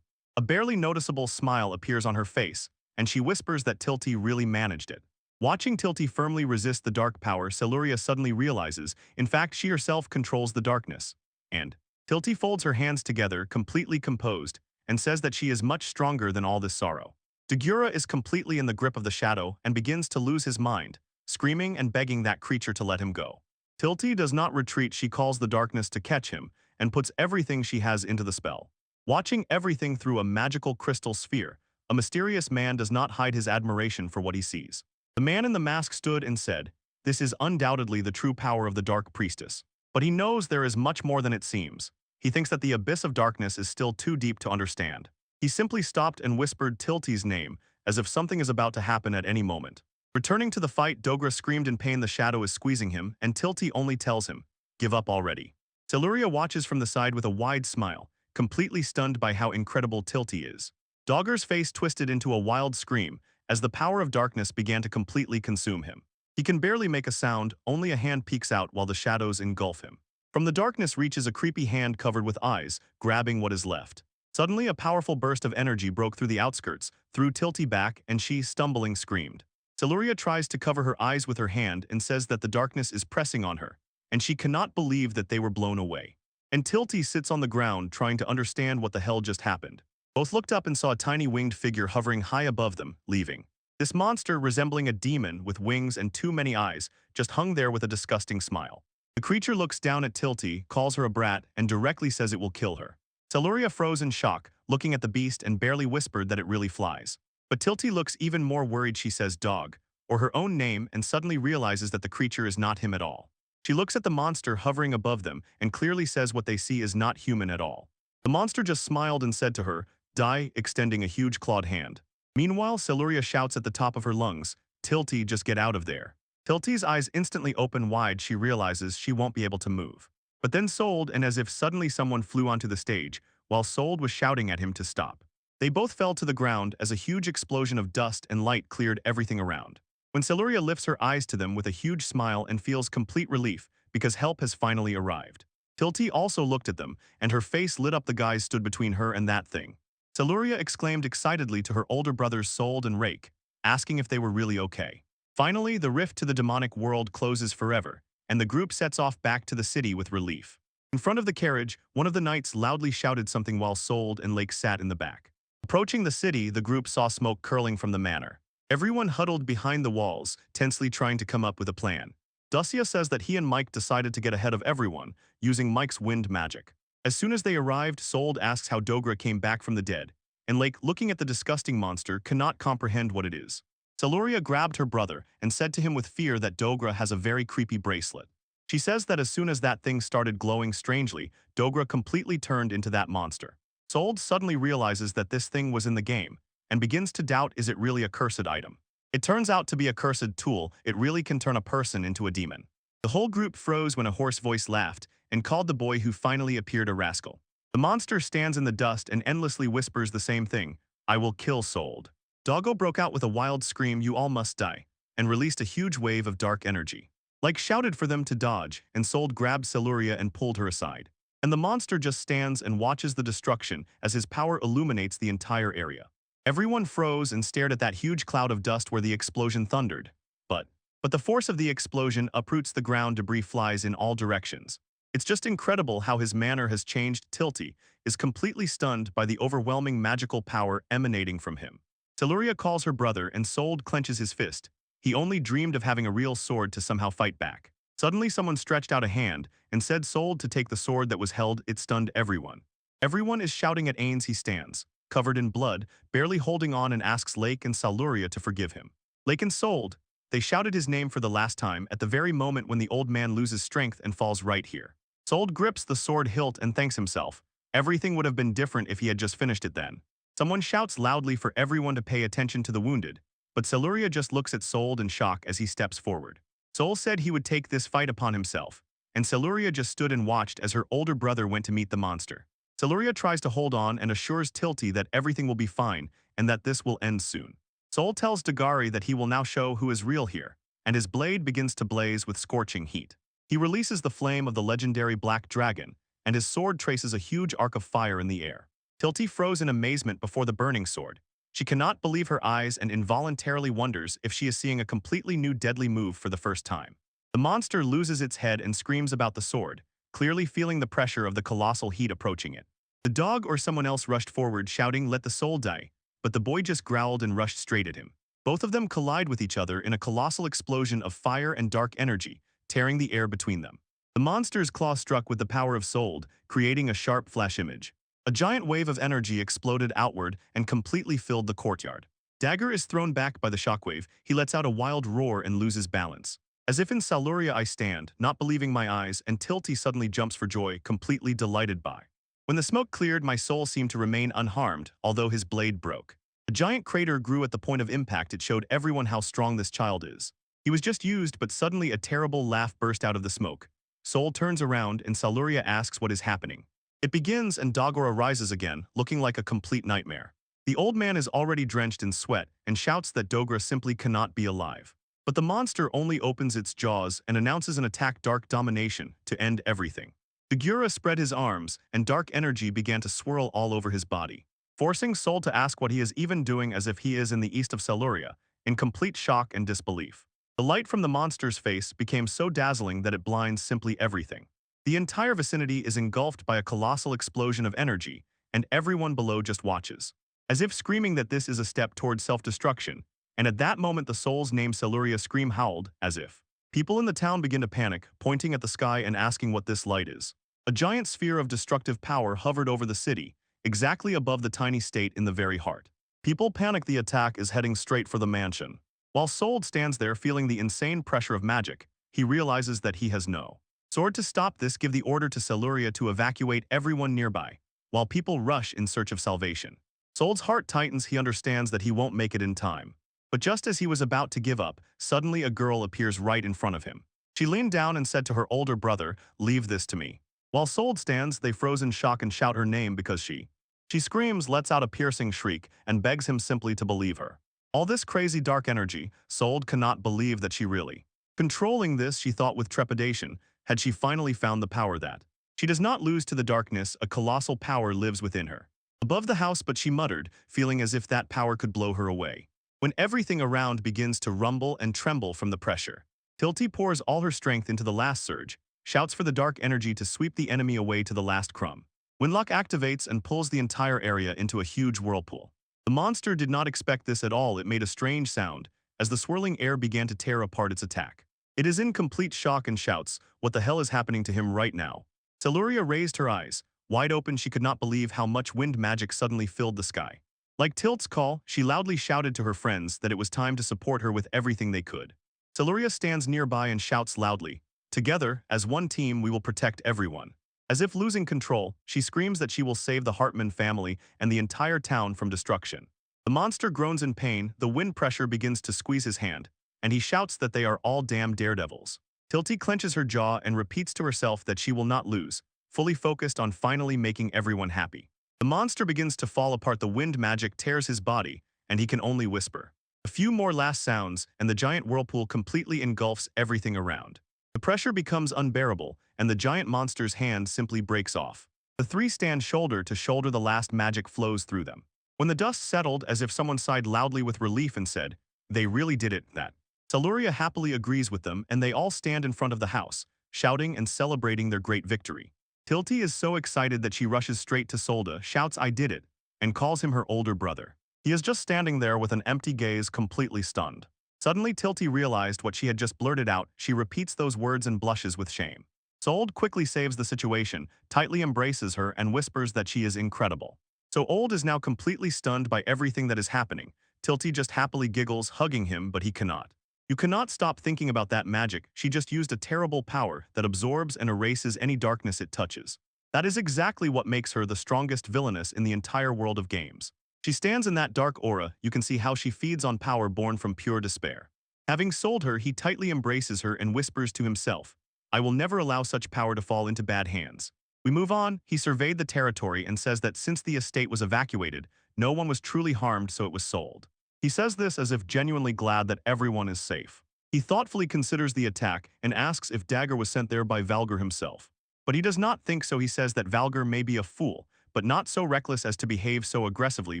a barely noticeable smile appears on her face, and she whispers that Tilty really managed it. Watching Tilty firmly resist the dark power, Celuria suddenly realizes, in fact, she herself controls the darkness. And Tilty folds her hands together, completely composed, and says that she is much stronger than all this sorrow. Dagura is completely in the grip of the shadow and begins to lose his mind, screaming and begging that creature to let him go. Tilty does not retreat. She calls the darkness to catch him and puts everything she has into the spell. Watching everything through a magical crystal sphere, a mysterious man does not hide his admiration for what he sees. The man in the mask stood and said, "This is undoubtedly the true power of the Dark Priestess." But he knows there is much more than it seems. He thinks that the abyss of darkness is still too deep to understand. He simply stopped and whispered Tilty's name, as if something is about to happen at any moment. Returning to the fight, Dogra screamed in pain. The shadow is squeezing him, and Tilty only tells him, "Give up already." Celuria watches from the side with a wide smile, completely stunned by how incredible Tilty is. Dogger's face twisted into a wild scream, as the power of darkness began to completely consume him. He can barely make a sound, only a hand peeks out while the shadows engulf him. From the darkness reaches a creepy hand covered with eyes, grabbing what is left. Suddenly, a powerful burst of energy broke through the outskirts, threw Tilty back, and she, stumbling, screamed. Celuria tries to cover her eyes with her hand and says that the darkness is pressing on her, and she cannot believe that they were blown away. And Tilty sits on the ground trying to understand what the hell just happened. Both looked up and saw a tiny winged figure hovering high above them, leaving. This monster, resembling a demon with wings and too many eyes, just hung there with a disgusting smile. The creature looks down at Tilty, calls her a brat, and directly says it will kill her. Celuria froze in shock, looking at the beast, and barely whispered that it really flies. But Tilty looks even more worried. She says dog, or her own name, and suddenly realizes that the creature is not him at all. She looks at the monster hovering above them and clearly says what they see is not human at all. The monster just smiled and said to her, "Die," extending a huge clawed hand. Meanwhile, Celuria shouts at the top of her lungs, "Tilty, just get out of there." Tilty's eyes instantly open wide. She realizes she won't be able to move. But then Sold, and as if suddenly someone flew onto the stage, while Sold was shouting at him to stop. They both fell to the ground as a huge explosion of dust and light cleared everything around. When Celuria lifts her eyes to them with a huge smile and feels complete relief because help has finally arrived. Tilty also looked at them, and her face lit up. The guys stood between her and that thing. Celuria exclaimed excitedly to her older brothers Sold and Rake, asking if they were really okay. Finally, the rift to the demonic world closes forever, and the group sets off back to the city with relief. In front of the carriage, one of the knights loudly shouted something while Sold and Lake sat in the back. Approaching the city, the group saw smoke curling from the manor. Everyone huddled behind the walls, tensely trying to come up with a plan. Dacia says that he and Mike decided to get ahead of everyone, using Mike's wind magic. As soon as they arrived, Sold asks how Dogra came back from the dead, and Lake, looking at the disgusting monster, cannot comprehend what it is. Celuria grabbed her brother and said to him with fear that Dogra has a very creepy bracelet. She says that as soon as that thing started glowing strangely, Dogra completely turned into that monster. Sold suddenly realizes that this thing was in the game, and begins to doubt, is it really a cursed item? It turns out to be a cursed tool. It really can turn a person into a demon. The whole group froze when a hoarse voice laughed and called the boy who finally appeared a rascal. The monster stands in the dust and endlessly whispers the same thing, "I will kill Sold." Doggo broke out with a wild scream, "You all must die," and released a huge wave of dark energy. Like shouted for them to dodge, and Sold grabbed Celuria and pulled her aside. And the monster just stands and watches the destruction as his power illuminates the entire area. Everyone froze and stared at that huge cloud of dust where the explosion thundered. But the force of the explosion uproots the ground. Debris flies in all directions. It's just incredible how his manner has changed. Tilty is completely stunned by the overwhelming magical power emanating from him. Celuria calls her brother and Sold clenches his fist. He only dreamed of having a real sword to somehow fight back. Suddenly someone stretched out a hand and said Sold to take the sword that was held. It stunned everyone. Everyone is shouting at Ains. He stands, covered in blood, barely holding on, and asks Lake and Celuria to forgive him. Lake and Sold, they shouted his name for the last time at the very moment when the old man loses strength and falls right here. Sold grips the sword hilt and thanks himself. Everything would have been different if he had just finished it then. Someone shouts loudly for everyone to pay attention to the wounded, but Celuria just looks at Sold in shock as he steps forward. Soul said he would take this fight upon himself, and Celuria just stood and watched as her older brother went to meet the monster. Celuria tries to hold on and assures Tilty that everything will be fine and that this will end soon. Soul tells Dagari that he will now show who is real here, and his blade begins to blaze with scorching heat. He releases the flame of the legendary Black Dragon, and his sword traces a huge arc of fire in the air. Tilty froze in amazement before the burning sword. She cannot believe her eyes and involuntarily wonders if she is seeing a completely new deadly move for the first time. The monster loses its head and screams about the sword, clearly feeling the pressure of the colossal heat approaching it. The dog or someone else rushed forward shouting, "Let the soul die," but the boy just growled and rushed straight at him. Both of them collide with each other in a colossal explosion of fire and dark energy, tearing the air between them. The monster's claw struck with the power of Sold, creating a sharp flash image. A giant wave of energy exploded outward and completely filled the courtyard. Dagger is thrown back by the shockwave. He lets out a wild roar and loses balance. As if in Saluria I stand, not believing my eyes, and Tilty suddenly jumps for joy, completely delighted by. When the smoke cleared, my soul seemed to remain unharmed, although his blade broke. A giant crater grew at the point of impact. It showed everyone how strong this child is. He was just used, but suddenly a terrible laugh burst out of the smoke. Soul turns around and Saluria asks what is happening. It begins and Dagora rises again, looking like a complete nightmare. The old man is already drenched in sweat and shouts that Dogra simply cannot be alive. But the monster only opens its jaws and announces an attack, Dark Domination, to end everything. Dagura spread his arms and dark energy began to swirl all over his body, forcing Soul to ask what he is even doing, as if he is in the east of Saluria, in complete shock and disbelief. The light from the monster's face became so dazzling that it blinds simply everything. The entire vicinity is engulfed by a colossal explosion of energy, and everyone below just watches, as if screaming that this is a step towards self-destruction. And at that moment the souls named Saluria scream howled, as if. People in the town begin to panic, pointing at the sky and asking what this light is. A giant sphere of destructive power hovered over the city, exactly above the tiny state in the very heart. People panic. The attack is heading straight for the mansion. While Sold stands there feeling the insane pressure of magic, he realizes that he has no sword to stop this. Give the order to Saluria to evacuate everyone nearby, while people rush in search of salvation. Sold's heart tightens. He understands that he won't make it in time. But just as he was about to give up, suddenly a girl appears right in front of him. She leaned down and said to her older brother, "Leave this to me." While Sold stands, they froze in shock and shout her name because she screams, lets out a piercing shriek, and begs him simply to believe her. All this crazy dark energy, Sold cannot believe that she really controlling this. She thought with trepidation, had she finally found the power that she does not lose to the darkness. A colossal power lives within her, above the house, but she muttered, feeling as if that power could blow her away. When everything around begins to rumble and tremble from the pressure, Tilty pours all her strength into the last surge, shouts for the dark energy to sweep the enemy away to the last crumb. When luck activates and pulls the entire area into a huge whirlpool. The monster did not expect this at all. It made a strange sound as the swirling air began to tear apart its attack. It is in complete shock and shouts, "What the hell is happening to him right now?" Saluria raised her eyes. Wide open, she could not believe how much wind magic suddenly filled the sky. Like Tilt's call, she loudly shouted to her friends that it was time to support her with everything they could. Saluria stands nearby and shouts loudly, "Together, as one team, we will protect everyone." As if losing control, she screams that she will save the Hartman family and the entire town from destruction. The monster groans in pain. The wind pressure begins to squeeze his hand, and he shouts that they are all damn daredevils. Tilty clenches her jaw and repeats to herself that she will not lose, fully focused on finally making everyone happy. The monster begins to fall apart. The wind magic tears his body, and he can only whisper. A few more last sounds, and the giant whirlpool completely engulfs everything around. The pressure becomes unbearable, and the giant monster's hand simply breaks off. The three stand shoulder to shoulder. The last magic flows through them. When the dust settled, as if someone sighed loudly with relief and said, "They really did it," that. Saluria happily agrees with them, and they all stand in front of the house, shouting and celebrating their great victory. Tilty is so excited that she rushes straight to Solda, shouts, "I did it," and calls him her older brother. He is just standing there with an empty gaze, completely stunned. Suddenly Tilty realized what she had just blurted out. She repeats those words and blushes with shame. Sold quickly saves the situation, tightly embraces her, and whispers that she is incredible. So Old is now completely stunned by everything that is happening. Tilty just happily giggles, hugging him, but he cannot. You cannot stop thinking about that magic. She just used a terrible power that absorbs and erases any darkness it touches. That is exactly what makes her the strongest villainess in the entire world of games. She stands in that dark aura. You can see how she feeds on power born from pure despair. Having sold her, he tightly embraces her and whispers to himself, "I will never allow such power to fall into bad hands." We move on. He surveyed the territory and says that since the estate was evacuated, no one was truly harmed, so it was sold. He says this as if genuinely glad that everyone is safe. He thoughtfully considers the attack and asks if Dagger was sent there by Valgar himself. But he does not think so. He says that Valgar may be a fool, but not so reckless as to behave so aggressively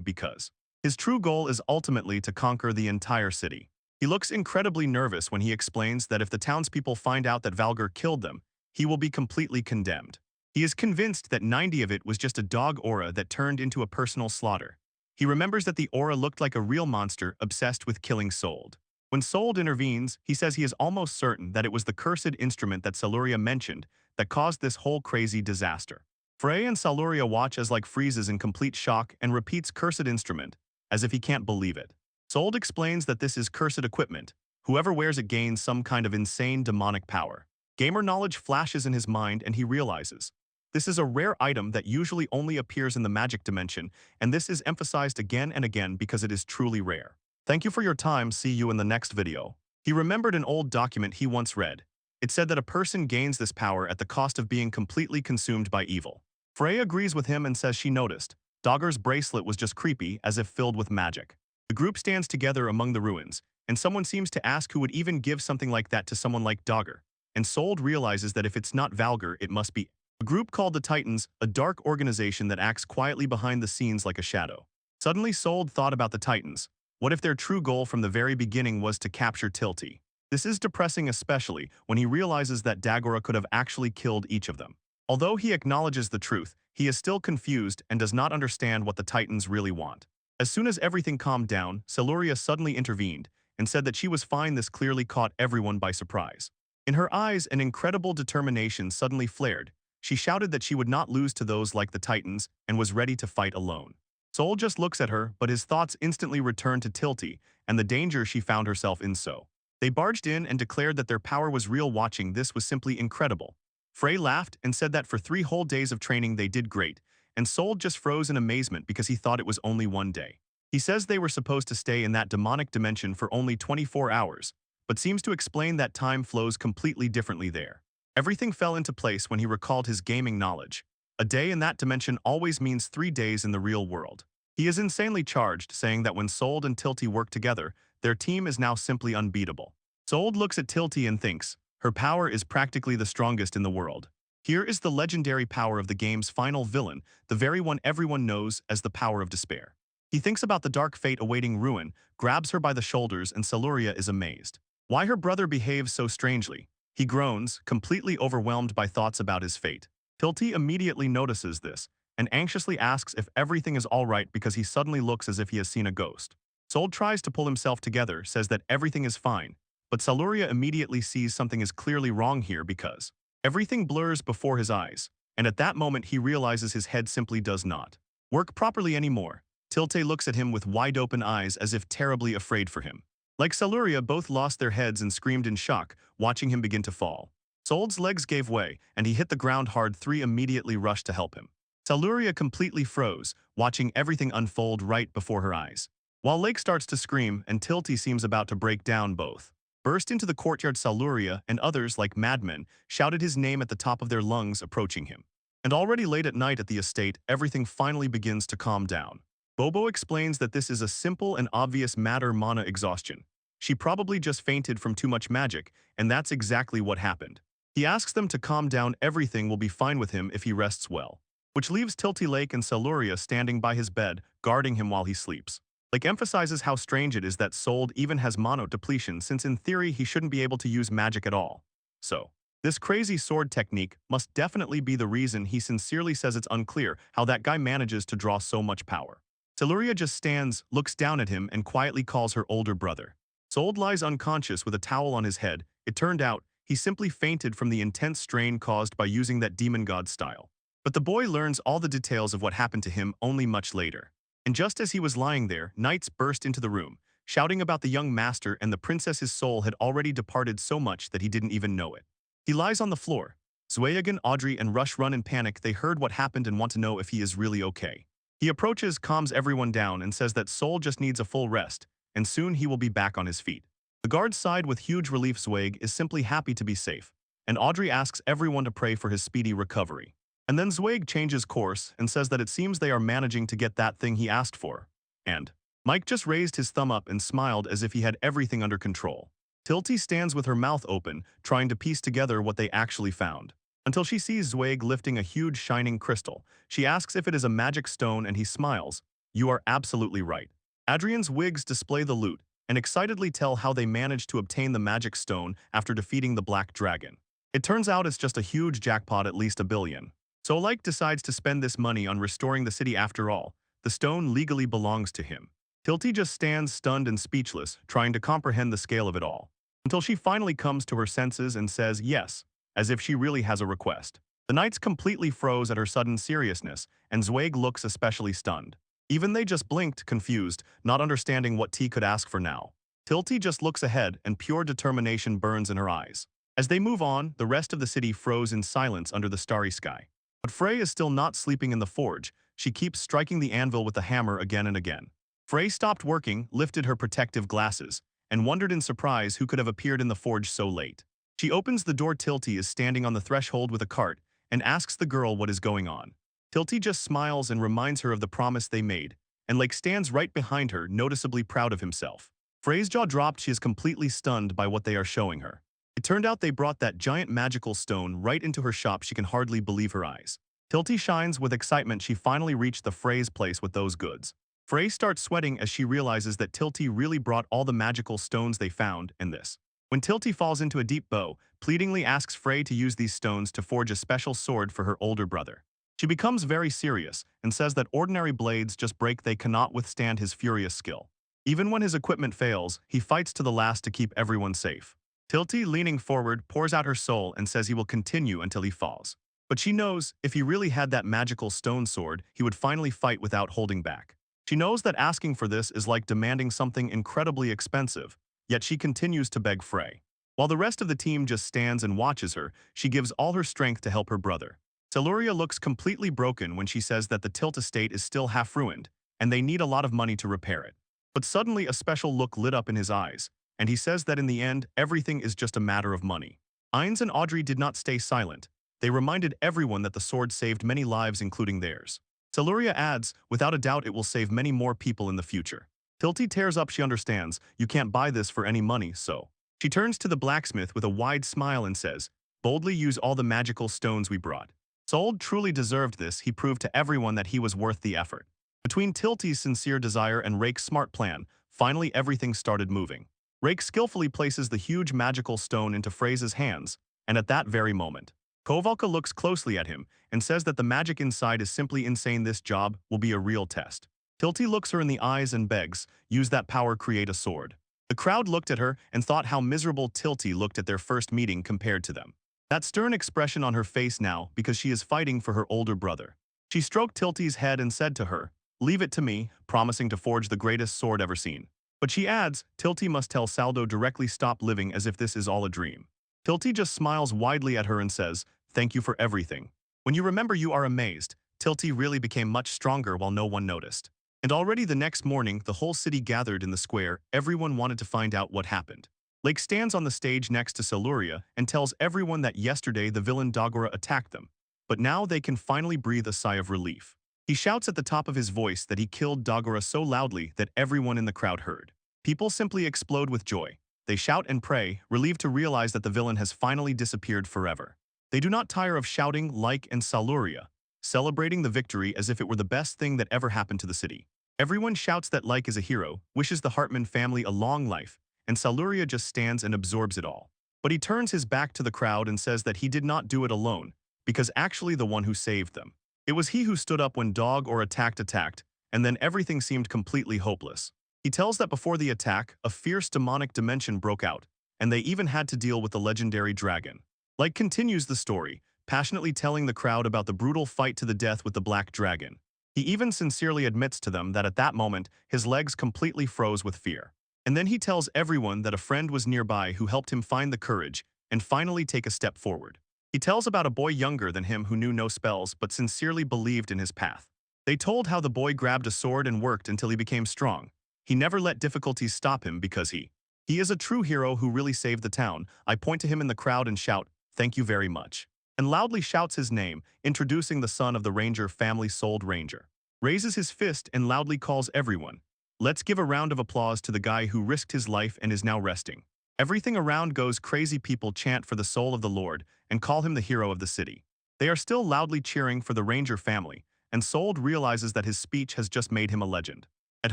because His true goal is ultimately to conquer the entire city. He looks incredibly nervous when he explains that if the townspeople find out that Valgar killed them, he will be completely condemned. He is convinced that 90 of it was just a dog aura that turned into a personal slaughter. He remembers that the aura looked like a real monster obsessed with killing Sold. When Sold intervenes, he says he is almost certain that it was the cursed instrument that Saluria mentioned that caused this whole crazy disaster. Frey and Saluria watch as like freezes in complete shock and repeats cursed instrument, as if he can't believe it. Sold explains that this is cursed equipment. Whoever wears it gains some kind of insane demonic power. Gamer knowledge flashes in his mind and he realizes. This is a rare item that usually only appears in the magic dimension, and this is emphasized again and again because it is truly rare. Thank you for your time, see you in the next video. He remembered an old document he once read. It said that a person gains this power at the cost of being completely consumed by evil. Frey agrees with him and says she noticed. Dogger's bracelet was just creepy, as if filled with magic. The group stands together among the ruins, and someone seems to ask who would even give something like that to someone like Dogger. And Sold realizes that if it's not Valgar, it must be a group called the Titans, a dark organization that acts quietly behind the scenes like a shadow. Suddenly Sold thought about the Titans. What if their true goal from the very beginning was to capture Tilty? This is depressing, especially when he realizes that Dagora could have actually killed each of them. Although he acknowledges the truth, he is still confused and does not understand what the Titans really want. As soon as everything calmed down, Saluria suddenly intervened and said that she was fine. This clearly caught everyone by surprise. In her eyes, an incredible determination suddenly flared. She shouted that she would not lose to those like the Titans and was ready to fight alone. Soul just looks at her, but his thoughts instantly return to Tilty and the danger she found herself in. So they barged in and declared that their power was real. Watching this was simply incredible. Frey laughed and said that for 3 whole days of training they did great, and Soul just froze in amazement because he thought it was only 1 day. He says they were supposed to stay in that demonic dimension for only 24 hours, but seems to explain that time flows completely differently there. Everything fell into place when he recalled his gaming knowledge. A day in that dimension always means 3 days in the real world. He is insanely charged, saying that when Sold and Tilty work together, their team is now simply unbeatable. Sold looks at Tilty and thinks, her power is practically the strongest in the world. Here is the legendary power of the game's final villain, the very one everyone knows as the power of despair. He thinks about the dark fate awaiting Ruin, grabs her by the shoulders, and Saluria is amazed. Why her brother behaves so strangely? He groans, completely overwhelmed by thoughts about his fate. Tilty immediately notices this, and anxiously asks if everything is alright because he suddenly looks as if he has seen a ghost. Sold tries to pull himself together, says that everything is fine, but Saluria immediately sees something is clearly wrong here because everything blurs before his eyes, and at that moment he realizes his head simply does not work properly anymore. Tilty looks at him with wide-open eyes as if terribly afraid for him. Like Saluria, both lost their heads and screamed in shock, watching him begin to fall. Sold's legs gave way, and he hit the ground hard. 3 immediately rushed to help him. Saluria completely froze, watching everything unfold right before her eyes. While Lake starts to scream and Tilty seems about to break down, both burst into the courtyard. Saluria and others, like madmen, shouted his name at the top of their lungs, approaching him. And already late at night at the estate, everything finally begins to calm down. Bobo explains that this is a simple and obvious matter: mana exhaustion. She probably just fainted from too much magic, and that's exactly what happened. He asks them to calm down, everything will be fine with him if he rests well. Which leaves Tilty, Lake, and Saluria standing by his bed, guarding him while he sleeps. Lake emphasizes how strange it is that Sold even has mana depletion, since in theory he shouldn't be able to use magic at all. So, this crazy sword technique must definitely be the reason. He sincerely says it's unclear how that guy manages to draw so much power. Saluria just stands, looks down at him, and quietly calls her older brother. Sold lies unconscious with a towel on his head. It turned out, he simply fainted from the intense strain caused by using that demon god style. But the boy learns all the details of what happened to him only much later. And just as he was lying there, knights burst into the room, shouting about the young master and the princess. His soul had already departed so much that he didn't even know it. He lies on the floor. Zweigin, Audrey, and Rush run in panic. They heard what happened and want to know if he is really okay. He approaches, calms everyone down, and says that Soul just needs a full rest, and soon he will be back on his feet. The guards sighed with huge relief. Zweig is simply happy to be safe, and Audrey asks everyone to pray for his speedy recovery. And then Zweig changes course and says that it seems they are managing to get that thing he asked for. And Mike just raised his thumb up and smiled as if he had everything under control. Tilty stands with her mouth open, trying to piece together what they actually found. Until she sees Zweig lifting a huge shining crystal. She asks if it is a magic stone and he smiles. You are absolutely right. Adrian's wigs display the loot and excitedly tell how they managed to obtain the magic stone after defeating the Black Dragon. It turns out it's just a huge jackpot, at least 1 billion. So Like decides to spend this money on restoring the city after all. The stone legally belongs to him. Tilty just stands stunned and speechless, trying to comprehend the scale of it all. Until she finally comes to her senses and says yes, as if she really has a request. The knights completely froze at her sudden seriousness, and Zweig looks especially stunned. Even they just blinked, confused, not understanding what T could ask for now. Tilty just looks ahead and pure determination burns in her eyes. As they move on, the rest of the city froze in silence under the starry sky. But Frey is still not sleeping in the forge. She keeps striking the anvil with the hammer again and again. Frey stopped working, lifted her protective glasses, and wondered in surprise who could have appeared in the forge so late. She opens the door. Tilty is standing on the threshold with a cart and asks the girl what is going on. Tilty just smiles and reminds her of the promise they made, and Lake stands right behind her, noticeably proud of himself. Frey's jaw dropped. She is completely stunned by what they are showing her. It turned out they brought that giant magical stone right into her shop. She can hardly believe her eyes. Tilty shines with excitement. She finally reached the Frey's place with those goods. Frey starts sweating as she realizes that Tilty really brought all the magical stones they found, and this. When Tilty falls into a deep bow, pleadingly asks Frey to use these stones to forge a special sword for her older brother. She becomes very serious and says that ordinary blades just break. They cannot withstand his furious skill. Even when his equipment fails, he fights to the last to keep everyone safe. Tilty, leaning forward, pours out her soul and says he will continue until he falls. But she knows if he really had that magical stone sword, he would finally fight without holding back. She knows that asking for this is like demanding something incredibly expensive, yet she continues to beg Frey. While the rest of the team just stands and watches her, she gives all her strength to help her brother. Celuria looks completely broken when she says that the Tilt estate is still half ruined, and they need a lot of money to repair it. But suddenly a special look lit up in his eyes, and he says that in the end, everything is just a matter of money. Ainz and Audrey did not stay silent. They reminded everyone that the sword saved many lives, including theirs. Celuria adds, without a doubt it will save many more people in the future. Tilty tears up. She understands, you can't buy this for any money, so. She turns to the blacksmith with a wide smile and says, boldly use all the magical stones we brought. Sold truly deserved this. He proved to everyone that he was worth the effort. Between Tilty's sincere desire and Rake's smart plan, finally everything started moving. Rake skillfully places the huge magical stone into Frey's hands, and at that very moment, Kovalka looks closely at him and says that the magic inside is simply insane. This job will be a real test. Tilty looks her in the eyes and begs, use that power, create a sword. The crowd looked at her and thought how miserable Tilty looked at their first meeting compared to them. That stern expression on her face now because she is fighting for her older brother. She stroked Tilty's head and said to her, leave it to me, promising to forge the greatest sword ever seen. But she adds, Tilty must tell Saldo directly stop living as if this is all a dream. Tilty just smiles widely at her and says, thank you for everything. When you remember you are amazed, Tilty really became much stronger while no one noticed. And already the next morning, the whole city gathered in the square. Everyone wanted to find out what happened. Lake stands on the stage next to Celuria and tells everyone that yesterday the villain Dagora attacked them. But now they can finally breathe a sigh of relief. He shouts at the top of his voice that he killed Dagora so loudly that everyone in the crowd heard. People simply explode with joy. They shout and pray, relieved to realize that the villain has finally disappeared forever. They do not tire of shouting, Like and Celuria, celebrating the victory as if it were the best thing that ever happened to the city. Everyone shouts that Like is a hero, wishes the Hartman family a long life, and Celuria just stands and absorbs it all. But he turns his back to the crowd and says that he did not do it alone, because actually the one who saved them. It was he who stood up when Dog or attacked, and then everything seemed completely hopeless. He tells that before the attack, a fierce demonic dimension broke out, and they even had to deal with the legendary dragon. Like continues the story, passionately telling the crowd about the brutal fight to the death with the black dragon. He even sincerely admits to them that at that moment, his legs completely froze with fear. And then he tells everyone that a friend was nearby who helped him find the courage and finally take a step forward. He tells about a boy younger than him who knew no spells but sincerely believed in his path. They told how the boy grabbed a sword and worked until he became strong. He never let difficulties stop him because he is a true hero who really saved the town. I point to him in the crowd and shout, thank you very much. And loudly shouts his name, introducing the son of the Ranger family, Souled Ranger. Raises his fist and loudly calls everyone. Let's give a round of applause to the guy who risked his life and is now resting. Everything around goes crazy. People chant for the soul of the Lord and call him the hero of the city. They are still loudly cheering for the Ranger family, and Souled realizes that his speech has just made him a legend. At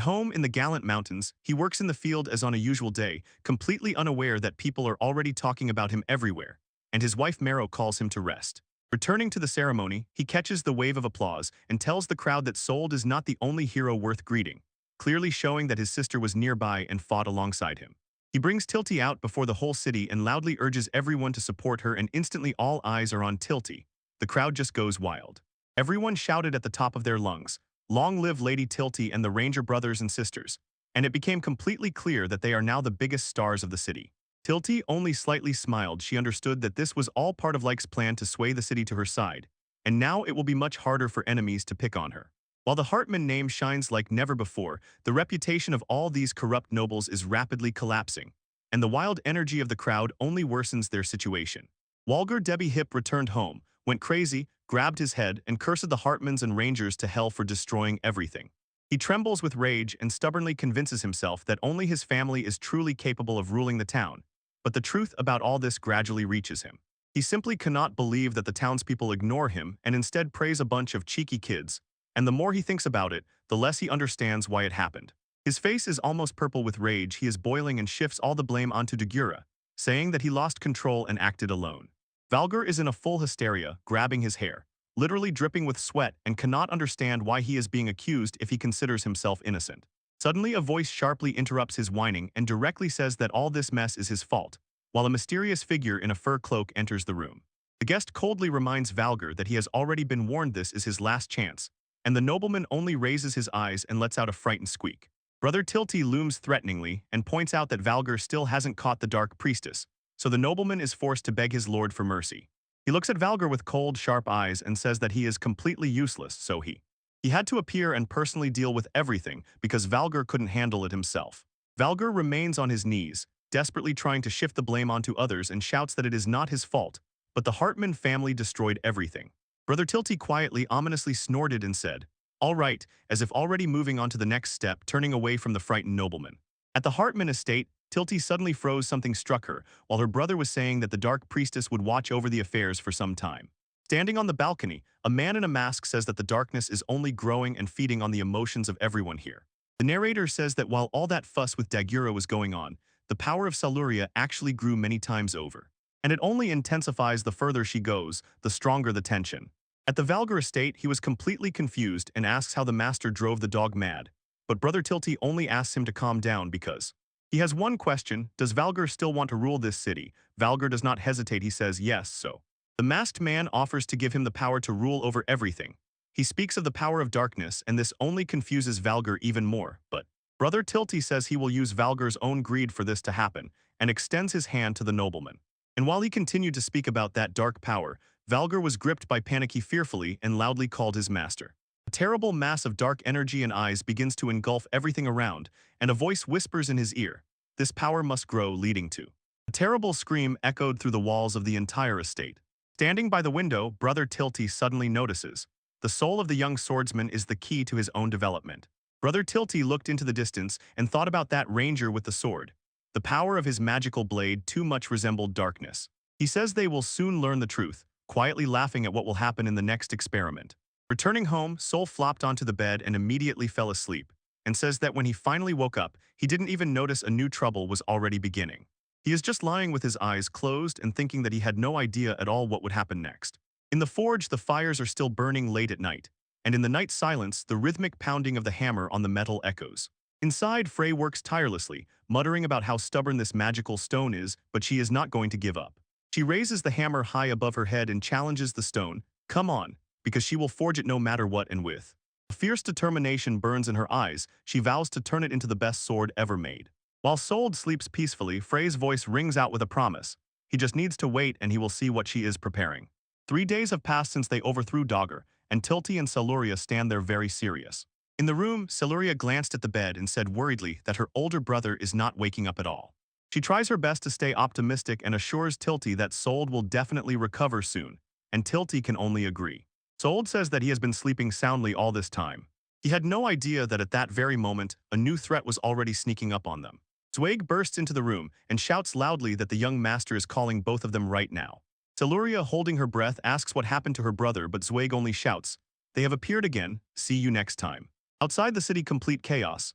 home in the Gallant Mountains, he works in the field as on a usual day, completely unaware that people are already talking about him everywhere, and his wife Mero calls him to rest. Returning to the ceremony, he catches the wave of applause and tells the crowd that Sold is not the only hero worth greeting, clearly showing that his sister was nearby and fought alongside him. He brings Tilty out before the whole city and loudly urges everyone to support her, and instantly all eyes are on Tilty. The crowd just goes wild. Everyone shouted at the top of their lungs, "Long live Lady Tilty and the Ranger brothers and sisters," and it became completely clear that they are now the biggest stars of the city. Tilty only slightly smiled. She understood that this was all part of Like's plan to sway the city to her side, and now it will be much harder for enemies to pick on her. While the Hartman name shines like never before, the reputation of all these corrupt nobles is rapidly collapsing, and the wild energy of the crowd only worsens their situation. Walger Debbie Hip returned home, went crazy, grabbed his head, and cursed the Hartmans and Rangers to hell for destroying everything. He trembles with rage and stubbornly convinces himself that only his family is truly capable of ruling the town, but the truth about all this gradually reaches him. He simply cannot believe that the townspeople ignore him and instead praise a bunch of cheeky kids, and the more he thinks about it, the less he understands why it happened. His face is almost purple with rage. He is boiling and shifts all the blame onto Dagura, saying that he lost control and acted alone. Valger is in a full hysteria, grabbing his hair, literally dripping with sweat, and cannot understand why he is being accused if he considers himself innocent. Suddenly a voice sharply interrupts his whining and directly says that all this mess is his fault, while a mysterious figure in a fur cloak enters the room. The guest coldly reminds Valger that he has already been warned this is his last chance, and the nobleman only raises his eyes and lets out a frightened squeak. Brother Tilty looms threateningly and points out that Valger still hasn't caught the Dark Priestess, so the nobleman is forced to beg his lord for mercy. He looks at Valger with cold, sharp eyes and says that he is completely useless, so he had to appear and personally deal with everything because Valger couldn't handle it himself. Valger remains on his knees, desperately trying to shift the blame onto others, and shouts that it is not his fault, but the Hartman family destroyed everything. Brother Tilty quietly, ominously snorted and said, "All right," as if already moving on to the next step, turning away from the frightened nobleman. At the Hartman estate, Tilty suddenly froze. Something struck her, while her brother was saying that the Dark Priestess would watch over the affairs for some time. Standing on the balcony, a man in a mask says that the darkness is only growing and feeding on the emotions of everyone here. The narrator says that while all that fuss with Dagura was going on, the power of Saluria actually grew many times over. And it only intensifies the further she goes, the stronger the tension. At the Valger estate, he was completely confused and asks how the master drove the dog mad. But Brother Tilty only asks him to calm down because he has one question: does Valger still want to rule this city? Valger does not hesitate. He says yes, so the masked man offers to give him the power to rule over everything. He speaks of the power of darkness, and this only confuses Valger even more, but Brother Tilty says he will use Valger's own greed for this to happen, and extends his hand to the nobleman. And while he continued to speak about that dark power, Valger was gripped by panic. He fearfully and loudly called his master. A terrible mass of dark energy and eyes begins to engulf everything around, and a voice whispers in his ear, "This power must grow," leading to a terrible scream echoed through the walls of the entire estate. Standing by the window, Brother Tilty suddenly notices the soul of the young swordsman is the key to his own development. Brother Tilty looked into the distance and thought about that ranger with the sword. The power of his magical blade too much resembled darkness. He says they will soon learn the truth, quietly laughing at what will happen in the next experiment. Returning home, Soul flopped onto the bed and immediately fell asleep, and says that when he finally woke up, he didn't even notice a new trouble was already beginning. He is just lying with his eyes closed and thinking that he had no idea at all what would happen next. In the forge, the fires are still burning late at night, and in the night silence, the rhythmic pounding of the hammer on the metal echoes. Inside, Frey works tirelessly, muttering about how stubborn this magical stone is, but she is not going to give up. She raises the hammer high above her head and challenges the stone, "Come on," because she will forge it no matter what, and with a fierce determination burns in her eyes, she vows to turn it into the best sword ever made. While Sold sleeps peacefully, Frey's voice rings out with a promise. He just needs to wait and he will see what she is preparing. 3 days have passed since they overthrew Dogger, and Tilty and Saluria stand there very serious. In the room, Saluria glanced at the bed and said worriedly that her older brother is not waking up at all. She tries her best to stay optimistic and assures Tilty that Sold will definitely recover soon, and Tilty can only agree. Sold says that he has been sleeping soundly all this time. He had no idea that at that very moment, a new threat was already sneaking up on them. Zweig bursts into the room and shouts loudly that the young master is calling both of them right now. Saluria, holding her breath, asks what happened to her brother, but Zweig only shouts, "They have appeared again, see you next time." Outside the city, complete chaos.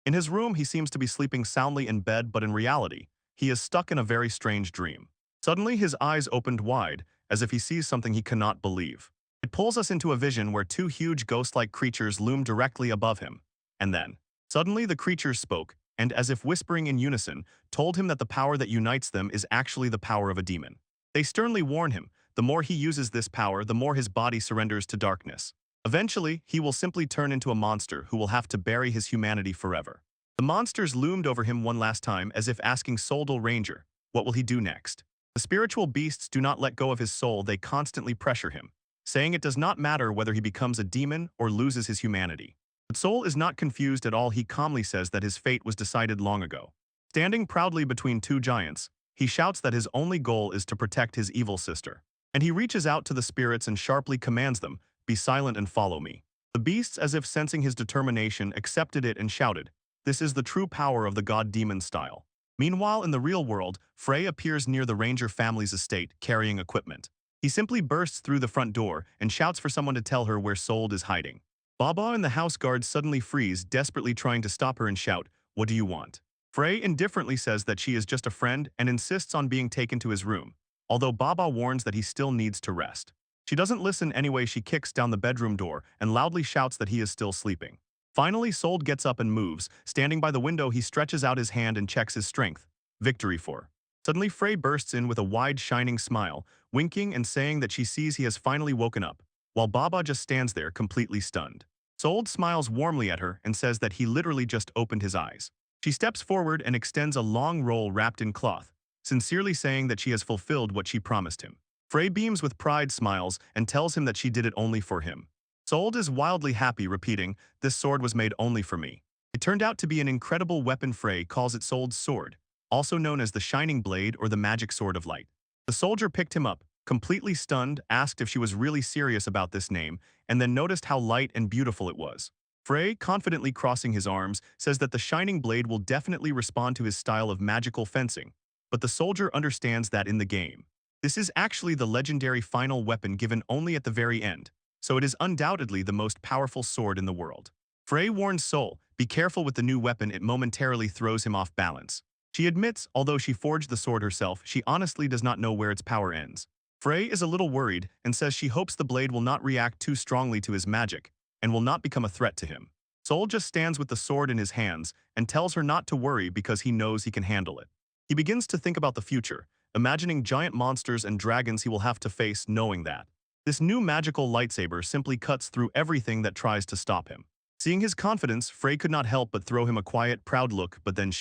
In his room, he seems to be sleeping soundly in bed, but in reality, he is stuck in a very strange dream. Suddenly, his eyes opened wide, as if he sees something he cannot believe. It pulls us into a vision where two huge ghost-like creatures loom directly above him. And then, suddenly the creatures spoke, and as if whispering in unison, told him that the power that unites them is actually the power of a demon. They sternly warn him, the more he uses this power, the more his body surrenders to darkness. Eventually, he will simply turn into a monster who will have to bury his humanity forever. The monsters loomed over him one last time as if asking Soldal Ranger, what will he do next? The spiritual beasts do not let go of his soul, they constantly pressure him, saying it does not matter whether he becomes a demon or loses his humanity. But Soul is not confused at all, he calmly says that his fate was decided long ago. Standing proudly between two giants, he shouts that his only goal is to protect his evil sister. And he reaches out to the spirits and sharply commands them, be silent and follow me. The beasts, as if sensing his determination, accepted it and shouted, this is the true power of the god-demon style. Meanwhile, in the real world, Frey appears near the Ranger family's estate, carrying equipment. He simply bursts through the front door and shouts for someone to tell her where Sold is hiding. Baba and the house guards suddenly freeze, desperately trying to stop her and shout, what do you want? Frey indifferently says that she is just a friend and insists on being taken to his room, although Baba warns that he still needs to rest. She doesn't listen anyway, she kicks down the bedroom door and loudly shouts that he is still sleeping. Finally, Sold gets up and moves. Standing by the window, he stretches out his hand and checks his strength. Victory for. Suddenly, Frey bursts in with a wide, shining smile, winking and saying that she sees he has finally woken up, while Baba just stands there completely stunned. Sold smiles warmly at her and says that he literally just opened his eyes. She steps forward and extends a long roll wrapped in cloth, sincerely saying that she has fulfilled what she promised him. Frey beams with pride, smiles, and tells him that she did it only for him. Sold is wildly happy, repeating, this sword was made only for me. It turned out to be an incredible weapon. Frey calls it Sold's sword, also known as the Shining Blade or the Magic Sword of Light. The soldier picked him up, completely stunned, asked if she was really serious about this name, and then noticed how light and beautiful it was. Frey, confidently crossing his arms, says that the Shining Blade will definitely respond to his style of magical fencing, but the soldier understands that in the game, this is actually the legendary final weapon given only at the very end, so it is undoubtedly the most powerful sword in the world. Frey warns Soul, be careful with the new weapon, it momentarily throws him off balance. She admits, although she forged the sword herself, she honestly does not know where its power ends. Frey is a little worried and says she hopes the blade will not react too strongly to his magic and will not become a threat to him. Soul just stands with the sword in his hands and tells her not to worry because he knows he can handle it. He begins to think about the future, imagining giant monsters and dragons he will have to face, knowing that this new magical lightsaber simply cuts through everything that tries to stop him. Seeing his confidence, Frey could not help but throw him a quiet, proud look, but then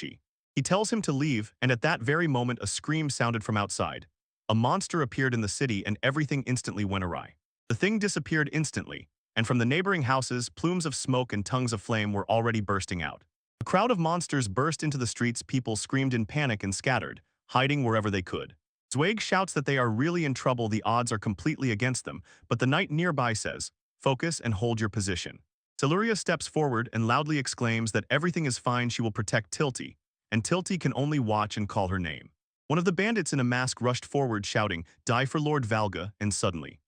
he tells him to leave, and at that very moment a scream sounded from outside. A monster appeared in the city and everything instantly went awry. The thing disappeared instantly, and from the neighboring houses, plumes of smoke and tongues of flame were already bursting out. A crowd of monsters burst into the streets, people screamed in panic and scattered, hiding wherever they could. Zweig shouts that they are really in trouble, the odds are completely against them, but the knight nearby says, focus and hold your position. Siluria steps forward and loudly exclaims that everything is fine, she will protect Tilty, and Tilty can only watch and call her name. One of the bandits in a mask rushed forward shouting, die for Lord Valga, and suddenly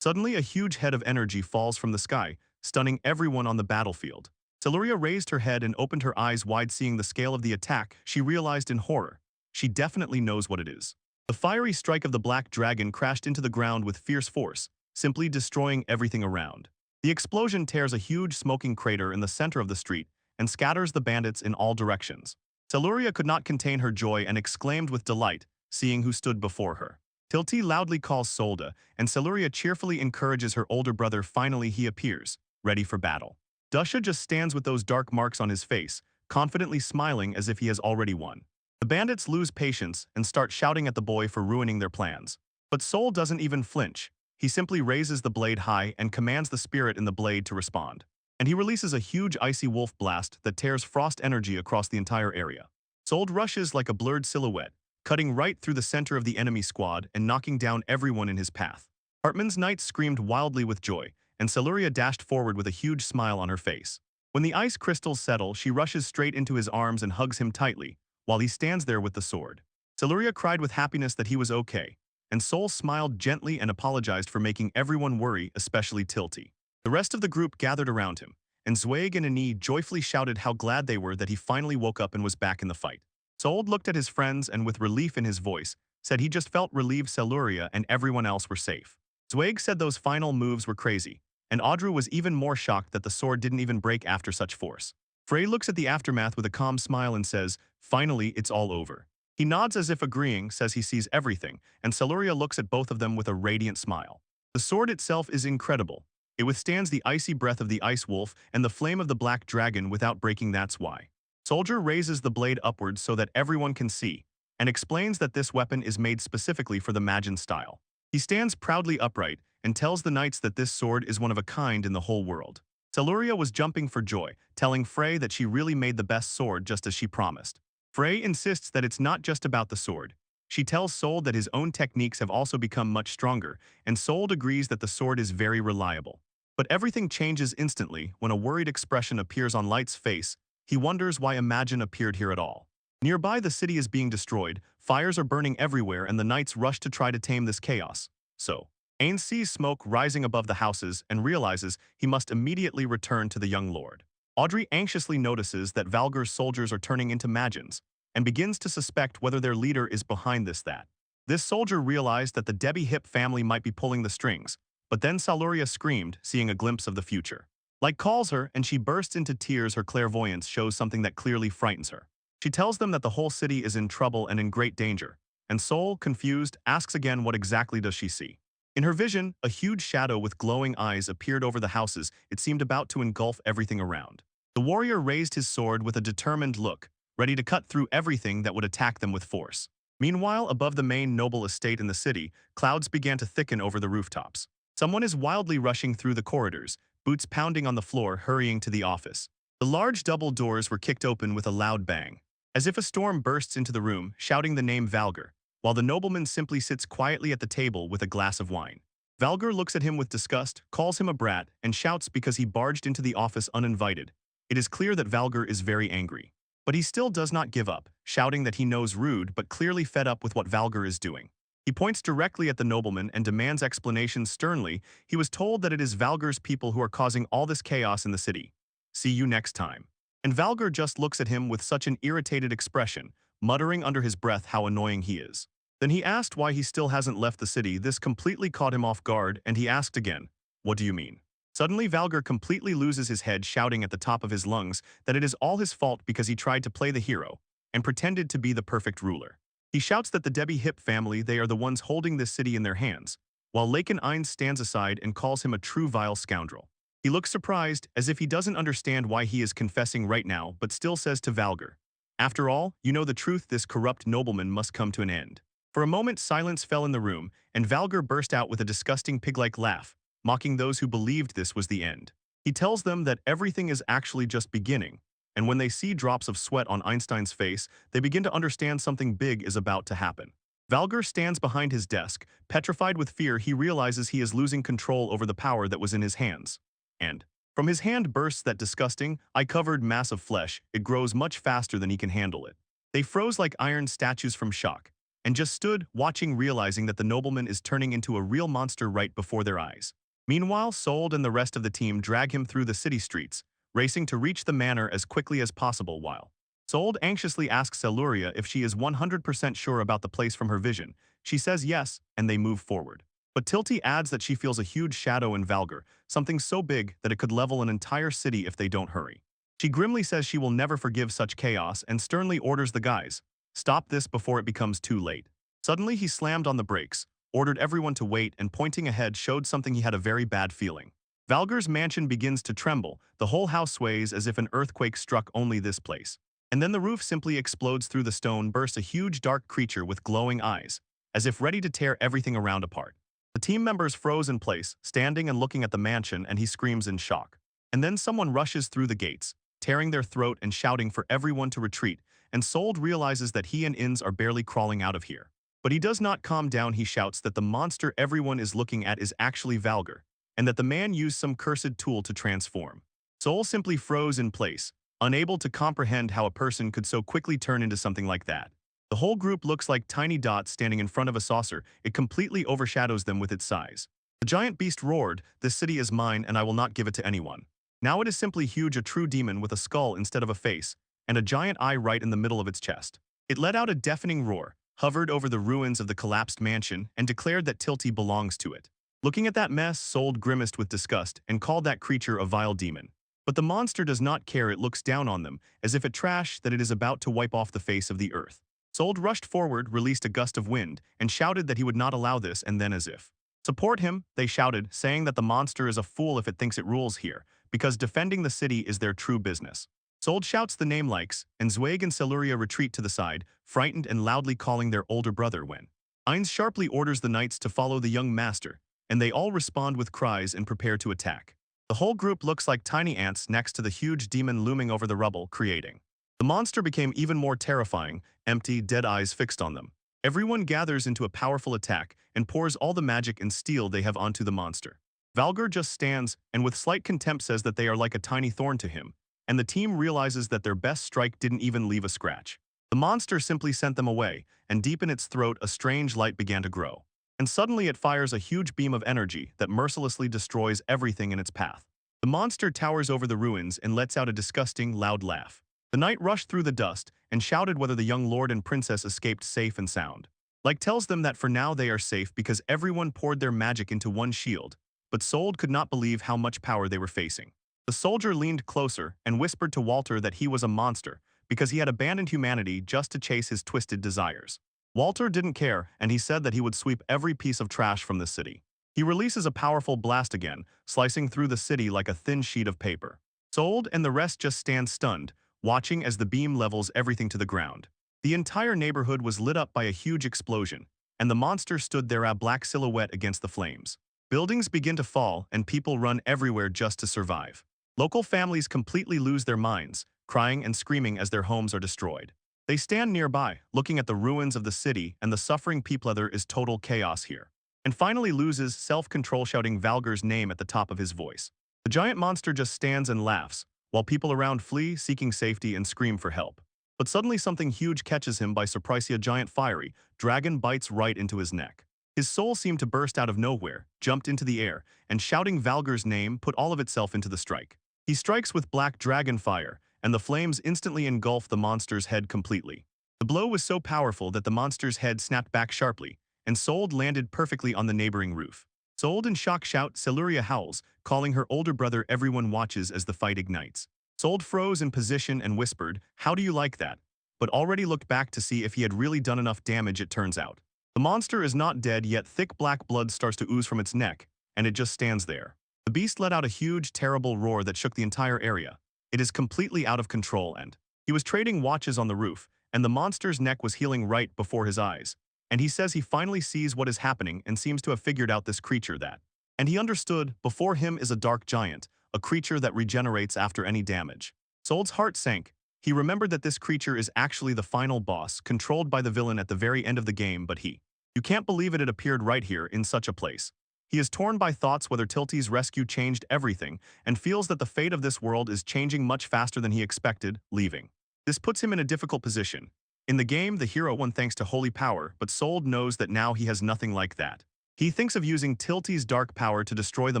a huge head of energy falls from the sky, stunning everyone on the battlefield. Siluria raised her head and opened her eyes wide, seeing the scale of the attack. She realized in horror, she definitely knows what it is. The fiery strike of the black dragon crashed into the ground with fierce force, simply destroying everything around. The explosion tears a huge smoking crater in the center of the street and scatters the bandits in all directions. Siluria could not contain her joy and exclaimed with delight, seeing who stood before her. Tilty loudly calls Solda, and Siluria cheerfully encourages her older brother. Finally he appears, ready for battle. Dusha just stands with those dark marks on his face, confidently smiling as if he has already won. The bandits lose patience and start shouting at the boy for ruining their plans. But Sol doesn't even flinch. He simply raises the blade high and commands the spirit in the blade to respond. And he releases a huge icy wolf blast that tears frost energy across the entire area. Sold rushes like a blurred silhouette, cutting right through the center of the enemy squad and knocking down everyone in his path. Hartman's knights screamed wildly with joy, and Siluria dashed forward with a huge smile on her face. When the ice crystals settle, she rushes straight into his arms and hugs him tightly, while he stands there with the sword. Siluria cried with happiness that he was okay, and Sol smiled gently and apologized for making everyone worry, especially Tilty. The rest of the group gathered around him, and Zweig and Ani joyfully shouted how glad they were that he finally woke up and was back in the fight. Sold looked at his friends and with relief in his voice, said he just felt relieved Celuria and everyone else were safe. Zweig said those final moves were crazy, and Audru was even more shocked that the sword didn't even break after such force. Frey looks at the aftermath with a calm smile and says, "Finally, it's all over." He nods as if agreeing, says he sees everything, and Celuria looks at both of them with a radiant smile. The sword itself is incredible. It withstands the icy breath of the ice wolf and the flame of the black dragon without breaking, that's why. Soldier raises the blade upwards so that everyone can see, and explains that this weapon is made specifically for the Magan style. He stands proudly upright and tells the knights that this sword is one of a kind in the whole world. Celuria was jumping for joy, telling Frey that she really made the best sword just as she promised. Frey insists that it's not just about the sword. She tells Sold that his own techniques have also become much stronger, and Sold agrees that the sword is very reliable. But everything changes instantly when a worried expression appears on Light's face. He wonders why Imagine appeared here at all. Nearby, the city is being destroyed, fires are burning everywhere, and the knights rush to try to tame this chaos. So, Ain sees smoke rising above the houses and realizes he must immediately return to the young lord. Audrey anxiously notices that Valgur's soldiers are turning into Magians, and begins to suspect whether their leader is behind that. This soldier realized that the Debbie Hip family might be pulling the strings, but then Celuria screamed, seeing a glimpse of the future. Light calls her, and she bursts into tears. Her clairvoyance shows something that clearly frightens her. She tells them that the whole city is in trouble and in great danger, and Soul, confused, asks again what exactly does she see. In her vision, a huge shadow with glowing eyes appeared over the houses. It seemed about to engulf everything around. The warrior raised his sword with a determined look, ready to cut through everything that would attack them with force. Meanwhile, above the main noble estate in the city, clouds began to thicken over the rooftops. Someone is wildly rushing through the corridors, boots pounding on the floor, hurrying to the office. The large double doors were kicked open with a loud bang, as if a storm bursts into the room, shouting the name Valgur, while the nobleman simply sits quietly at the table with a glass of wine. Valgur looks at him with disgust, calls him a brat, and shouts because he barged into the office uninvited. It is clear that Valgur is very angry. But he still does not give up, shouting that he knows rude but clearly fed up with what Valgur is doing. He points directly at the nobleman and demands explanations sternly. He was told that it is Valgur's people who are causing all this chaos in the city. See you next time. And Valgur just looks at him with such an irritated expression, muttering under his breath how annoying he is. Then he asked why he still hasn't left the city. This completely caught him off guard, and he asked again, "What do you mean?" Suddenly, Valgur completely loses his head, shouting at the top of his lungs that it is all his fault because he tried to play the hero and pretended to be the perfect ruler. He shouts that the Debbie Hip family, they are the ones holding this city in their hands, while Laken Ein stands aside and calls him a true vile scoundrel. He looks surprised, as if he doesn't understand why he is confessing right now, but still says to Valgur, "After all, you know the truth, this corrupt nobleman must come to an end." For a moment, silence fell in the room, and Valgur burst out with a disgusting pig-like laugh, mocking those who believed this was the end. He tells them that everything is actually just beginning, and when they see drops of sweat on Einstein's face, they begin to understand something big is about to happen. Valgur stands behind his desk, petrified with fear. He realizes he is losing control over the power that was in his hands. And from his hand bursts that disgusting, eye-covered mass of flesh. It grows much faster than he can handle it. They froze like iron statues from shock, and just stood, watching, realizing that the nobleman is turning into a real monster right before their eyes. Meanwhile, Sold and the rest of the team drag him through the city streets, racing to reach the manor as quickly as possible while Sold anxiously asks Celuria if she is 100% sure about the place from her vision. She says yes, and they move forward. But Tilty adds that she feels a huge shadow in Valgur, something so big that it could level an entire city if they don't hurry. She grimly says she will never forgive such chaos and sternly orders the guys, "Stop this before it becomes too late." Suddenly he slammed on the brakes, ordered everyone to wait, and pointing ahead showed something. He had a very bad feeling. Valgur's mansion begins to tremble, the whole house sways as if an earthquake struck only this place. And then the roof simply explodes. Through the stone bursts a huge dark creature with glowing eyes, as if ready to tear everything around apart. The team members froze in place, standing and looking at the mansion, and he screams in shock. And then someone rushes through the gates, tearing their throat and shouting for everyone to retreat, and Sold realizes that he and Inns are barely crawling out of here. But he does not calm down. He shouts that the monster everyone is looking at is actually Valgur, and that the man used some cursed tool to transform. Soul simply froze in place, unable to comprehend how a person could so quickly turn into something like that. The whole group looks like tiny dots standing in front of a saucer. It completely overshadows them with its size. The giant beast roared, "This city is mine and I will not give it to anyone." Now it is simply huge, a true demon with a skull instead of a face, and a giant eye right in the middle of its chest. It let out a deafening roar, hovered over the ruins of the collapsed mansion, and declared that Tilty belongs to it. Looking at that mess, Sold grimaced with disgust and called that creature a vile demon. But the monster does not care. It looks down on them, as if it trash that it is about to wipe off the face of the earth. Sold rushed forward, released a gust of wind, and shouted that he would not allow this, and then as if support him, they shouted, saying that the monster is a fool if it thinks it rules here, because defending the city is their true business. Sold shouts the name likes, and Zweig and Celuria retreat to the side, frightened and loudly calling their older brother when Ainz sharply orders the knights to follow the young master, and they all respond with cries and prepare to attack. The whole group looks like tiny ants next to the huge demon looming over the rubble, creating. The monster became even more terrifying, empty, dead eyes fixed on them. Everyone gathers into a powerful attack and pours all the magic and steel they have onto the monster. Valgar just stands and with slight contempt says that they are like a tiny thorn to him, and the team realizes that their best strike didn't even leave a scratch. The monster simply sent them away, and deep in its throat a strange light began to grow. And suddenly it fires a huge beam of energy that mercilessly destroys everything in its path. The monster towers over the ruins and lets out a disgusting, loud laugh. The knight rushed through the dust and shouted whether the young lord and princess escaped safe and sound. Like tells them that for now they are safe because everyone poured their magic into one shield, but Sold could not believe how much power they were facing. The soldier leaned closer and whispered to Walter that he was a monster because he had abandoned humanity just to chase his twisted desires. Walter didn't care, and he said that he would sweep every piece of trash from the city. He releases a powerful blast again, slicing through the city like a thin sheet of paper. Sold and the rest just stand stunned, watching as the beam levels everything to the ground. The entire neighborhood was lit up by a huge explosion, and the monster stood there, a black silhouette against the flames. Buildings begin to fall, and people run everywhere just to survive. Local families completely lose their minds, crying and screaming as their homes are destroyed. They stand nearby, looking at the ruins of the city, and the suffering people. There is total chaos here. And finally loses self-control, shouting Valgar's name at the top of his voice. The giant monster just stands and laughs, while people around flee, seeking safety and scream for help. But suddenly something huge catches him by surprise. A giant fiery dragon bites right into his neck. His soul seemed to burst out of nowhere, jumped into the air, and shouting Valgar's name put all of itself into the strike. He strikes with black dragon fire, and the flames instantly engulf the monster's head completely. The blow was so powerful that the monster's head snapped back sharply, and Sold landed perfectly on the neighboring roof. Sold in shock shout, Celuria howls, calling her older brother. Everyone watches as the fight ignites. Sold froze in position and whispered, "How do you like that?" But already looked back to see if he had really done enough damage. It turns out the monster is not dead yet. Thick black blood starts to ooze from its neck, and it just stands there. The beast let out a huge, terrible roar that shook the entire area. It is completely out of control, and he was trading watches on the roof, and the monster's neck was healing right before his eyes. And he says he finally sees what is happening and seems to have figured out this creature that. And he understood, before him is a dark giant, a creature that regenerates after any damage. Sold's heart sank. He remembered that this creature is actually the final boss, controlled by the villain at the very end of the game, but you can't believe it appeared right here in such a place. He is torn by thoughts whether Tilty's rescue changed everything, and feels that the fate of this world is changing much faster than he expected, leaving. This puts him in a difficult position. In the game, the hero won thanks to holy power, but Sold knows that now he has nothing like that. He thinks of using Tilty's dark power to destroy the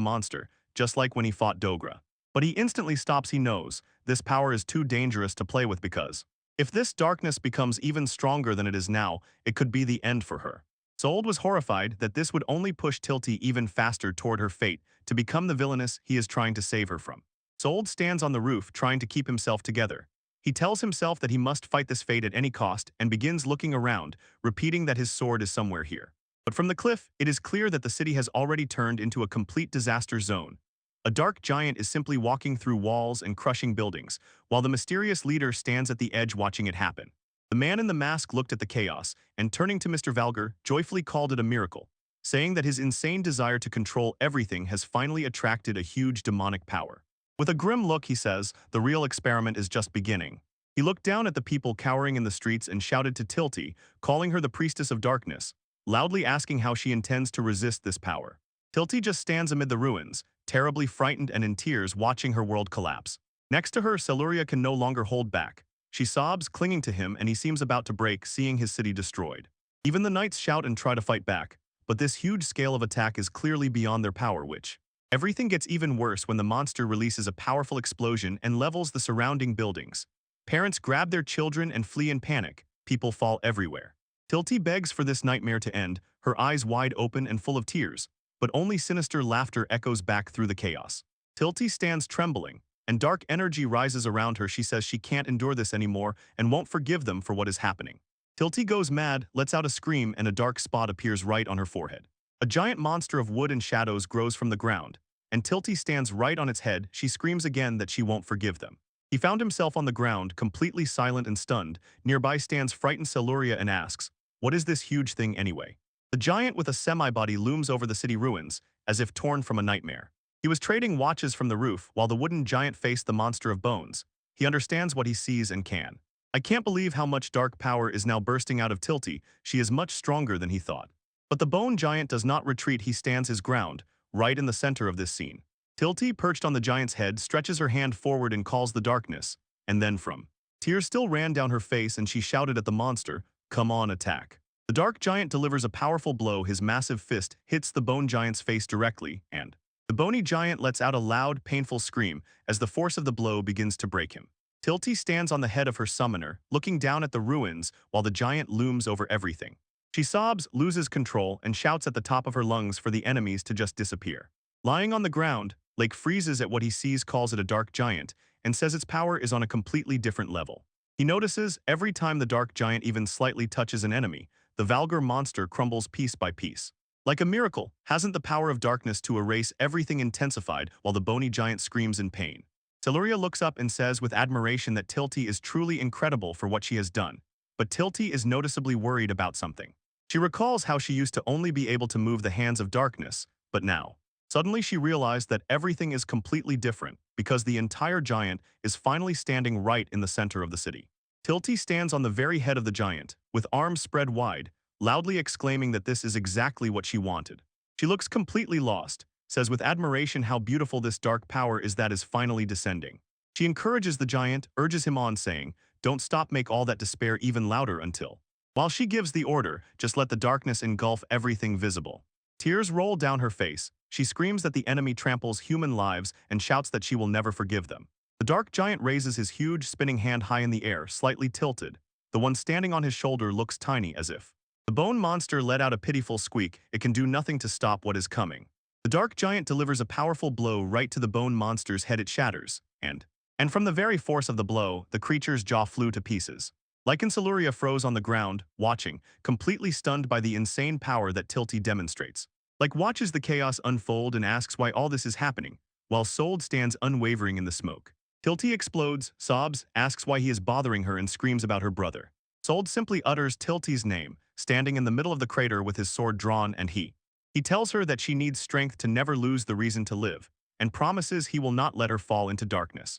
monster, just like when he fought Dogra. But he instantly stops. He knows this power is too dangerous to play with because if this darkness becomes even stronger than it is now, it could be the end for her. Sold was horrified that this would only push Tilty even faster toward her fate to become the villainess he is trying to save her from. Sold stands on the roof trying to keep himself together. He tells himself that he must fight this fate at any cost and begins looking around, repeating that his sword is somewhere here. But from the cliff, it is clear that the city has already turned into a complete disaster zone. A dark giant is simply walking through walls and crushing buildings, while the mysterious leader stands at the edge watching it happen. The man in the mask looked at the chaos and, turning to Mr. Valgar, joyfully called it a miracle, saying that his insane desire to control everything has finally attracted a huge demonic power. With a grim look, he says, the real experiment is just beginning. He looked down at the people cowering in the streets and shouted to Tilty, calling her the priestess of darkness, loudly asking how she intends to resist this power. Tilty just stands amid the ruins, terribly frightened and in tears, watching her world collapse. Next to her, Celuria can no longer hold back. She sobs, clinging to him, and he seems about to break, seeing his city destroyed. Even the knights shout and try to fight back, but this huge scale of attack is clearly beyond their power, which Everything gets even worse when the monster releases a powerful explosion and levels the surrounding buildings. Parents grab their children and flee in panic. People fall everywhere. Tilty begs for this nightmare to end, her eyes wide open and full of tears, but only sinister laughter echoes back through the chaos. Tilty stands trembling, and dark energy rises around her. She says she can't endure this anymore and won't forgive them for what is happening. Tilty goes mad, lets out a scream, and a dark spot appears right on her forehead. A giant monster of wood and shadows grows from the ground, and Tilty stands right on its head. She screams again that she won't forgive them. He found himself on the ground, completely silent and stunned. Nearby stands frightened Celuria and asks, "What is this huge thing anyway?" The giant with a semi-body looms over the city ruins, as if torn from a nightmare. He was trading watches from the roof while the wooden giant faced the monster of bones. He understands what he sees and can. I can't believe how much dark power is now bursting out of Tilty. She is much stronger than he thought. But the bone giant does not retreat. He stands his ground, right in the center of this scene. Tilty, perched on the giant's head, stretches her hand forward and calls the darkness, and then from. Tears still ran down her face and she shouted at the monster, "Come on, attack." The dark giant delivers a powerful blow. His massive fist hits the bone giant's face directly, and the bony giant lets out a loud, painful scream as the force of the blow begins to break him. Tilty stands on the head of her summoner, looking down at the ruins while the giant looms over everything. She sobs, loses control, and shouts at the top of her lungs for the enemies to just disappear. Lying on the ground, Lake freezes at what he sees, calls it a dark giant, and says its power is on a completely different level. He notices every time the dark giant even slightly touches an enemy, the vulgar monster crumbles piece by piece. Like a miracle, hasn't the power of darkness to erase everything intensified while the bony giant screams in pain. Celuria looks up and says with admiration that Tilty is truly incredible for what she has done. But Tilty is noticeably worried about something. She recalls how she used to only be able to move the hands of darkness, but now. Suddenly she realized that everything is completely different because the entire giant is finally standing right in the center of the city. Tilty stands on the very head of the giant, with arms spread wide, loudly exclaiming that this is exactly what she wanted. She looks completely lost, says with admiration how beautiful this dark power is that is finally descending. She encourages the giant, urges him on, saying, "Don't stop, make all that despair even louder until." While she gives the order, just let the darkness engulf everything visible. Tears roll down her face. She screams that the enemy tramples human lives and shouts that she will never forgive them. The dark giant raises his huge spinning hand high in the air, slightly tilted. The one standing on his shoulder looks tiny, as if the bone monster let out a pitiful squeak. It can do nothing to stop what is coming. The dark giant delivers a powerful blow right to the bone monster's head. It shatters, and from the very force of the blow, the creature's jaw flew to pieces. Lycan Celuria froze on the ground, watching, completely stunned by the insane power that Tilty demonstrates. Like watches the chaos unfold and asks why all this is happening, while Sold stands unwavering in the smoke. Tilty explodes, sobs, asks why he is bothering her, and screams about her brother. Sold simply utters Tilty's name, standing in the middle of the crater with his sword drawn, and he tells her that she needs strength to never lose the reason to live, and promises he will not let her fall into darkness.